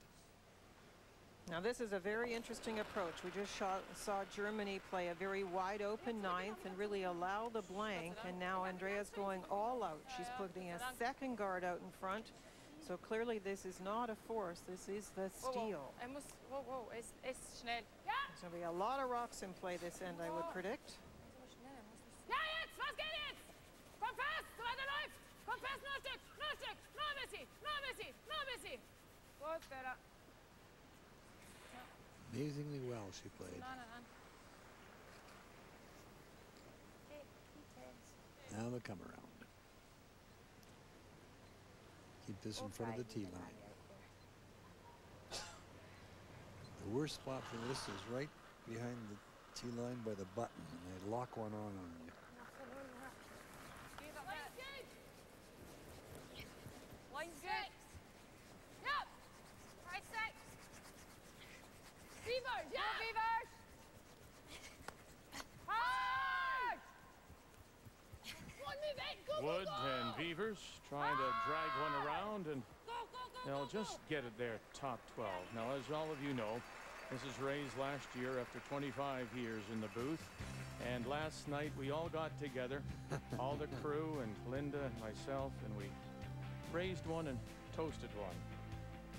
Now this is a very interesting approach. We just saw Germany play a very wide open ninth and really allow the blank, and now Andrea's going all out. She's putting a second guard out in front, so clearly this is not a force, this is the steal. There's going to be a lot of rocks in play this end, I would predict. Ja, jetzt, was geht jetzt? Komm fest, so weiter läuft. Komm fest, noch ein Stück, noch ein Stück. Noch ein bisschen, noch ein bisschen, noch ein bisschen. Gut, Bella. Amazingly well she played. Now the come around. Keep this in front of the tee line. The worst spot for this is right behind the tee line by the button, and they lock one on you. Line 6. Yep. Right 6. Beavers, yeah. Go Beavers. Hard. Wood and Beavers trying to drag one around, and they'll just get it there, top 12. Now, as all of you know, this is Ray's last year after 25 years in the booth. And last night we all got together, all the crew and Linda and myself, and we raised one and toasted one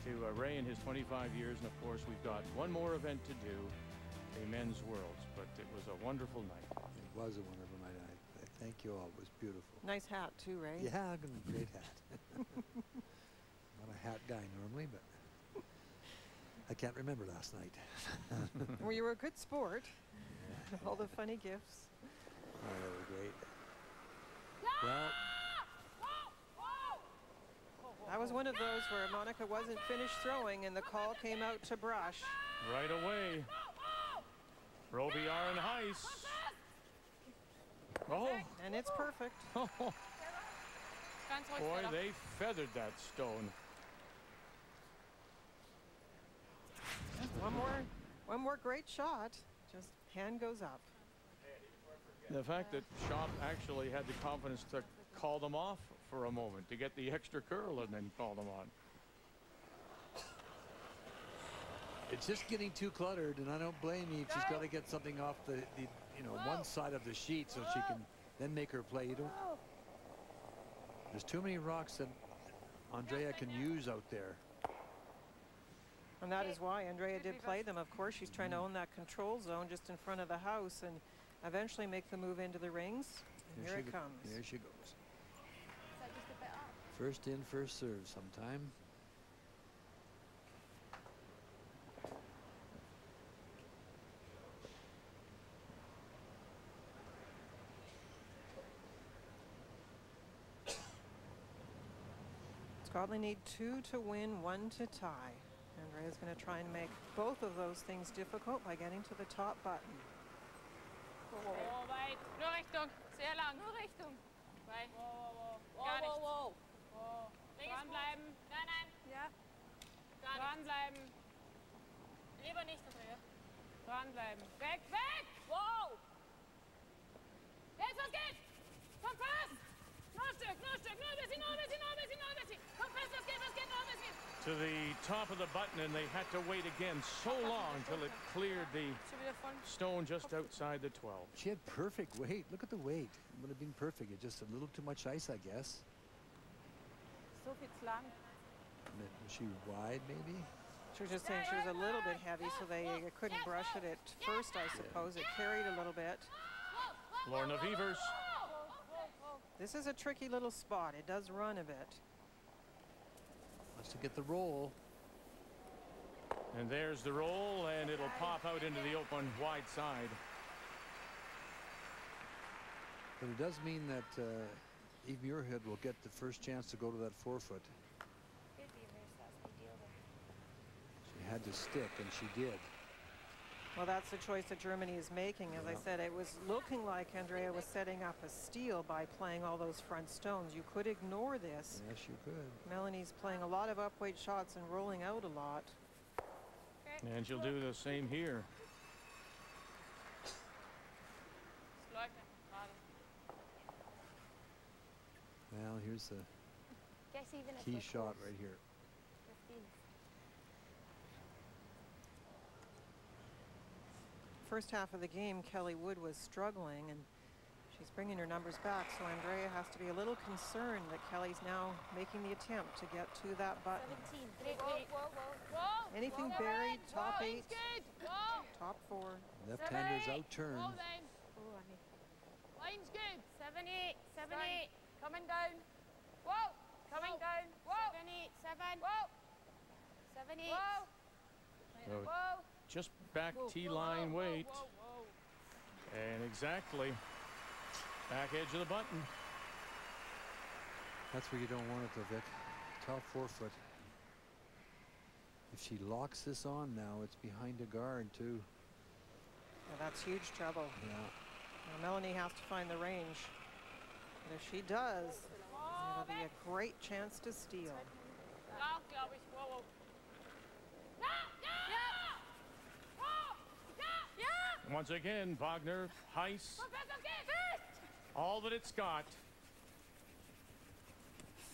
to Ray in his 25 years. And of course, we've got one more event to do, a men's worlds. But it was a wonderful night. It was a wonderful night. I thank you all. It was beautiful. Nice hat too, Ray. Yeah, great hat. Not a hat guy normally, but I can't remember last night. Well, you were a good sport. Yeah. All the funny gifts. Oh, that was great. Well, that was one of those where Monica wasn't finished throwing and the call came out to brush. Right away. Robillard and Heiss. Oh. And it's perfect. Boy, they feathered that stone. One more great shot. Just hand goes up. The fact that Schöpp actually had the confidence to call them off for a moment, to get the extra curl and then call them on. It's just getting too cluttered, and I don't blame you. She's got to get something off the one side of the sheet so she can then make her play. There's too many rocks that Andrea can use out there. And that is why Andrea did play them. Of course, she's trying to own that control zone just in front of the house and eventually make the move into the rings. And here it comes. There she goes. First in, first serve sometime. Scotland need 2 to win, 1 to tie. Andrea's going to try and make both of those things difficult by getting to the top button. Oh, weit. Nur Richtung. Sehr lang. Nur Richtung. Weit. Gar nichts. Dranbleiben. Nein, nein. Ja. Gar dranbleiben. Lieber nicht, Andrea. Dranbleiben. Weg, weg! Wow! Jetzt, was geht? Komm fest! Noch ein Stück, noch ein Stück. Noch ein bisschen, noch ein bisschen, noch ein bisschen, noch ein bisschen. Komm fest, was geht, noch ein bisschen. To the top of the button, and they had to wait again so long till it cleared the stone just outside the 12. She had perfect weight. Look at the weight. It would have been perfect. It's just a little too much ice, I guess. So viel zu lang. Was she wide, maybe? She was just saying she was a little bit heavy, so they couldn't brush it at first, I suppose. It carried a little bit. Lorna Beavers. This is a tricky little spot. It does run a bit. Wants to get the roll. And there's the roll, and it'll pop out into the open wide side. But it does mean that Eve Muirhead will get the first chance to go to that 4-foot. She had to stick, and she did. Well, that's the choice that Germany is making. As I said, it was looking like Andrea was setting up a steal by playing all those front stones. You could ignore this. Yes, you could. Melanie's playing a lot of upweight shots and rolling out a lot. And she'll do the same here. here's the Guess even if key they're shot close. right here. 15. First half of the game, Kelly Wood was struggling, and she's bringing her numbers back, so Andrea has to be a little concerned that Kelly's now making the attempt to get to that button. 17. Anything buried, top 8, top 4. Left-handers outturn. Line's good. 7, 8, 7, 8. Coming down. Whoa. Coming down. Whoa. 7, 8, 7. Whoa. 7, 8. Whoa. So Whoa. just back T-line weight. And exactly back edge of the button. That's where you don't want it though, Vic. Top forefoot. If she locks this on now, it's behind a guard too. Yeah, that's huge trouble. Yeah. Now Melanie has to find the range. And if she does, it'll be a great chance to steal. Ja, glaube ich. Whoa, whoa. Once again, Wagner, Heiss, all that it's got.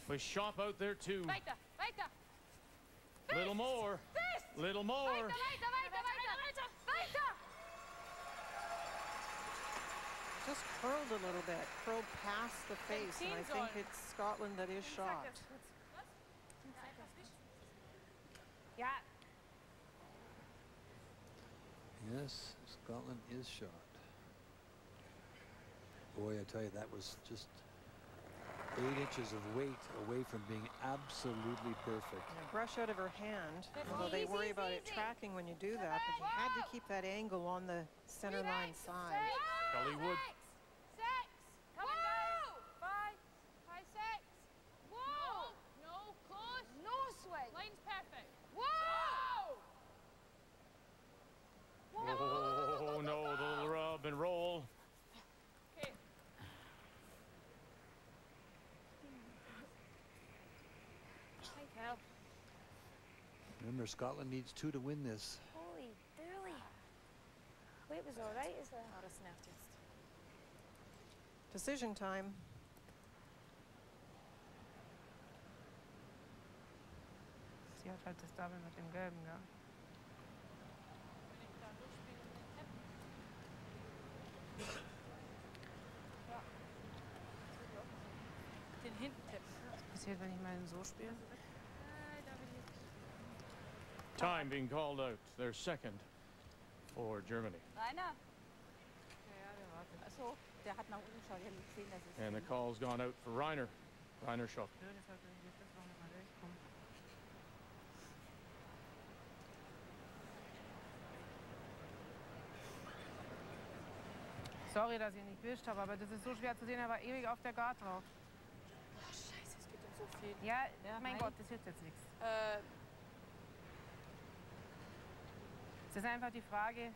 With Schöpp out there too. Weiter, weiter. Little more. Little more. Weiter, weiter, weiter, weiter, weiter. Just curled a little bit, curled past the face, and I think it's Scotland that is shot. Ja. Yes, Scotland is shot. Boy, I tell you, that was just 8 inches of weight away from being absolutely perfect. And a brush out of her hand, although they worry about it tracking when you do that, but you had to keep that angle on the center line side. Kelly Wood. 6. Coming down. 5. 5, 6. Whoa. No, close. No swing. Line's perfect. Whoa. Oh no, the little rub and roll. Okay. Remember, Scotland needs 2 to win this. Holy dooly. Weight was all right, is that? Ja, das nervt jetzt. Decision time. Sie hat halt das Double mit dem Gelben, gell? Den hinten tippen. Was passiert, wenn ich meinen so spiele? Time being called out. Their second for Germany. Rainer? Ja, der wartet. Achso, der hat nach unten geschaut. Ich habe nicht gesehen, dass es... And the call's gone out for Reiner. Reiner Schöpp. Blöd ist halt, wenn ich jetzt noch nicht mal durchkomme. Sorry, dass ich ihn nicht gewischt habe, aber das ist so schwer zu sehen. Er war ewig auf der Guard drauf. Ach, scheiße, es geht um so viel. Ja, Ja, mein nein. Gott, das hilft jetzt nichts. Es ist einfach die Frage,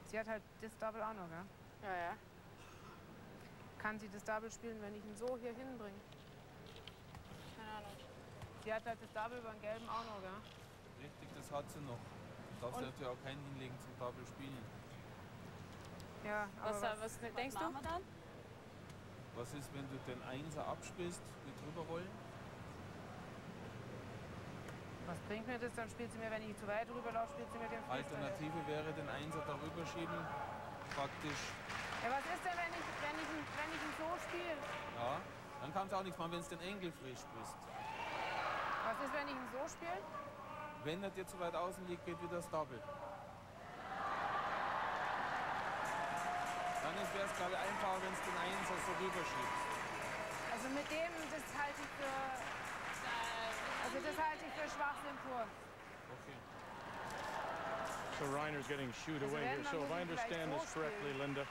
sie hat halt das Double auch noch, gell? Ja, ja. Kann sie das Double spielen, wenn ich ihn so hier hinbringe? Keine Ahnung. Sie hat halt das Double über den Gelben auch noch, gell? Richtig, das hat sie noch. Darf sie natürlich auch keinen hinlegen zum Double spielen. Ja, aber Was denkst du? Dann? Was ist, wenn du den Einser abspielst mit rüberrollen? was bringt mir das? Dann spielt sie mir, wenn ich zu weit rüberlaufe, spielt sie mir den Freestyle. Alternative wäre, den Einser darüber schieben, praktisch. Ja, was ist denn, wenn ich ihn so spiele? Ja, dann kannst du auch nichts machen, wenn du den Engel frisch bist. Was ist, wenn ich ihn so spiele? Wenn er dir zu weit außen liegt, geht wieder das Double. Dann wäre es, glaube ich, einfacher, wenn du den Einser so rüberschiebst. Also mit dem, das halte ich für... Also das halte ich für Schwachsinn pur. Okay. So Reiner's getting shooed away here. So if I understand this correctly, Linda,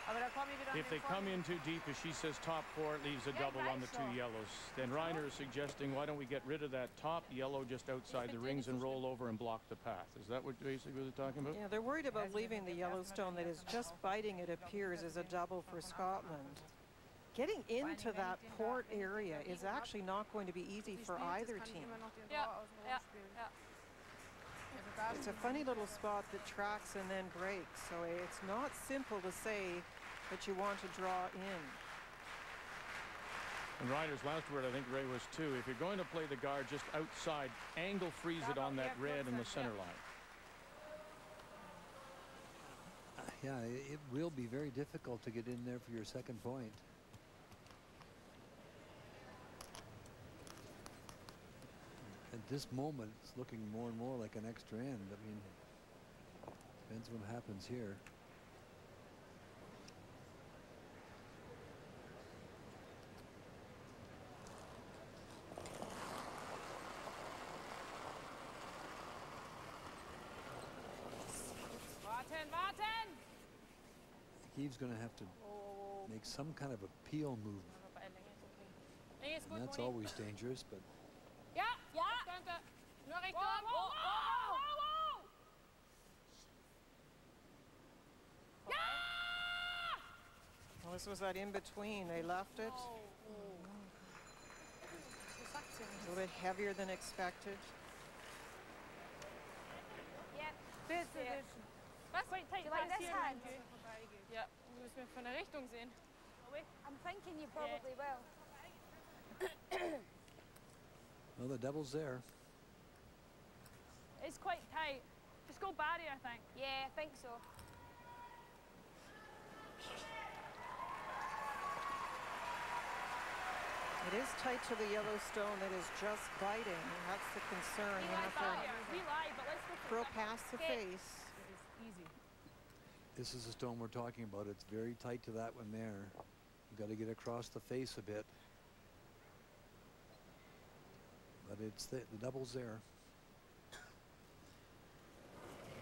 Aber da komme ich wieder if they come in too deep, as she says top 4, it leaves a double on the 2 yellows. Then Reiner is suggesting, why don't we get rid of that top yellow just outside the rings and roll over and block the path? Is that what basically they're talking about? Yeah, they're worried about leaving the Yellowstone that is just biting, it appears, as a double for Scotland. Getting into that port area is actually not going to be easy for either team. Ja, ja, ja. It's a funny little spot that tracks and then breaks, so it's not simple to say that you want to draw in. And Ryder's last word, I think, Ray, was too, if you're going to play the guard just outside, angle freeze it on that red in the center line. Yeah, it will be very difficult to get in there for your second point. At this moment, it's looking more and more like an extra end. I mean, depends what happens here. He's going to have to make some kind of a peel move. And that's always dangerous, but... Ja, ja! Nur Richtung! Ja! Well, this was that in between. They left it. A little bit heavier than expected. Was? Do you like this hand? Ja, müssen wir von der Richtung sehen. I'm thinking you probably will. Well, the double's there. It's quite tight. Just go Barry, I think. Yeah, I think so. It is tight to the yellow stone that is just biting, and that's the concern. You have to throw past the face. It is easy. This is the stone we're talking about. It's very tight to that one there. You've got to get across the face a bit. But it's the double's there. You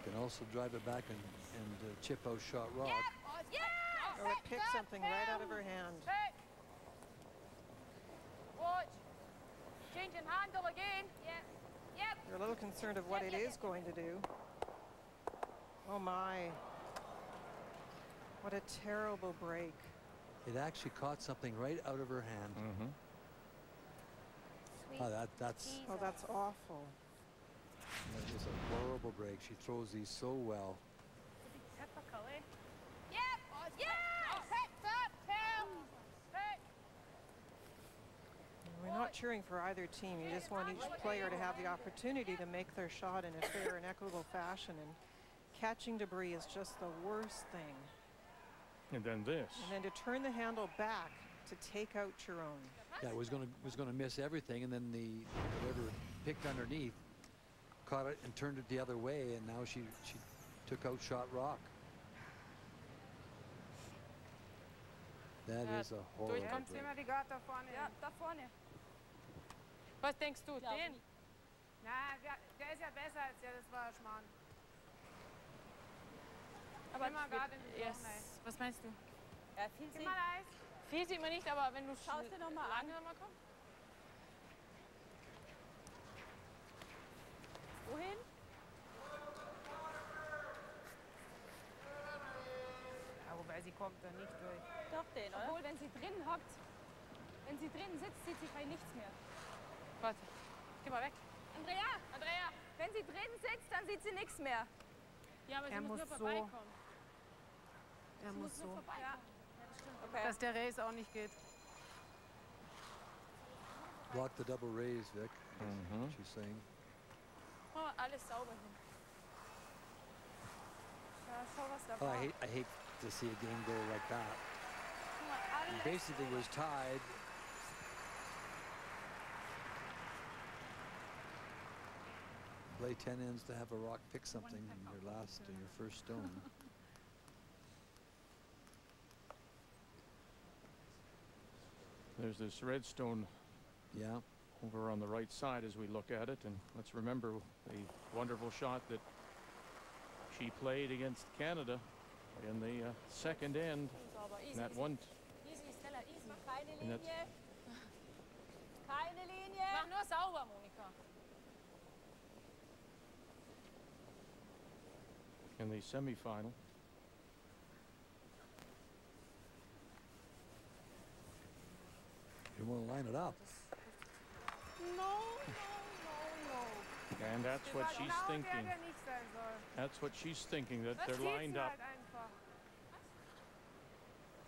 can also drive it back and chip out shot rock. Or it picks something right out of her hand. Watch. Changing handle again. Yep. You're a little concerned of what it is going to do. Oh my. What a terrible break. It actually caught something right out of her hand. Oh, that's awful. That is a horrible break. She throws these so well. Typical, eh? Yep. Picked up, Tim. We're not cheering for either team. You just want each player to have the opportunity to make their shot in a fair and equitable fashion. And catching debris is just the worst thing. And then this. And then to turn the handle back to take out your own. Yeah, it was going to miss everything, and then the whatever picked underneath caught it and turned it the other way, and now she took out shot rock. That is a horrible break. Immer die Guard da vorne. Ja, da vorne. Was denkst du? Den? Na, der ist ja besser als der, das war Schmarrn. Aber immer Guard in den yes. Was meinst du? Ja, viel Gib mal Eis. Viel sieht man nicht, aber wenn du schaust dir noch mal langsamer kommst. Wohin? Ja, wobei sie kommt da nicht durch. Doch den, oder? Obwohl, wenn sie drin hockt, wenn sie drin sitzt, sieht sie bei nichts mehr. Warte, geh mal weg. Andrea, wenn sie drin sitzt, dann sieht sie nichts mehr. Ja, aber sie muss nur vorbeikommen. Er muss so. Ja, das stimmt. Okay. Dass der Race auch nicht geht. Block the double raise, Vic. She's saying. Oh, alles sauber hin. Ja, schau, was da Oh, war. I hate to see a game go like that. He basically was tied. Play 10 ends to have a rock pick something in your last or your first stone. There's this red stone over on the right side as we look at it, and let's remember the wonderful shot that she played against Canada in the second end. Easy, that one. Easy, schneller, easy. Keine Linie. Keine Linie. Mach nur sauber, Monika. In the semifinal. You want to line it up. No. And that's what she's thinking. That's what she's thinking, that they're lined up.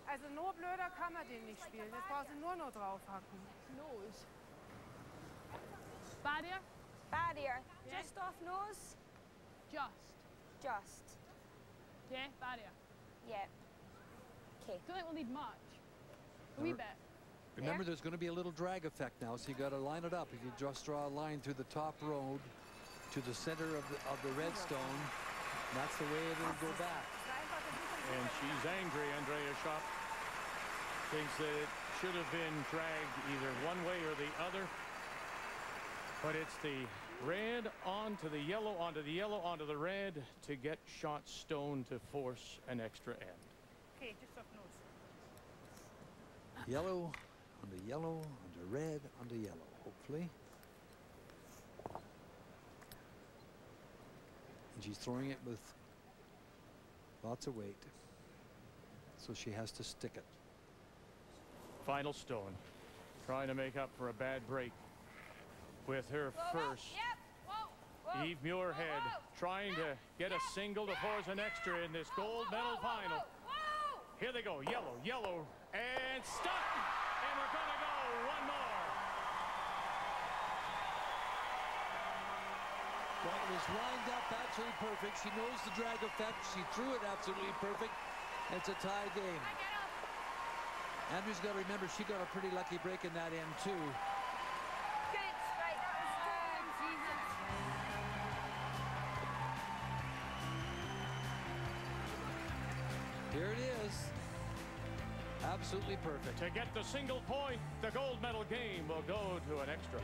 Also nur blöder kann man den nicht spielen. Jetzt brauchst du nur noch draufhacken. Nose. Barrier? Barrier. Yeah. Just off nose? Just. Yeah, barrier. Yeah. Okay. Don't think we'll need much. A wee bit. Remember, there's going to be a little drag effect now, so you got to line it up. If you just draw a line through the top road to the center of the redstone, that's the way it'll go back. And she's angry, Andrea Schöpp. Thinks that it should have been dragged either one way or the other. But it's the red onto the yellow, onto the yellow, onto the red to get shot stone to force an extra end. Okay, just off nose. Yellow onto yellow, onto red, onto yellow, hopefully. And she's throwing it with lots of weight, so she has to stick it. Final stone, trying to make up for a bad break with her first. Eve Muirhead trying to get a single to force an extra in this gold medal final. Here they go, yellow, yellow, and stuck. And we're gonna go one more. Well, it was lined up absolutely perfect. She knows the drag effect. She threw it absolutely perfect. It's a tie game. Andrew's got to remember she got a pretty lucky break in that end too. Good, right, that was good. Jesus. Here it is. Absolutely perfect. To get the single point, the gold medal game will go to an extra.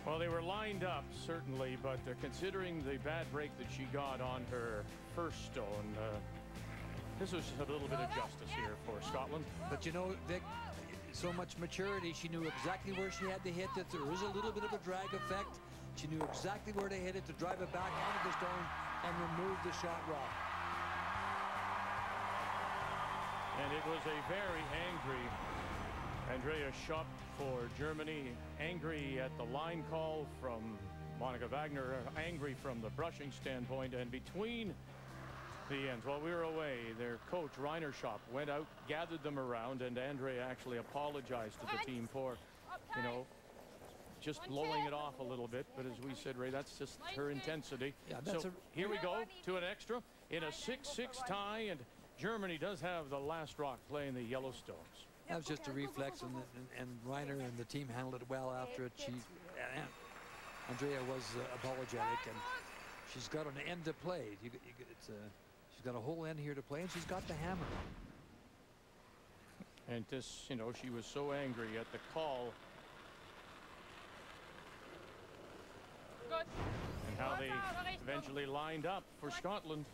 Well, they were lined up, certainly, but considering the bad break that she got on her first stone, this was a little bit of justice here for Scotland. But you know, Vic, so much maturity, she knew exactly where she had to hit it. There was a little bit of a drag effect. She knew exactly where to hit it to drive it back onto the stone and remove the shot rock. And it was a very angry Andrea Schöpp for Germany, angry at the line call from Monica Wagner, angry from the brushing standpoint, and between the ends, while we were away, their coach, Rainer Schöpp, went out, gathered them around, and Andrea actually apologized to the team for, you know, just blowing it off a little bit. But as we said, Ray, that's just her intensity. Yeah, that's so here we go to an extra in a 6-6 tie, and Germany does have the last rock playing the Yellowstones. That was just a reflex, and Reiner and the team handled it well after it. Andrea was apologetic, and she's got an end to play. She's got a whole end here to play, and she's got the hammer. And this, you know, she was so angry at the call. Good. And how they eventually lined up for Scotland.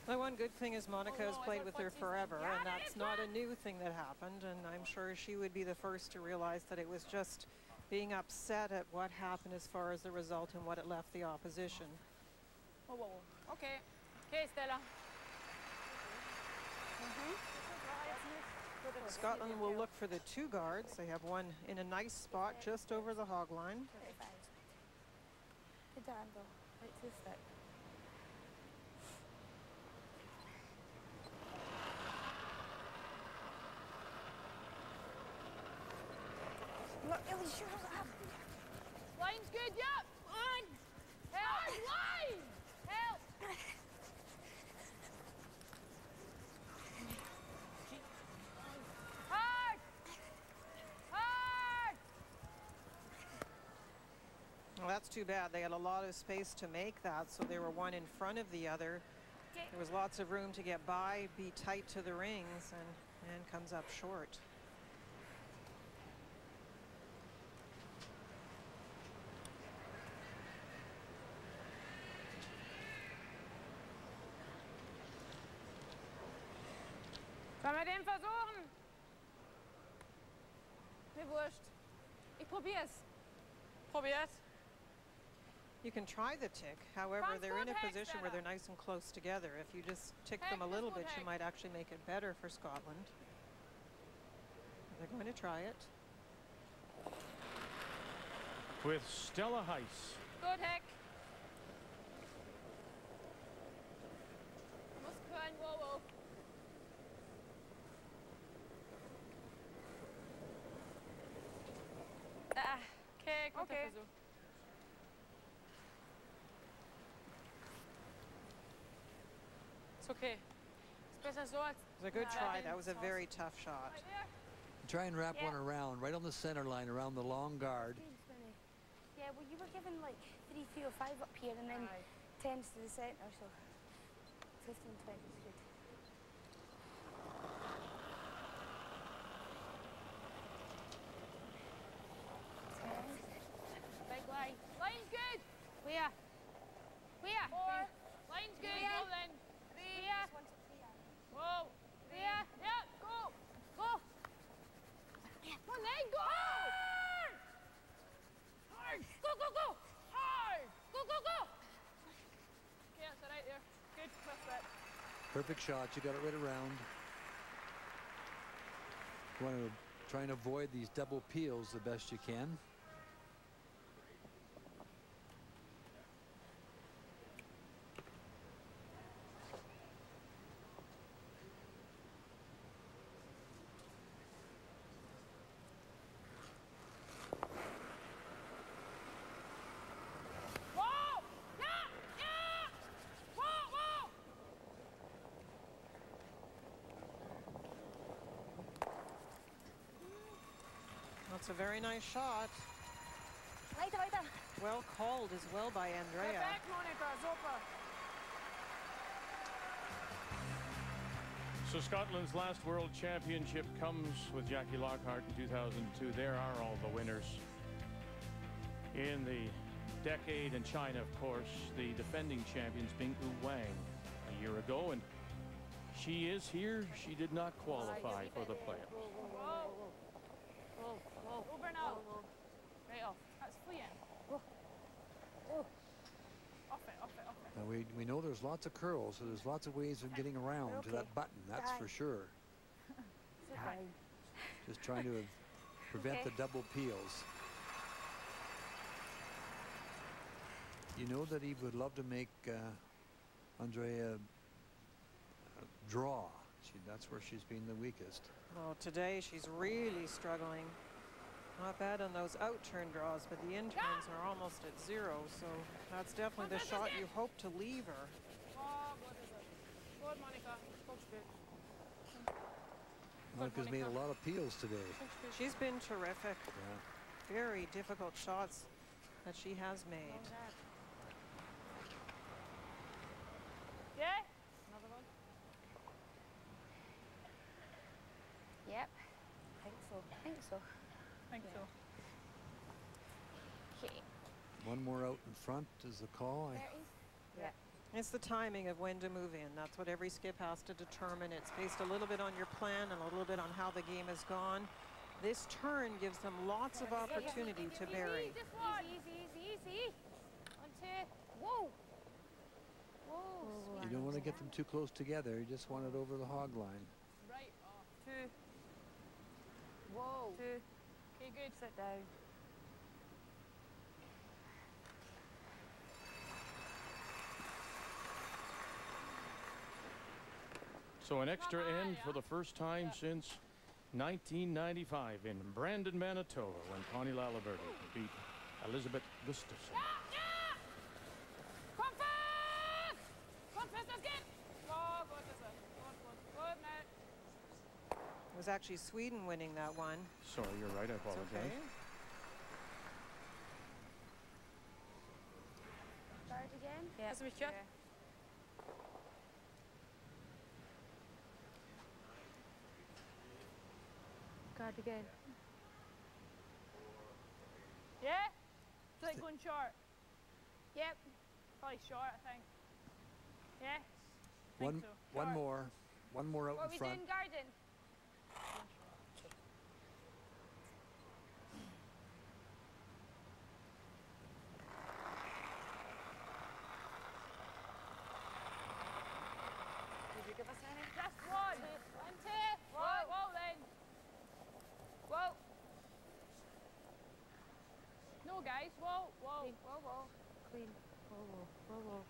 The one good thing is Monica has played with her forever, and that's not a new thing that happened, and I'm sure she would be the first to realize that it was just being upset at what happened as far as the result and what it left the opposition. Whoa, whoa, whoa. Okay. Okay, Stella. Scotland will look for the two guards. They have one in a nice spot just over the hog line. Good handle. It's this thick. Look, Ellie, sure up. Line's good, yep. On. Help. Line. Help. Hard. Hard. Well, that's too bad. They had a lot of space to make that, so they were one in front of the other. There was lots of room to get by, be tight to the rings, and comes up short. Sollen wir den versuchen? Mir wurscht. Ich probier's. Probier's. You can try the tick. However, they're in a position where they're nice and close together. If you just tick them a little bit, you might actually make it better for Scotland. They're going to try it. With Stella Heiss. Good, Heck. whoa. Okay, Okay. It's okay. It's better so. It was a good try. That was a very tough shot. Try and wrap one around, right on the center line, around the long guard. Yeah, well, you were given like 3, 3 or 5 up here, and then 10s to the centre, so 15, 20 is good. Big line. Line's good. Where? Where? 4. Line's good. Go then. 3. Where? Whoa. Where? Yeah, go. Go. Come on then, go. Hard. Hard. Go, go, go. Hard. Go, go, go. Okay, that's all right there. Good. That's it. Perfect shot. You got it right around. You want to try and avoid these double peels the best you can. Whoa. Yeah. Yeah. Whoa, whoa. That's a very nice shot. Weiter, weiter. Well called as well by Andrea. Perfekt, Monika, super. So Scotland's last World Championship comes with Jackie Lockhart in 2002. There are all the winners. In the decade in China, of course, the defending champions being Wu Wang a year ago, and she is here. She did not qualify for the playoffs. Whoa. Whoa, whoa. Over now. Right off. That's fleeing. Whoa. Whoa. Off it, off it, off it. Now we know there's lots of curls, so there's lots of ways of getting around to that button, that's for sure. Just trying to prevent the double peels. You know that he would love to make Andrea draw. That's where she's been the weakest. Well, today she's really struggling. Not bad on those out-turn draws, but the in-turns are almost at 0, so that's definitely the shot you hope to leave her. Oh, good is it. Good, Monika. Good spiel. Monica's made a lot of peels today. She's been terrific. Yeah. Very difficult shots that she has made. Yeah? Another one? Yep. I think so. Think so. Okay. One more out in front is the call. Yeah. It's the timing of when to move in. That's what every skip has to determine. It's based a little bit on your plan and a little bit on how the game has gone. This turn gives them lots of opportunity to vary. Easy. 1, 2. Whoa. Whoa. You don't want to get them too close together. You just want it over the hog line. Right off. 2. Whoa. 2. Okay, good. Sit down. So an extra end for the first time since 1995 in Brandon, Manitoba, when Connie Laliberti beat Elizabeth Gustafson. Kom fast! Kom fast, das geht! Oh, gut ist er. Gut, now. It was actually Sweden winning that one. Sorry, you're right. I apologize. Okay. Guard again? Yeah. Hast du mich gehört? Guard again. Yeah? It's like going short. Yep. Probably short, I think. Yeah? One more. One more out What are in we front. doing, Garden? Did you give us any? Just one. 1, 2. Whoa, then. Whoa. No, guys. Whoa. Clean. Whoa. Clean. Whoa.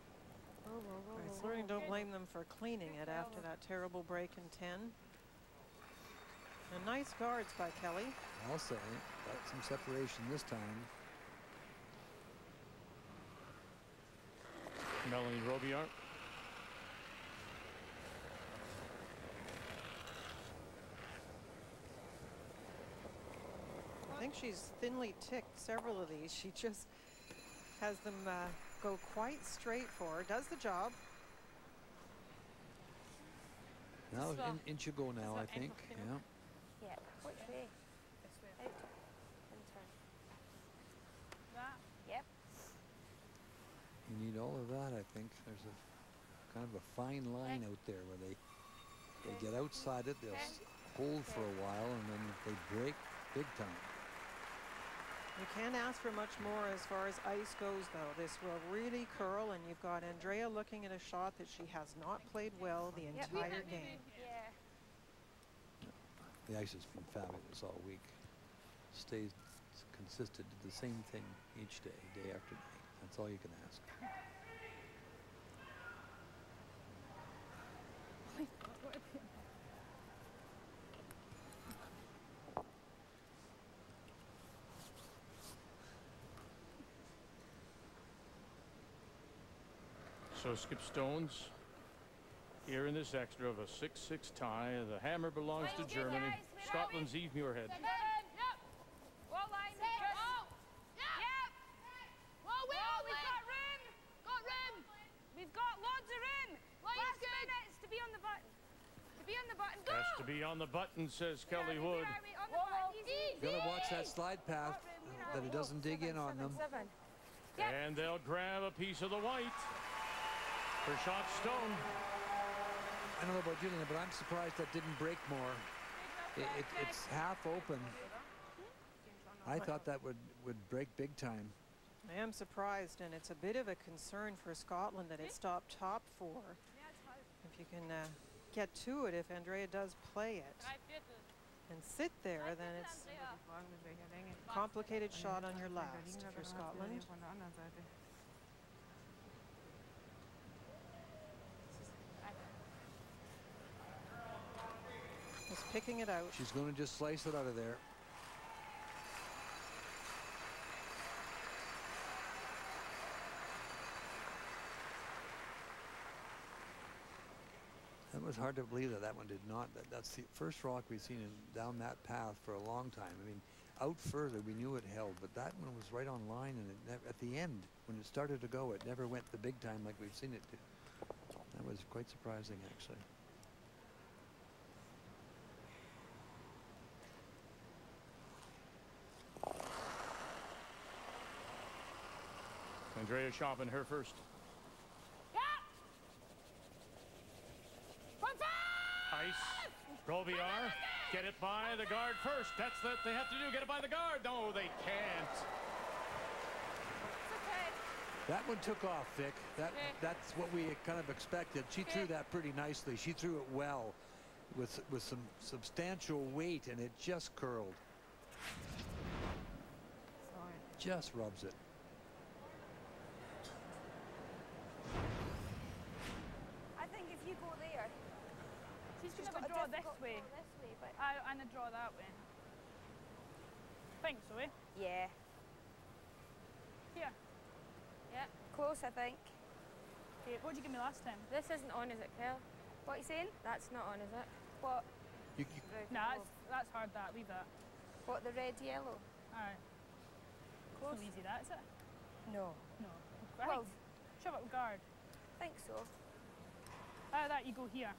I certainly don't blame them for cleaning it after that terrible break in 10. And nice guards by Kelly. I'll say, got some separation this time. Melanie Robillard. I think she's thinly ticked several of these. She just has them go quite straight for her. Does the job. Now in should go now, I think. Yeah. Yeah. Which way? This way. Out. And turn. That. Yep. You need all of that, I think. There's a kind of a fine line out there where they get outside it, they'll hold for a while, and then they break big time. You can't ask for much more as far as ice goes, though. This will really curl, and you've got Andrea looking at a shot that she has not played well the entire game. Yeah. The ice has been fabulous all week. Stays consistent, the same thing each day, day after day. That's all you can ask. So Skip Stones here in this extra of a 6-6 tie. The hammer belongs to Germany. Scotland's Eve Muirhead. We've got loads of room. Last minutes to be on the button. To be on the button. Go! Has to be on the button, says Kelly Wood. Gotta watch that slide path that it doesn't dig in on them. And they'll grab a piece of the white. For shot Stone. I don't know about Julian, but I'm surprised that didn't break more. It's half open. I thought that would break big time. I am surprised, and it's a bit of a concern for Scotland that it stopped top 4. If you can get to it, if Andrea does play it and sit there, then it's a complicated shot on your last for Scotland. Just picking it out. She's going to just slice it out of there. That was hard to believe that one did not. That's the first rock we've seen down that path for a long time. I mean, out further we knew it held, but that one was right on line, and at the end, when it started to go, it never went the big time like we've seen it do. That was quite surprising, actually. Andrea Schöpp in her first. Ice. Robillard. Get it by the guard first. That's what they have to do. Get it by the guard. No, they can't. That one took off, Vic. That's what we kind of expected. She threw that pretty nicely. She threw it well with some substantial weight, and it just curled. Just rubs it. I think if you go there, she's going to have a draw this way. But and a draw that way. Think so, eh? Yeah. Here. Yeah. Close, I think. Okay, what did you give me last time? This isn't on, is it, Kel? What are you saying? That's not on, is it? What? Nah, that's hard, that. Leave that. What, the red, yellow? Aye. Close. It's not easy, that, is it? No. No. Well, shove it with guard. I think so. Out of that, you go here.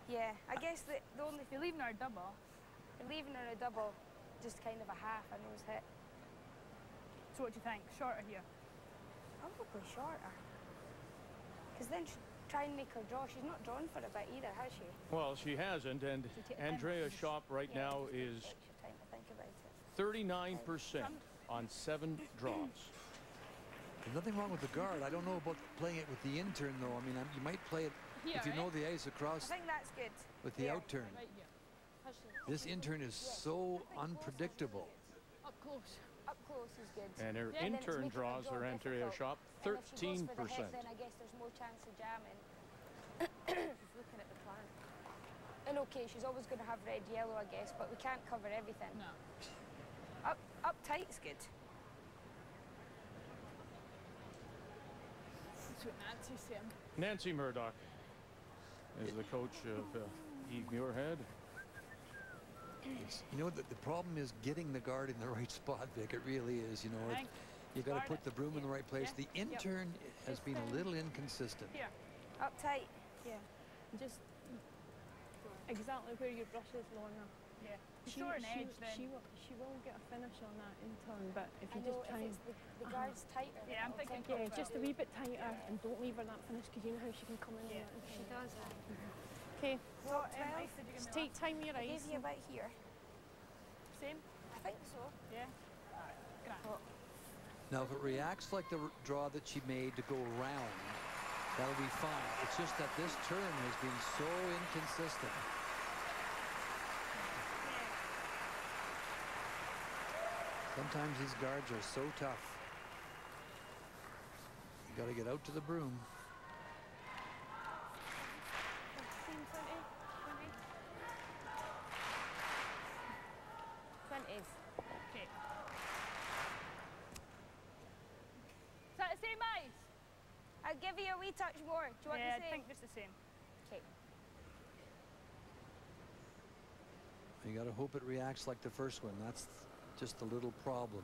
Yeah, I guess the only... If you're leaving her a double. You're leaving her a double, just kind of a half, a nose hit. So what do you think? Shorter here? Probably shorter. Because then she'd try and make her draw. She's not drawn for a bit either, has she? Well, she hasn't, and Andrea Schöpp right now is 39% on 7 draws. There's nothing wrong with the guard. I don't know about playing it with the in-turn, though. I mean, you might play it if you know the ice across I think that's good. with the out-turn. Right here. This in-turn is so unpredictable. Up close. Up close is good. And her then it's in-turn making her draws for Andrea difficult. Schöpp, And if she goes 13%. for the hit, then I guess there's more chance of jamming. She's looking at the plan. And okay, she's always going to have red, yellow, I guess, but we can't cover everything. No. Up tight's good. That's what Nancy's saying. Nancy Murdoch is the coach of Eve Muirhead. You know, the problem is getting the guard in the right spot, Vic. It really is. You know, you got to put the broom in the right place. The in-turn has been a little inconsistent. Here. Up tight. Yeah. Just exactly where your brush is, Lorna. Yeah. She will get a finish on that in turn, but if you just try if the guard's tighter. Yeah, I'm thinking just a wee bit tighter, and don't leave her that finish, because you know how she can come in. Yeah, she does. Okay. What, Just take time with your I eyes. gave you about here. Same? I think so. Yeah. Well, Now, if it reacts like the draw that she made to go around, that'll be fine. It's just that this turn has been so inconsistent. Sometimes these guards are so tough. You got to get out to the broom. Okay. Is that the same ice? I'll give you a wee touch more. Do you want Yeah, the same? I think just the same. Okay. You got to hope it reacts like the first one. That's just a little problem.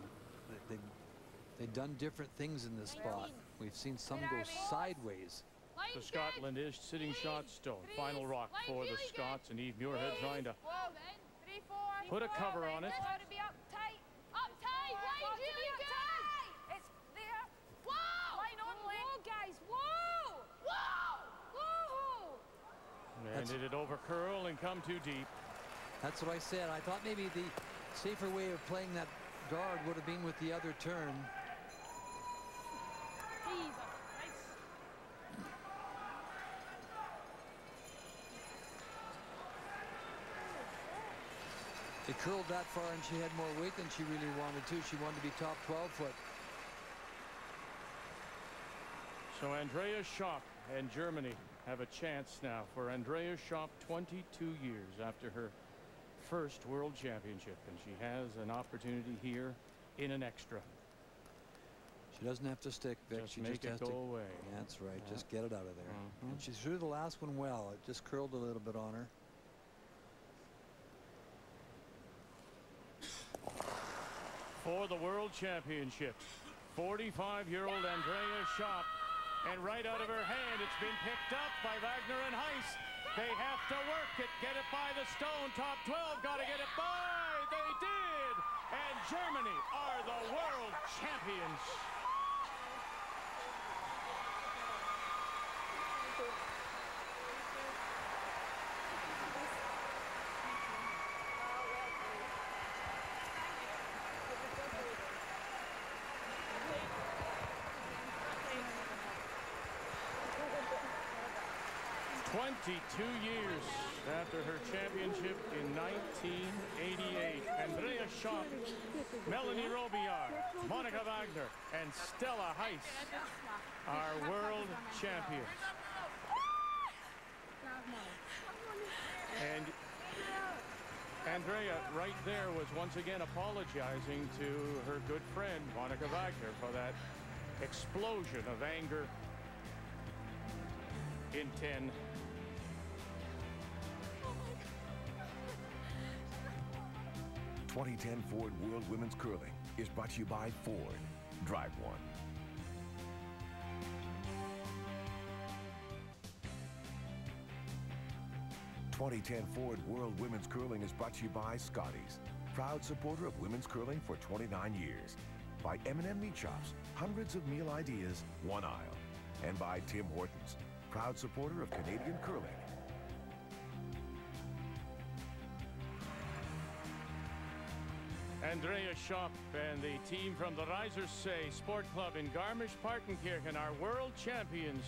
They've done different things in this spot. We've seen some go sideways. So Scotland is sitting shot stone. Final rock for the Scots, and Eve Muirhead trying to put a cover on it. It's got to be up tight. Up tight! Line really good! It's there. Whoa! Line only. Whoa, guys. Whoa! Whoa! Whoa! And did it over curl and come too deep. That's what I said. I thought maybe the safer way of playing that guard would have been with the other turn. They curled that far, and she had more weight than she really wanted to. She wanted to be top 12 foot. So Andrea Schöpp and Germany have a chance now. For Andrea Schöpp, 22 years after her first World Championship, and she has an opportunity here in an extra. She doesn't have to stick, Vic. Just she make just it has go to. away. That's right. Yeah. Just get it out of there. And she threw the last one well. It just curled a little bit on her. For the World Championship, 45-year-old Andrea Schöpp. And right out of her hand, it's been picked up by Wagner and Heiss. They have to work it, get it by the stone. Top 12, got to get it by. They did. And Germany are the world champions. Years after her championship in 1988, Andrea Schöpp, Melanie Robillard, Monica Wagner, and Stella Heiss are world champions. And Andrea right there was once again apologizing to her good friend Monica Wagner for that explosion of anger in 10. The 2010 Ford World Women's Curling is brought to you by Ford. Drive one. The 2010 Ford World Women's Curling is brought to you by Scotty's, proud supporter of women's curling for 29 years. By M&M Meat Shops, hundreds of meal ideas, one aisle. And by Tim Hortons, proud supporter of Canadian curling. Andrea Schöpp and the team from the Reisersee Sport Club in Garmisch-Partenkirchen are world champions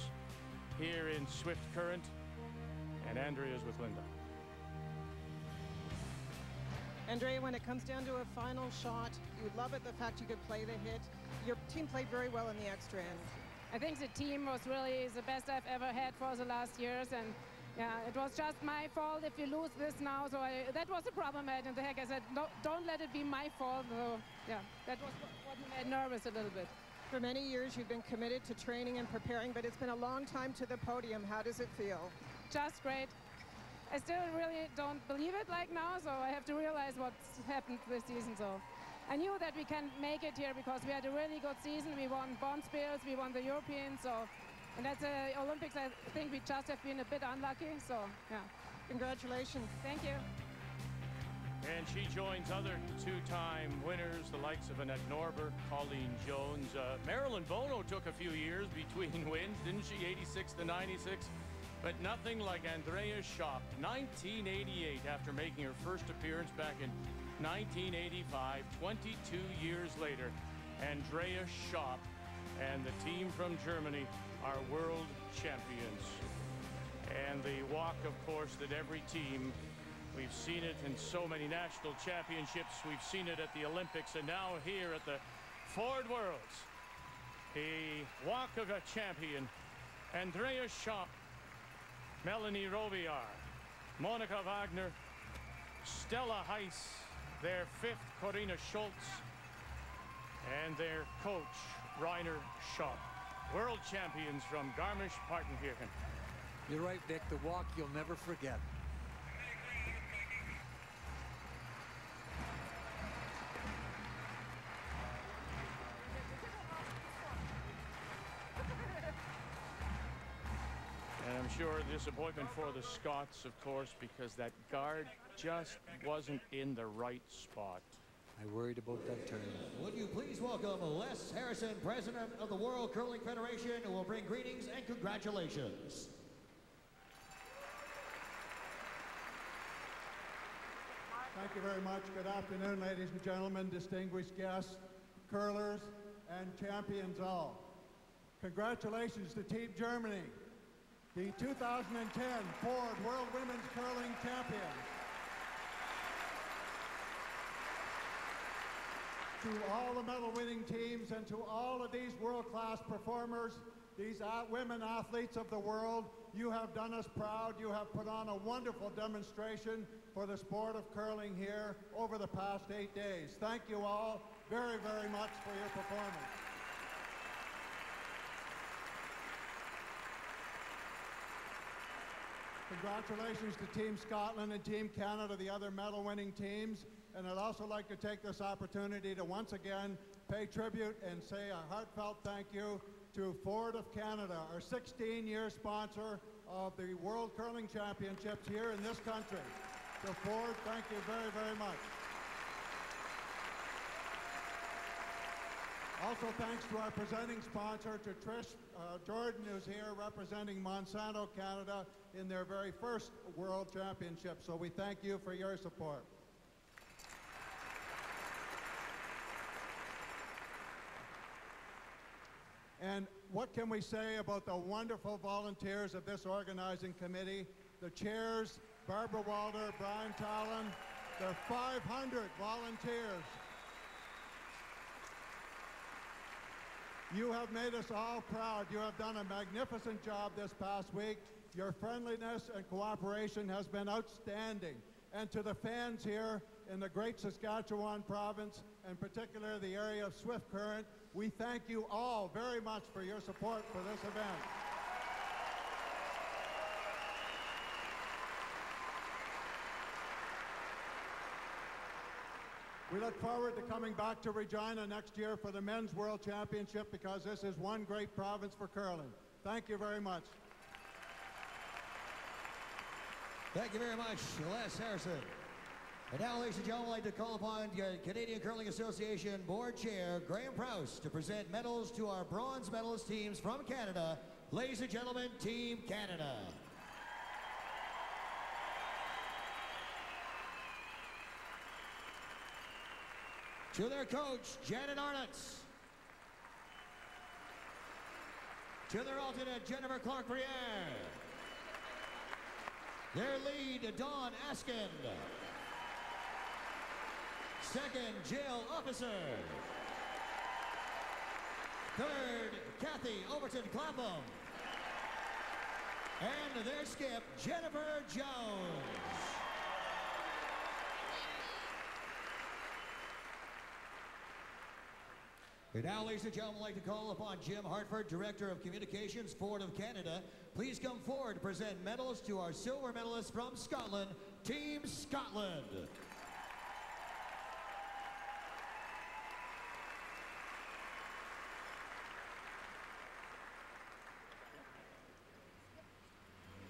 here in Swift Current. And Andrea's with Linda. Andrea, when it comes down to a final shot, you love it, the fact you could play the hit. Your team played very well in the extra end. I think the team was really the best I've ever had for the last years, and yeah, it was just my fault if you lose this now. So that was the problem I had in the heck. I said, no, don't let it be my fault. So yeah, that was what made me nervous a little bit. For many years, you've been committed to training and preparing, but it's been a long time to the podium. How does it feel? Just great. I still really don't believe it like now, so I have to realize what's happened this season. So I knew that we can make it here because we had a really good season. We won Bonspiels, we won the Europeans, so. And at the Olympics, I think we just have been a bit unlucky, so yeah. Congratulations. Thank you. And she joins other two-time winners, the likes of Annette Norbert, Colleen Jones. Marilyn Bono took a few years between wins, didn't she? 86 to 96. But nothing like Andrea Schöpp, 1988, after making her first appearance back in 1985, 22 years later. Andrea Schöpp and the team from Germany are world champions. And the walk, of course, that every team, we've seen it in so many national championships, we've seen it at the Olympics, and now here at the Ford Worlds. The walk of a champion, Andrea Schöpp, Melanie Robillard, Monica Wagner, Stella Heiss, their fifth, Corina Schultz, and their coach, Rainer Schöpp. World champions from Garmisch-Partenkirchen. You're right, Vic. The walk you'll never forget. And I'm sure disappointment for the Scots, of course, because that guard just wasn't in the right spot. I worried about that turn. Would you please welcome Les Harrison, President of the World Curling Federation, who will bring greetings and congratulations. Thank you very much. Good afternoon, ladies and gentlemen, distinguished guests, curlers, and champions all. Congratulations to Team Germany, the 2010 Ford World Women's Curling Champions. To all the medal-winning teams and to all of these world-class performers, these women athletes of the world, you have done us proud. You have put on a wonderful demonstration for the sport of curling here over the past 8 days. Thank you all very, very much for your performance. Congratulations to Team Scotland and Team Canada, the other medal-winning teams. And I'd also like to take this opportunity to once again pay tribute and say a heartfelt thank you to Ford of Canada, our 16-year sponsor of the World Curling Championships here in this country. So Ford, thank you very, very much. Also thanks to our presenting sponsor, to Trish Jordan, who's here representing Monsanto Canada in their very first World Championship. So we thank you for your support. And what can we say about the wonderful volunteers of this organizing committee? The chairs, Barbara Walder, Brian Talon, there are 500 volunteers. You have made us all proud. You have done a magnificent job this past week. Your friendliness and cooperation has been outstanding. And to the fans here in the great Saskatchewan province, and particularly the area of Swift Current, we thank you all very much for your support for this event. We look forward to coming back to Regina next year for the Men's World Championship because this is one great province for curling. Thank you very much. Thank you very much, Les Harrison. And now, ladies and gentlemen, I'd like to call upon the Canadian Curling Association Board Chair, Graham Prowse, to present medals to our bronze medalist teams from Canada. Ladies and gentlemen, Team Canada. To their coach, Janet Arnotts. To their alternate, Jennifer Clark-Briere. Their lead, Dawn Askind. Second, Jill Officer. Third, Kathy Overton Clapham. And their skip, Jennifer Jones. And now, ladies and gentlemen, I'd like to call upon Jim Hartford, Director of Communications, Ford of Canada. Please come forward to present medals to our silver medalists from Scotland, Team Scotland.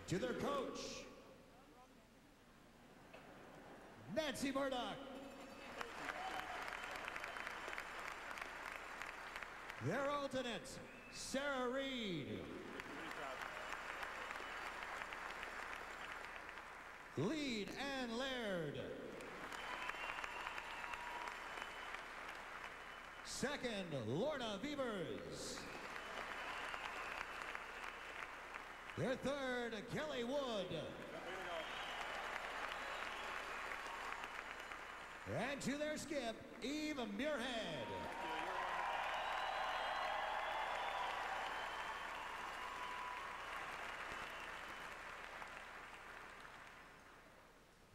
To their coach, Nancy Murdoch. Their alternate, Sarah Reed. Lead Ann Laird. Second, Lorna Beavers. Their third, Kelly Wood. And to their skip, Eve Muirhead.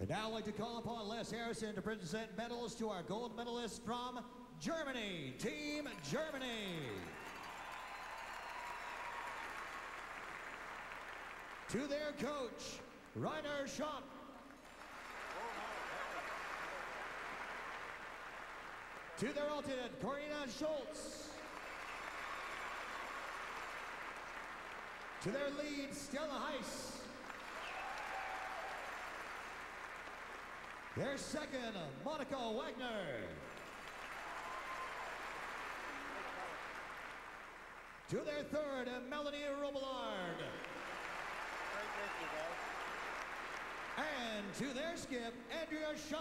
And now I'd like to call upon Les Harrison to present medals to our gold medalists from Germany, Team Germany. To their coach, Rainer Schöpp. To their alternate, Corina Schultz. To their lead, Stella Heiss. Their second, Monica Wagner. To their third, Melanie Robillard. And to their skip, Andrea Schöpp.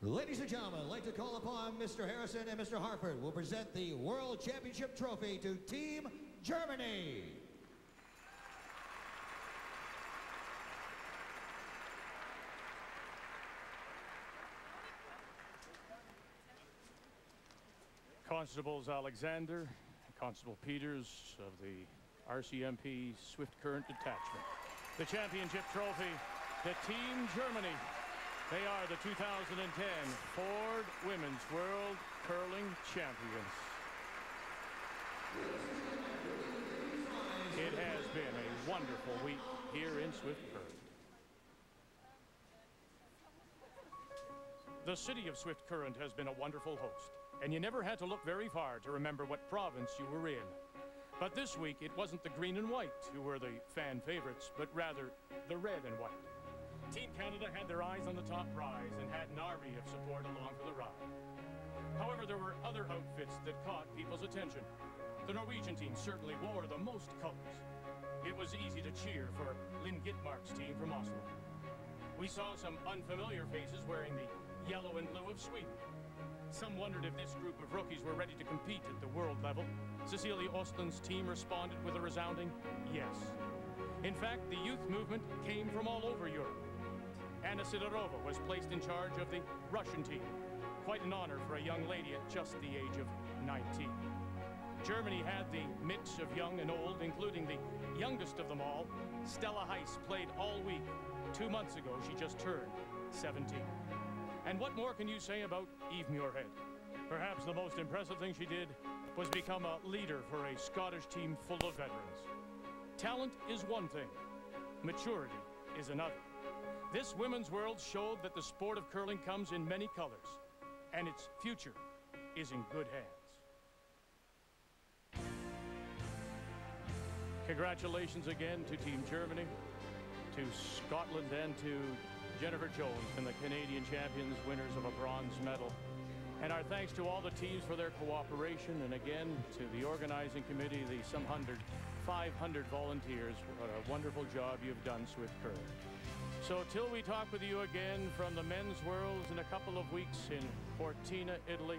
Ladies and gentlemen, I'd like to call upon Mr. Harrison and Mr. Hartford will present the World Championship Trophy to Team Germany. Constables Alexander, Constable Peters of the RCMP Swift Current Detachment. The championship trophy to Team Germany. They are the 2010 Ford Women's World Curling Champions. It has been a wonderful week here in Swift Current. The city of Swift Current has been a wonderful host, and you never had to look very far to remember what province you were in. But this week, it wasn't the green and white who were the fan favorites, but rather the red and white. Team Canada had their eyes on the top prize and had an army of support along for the ride. However, there were other outfits that caught people's attention. The Norwegian team certainly wore the most colors. It was easy to cheer for Lynn Gittmark's team from Oslo. We saw some unfamiliar faces wearing the yellow and blue of Sweden. Some wondered if this group of rookies were ready to compete at the world level. Cecilia Ostland's team responded with a resounding yes. In fact, the youth movement came from all over Europe. Anna Sidorova was placed in charge of the Russian team. Quite an honor for a young lady at just the age of 19. Germany had the mix of young and old, including the youngest of them all. Stella Heiss played all week. 2 months ago, she just turned 17. And what more can you say about Eve Muirhead? Perhaps the most impressive thing she did was become a leader for a Scottish team full of veterans. Talent is one thing. Maturity is another. This Women's World showed that the sport of curling comes in many colors, and its future is in good hands. Congratulations again to Team Germany, to Scotland, and to Jennifer Jones and the Canadian champions, winners of a bronze medal. And our thanks to all the teams for their cooperation, and again to the organizing committee, the 500 volunteers. What a wonderful job you've done, Swift Current. So till we talk with you again from the Men's Worlds in a couple of weeks in Cortina, Italy,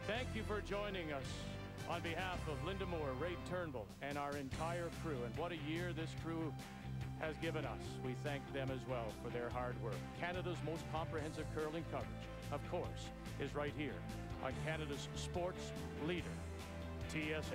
thank you for joining us On behalf of Linda Moore, Ray Turnbull, and our entire crew, and what a year this crew has given us, we thank them as well for their hard work. Canada's most comprehensive curling coverage, of course, is right here on Canada's sports leader, TSN.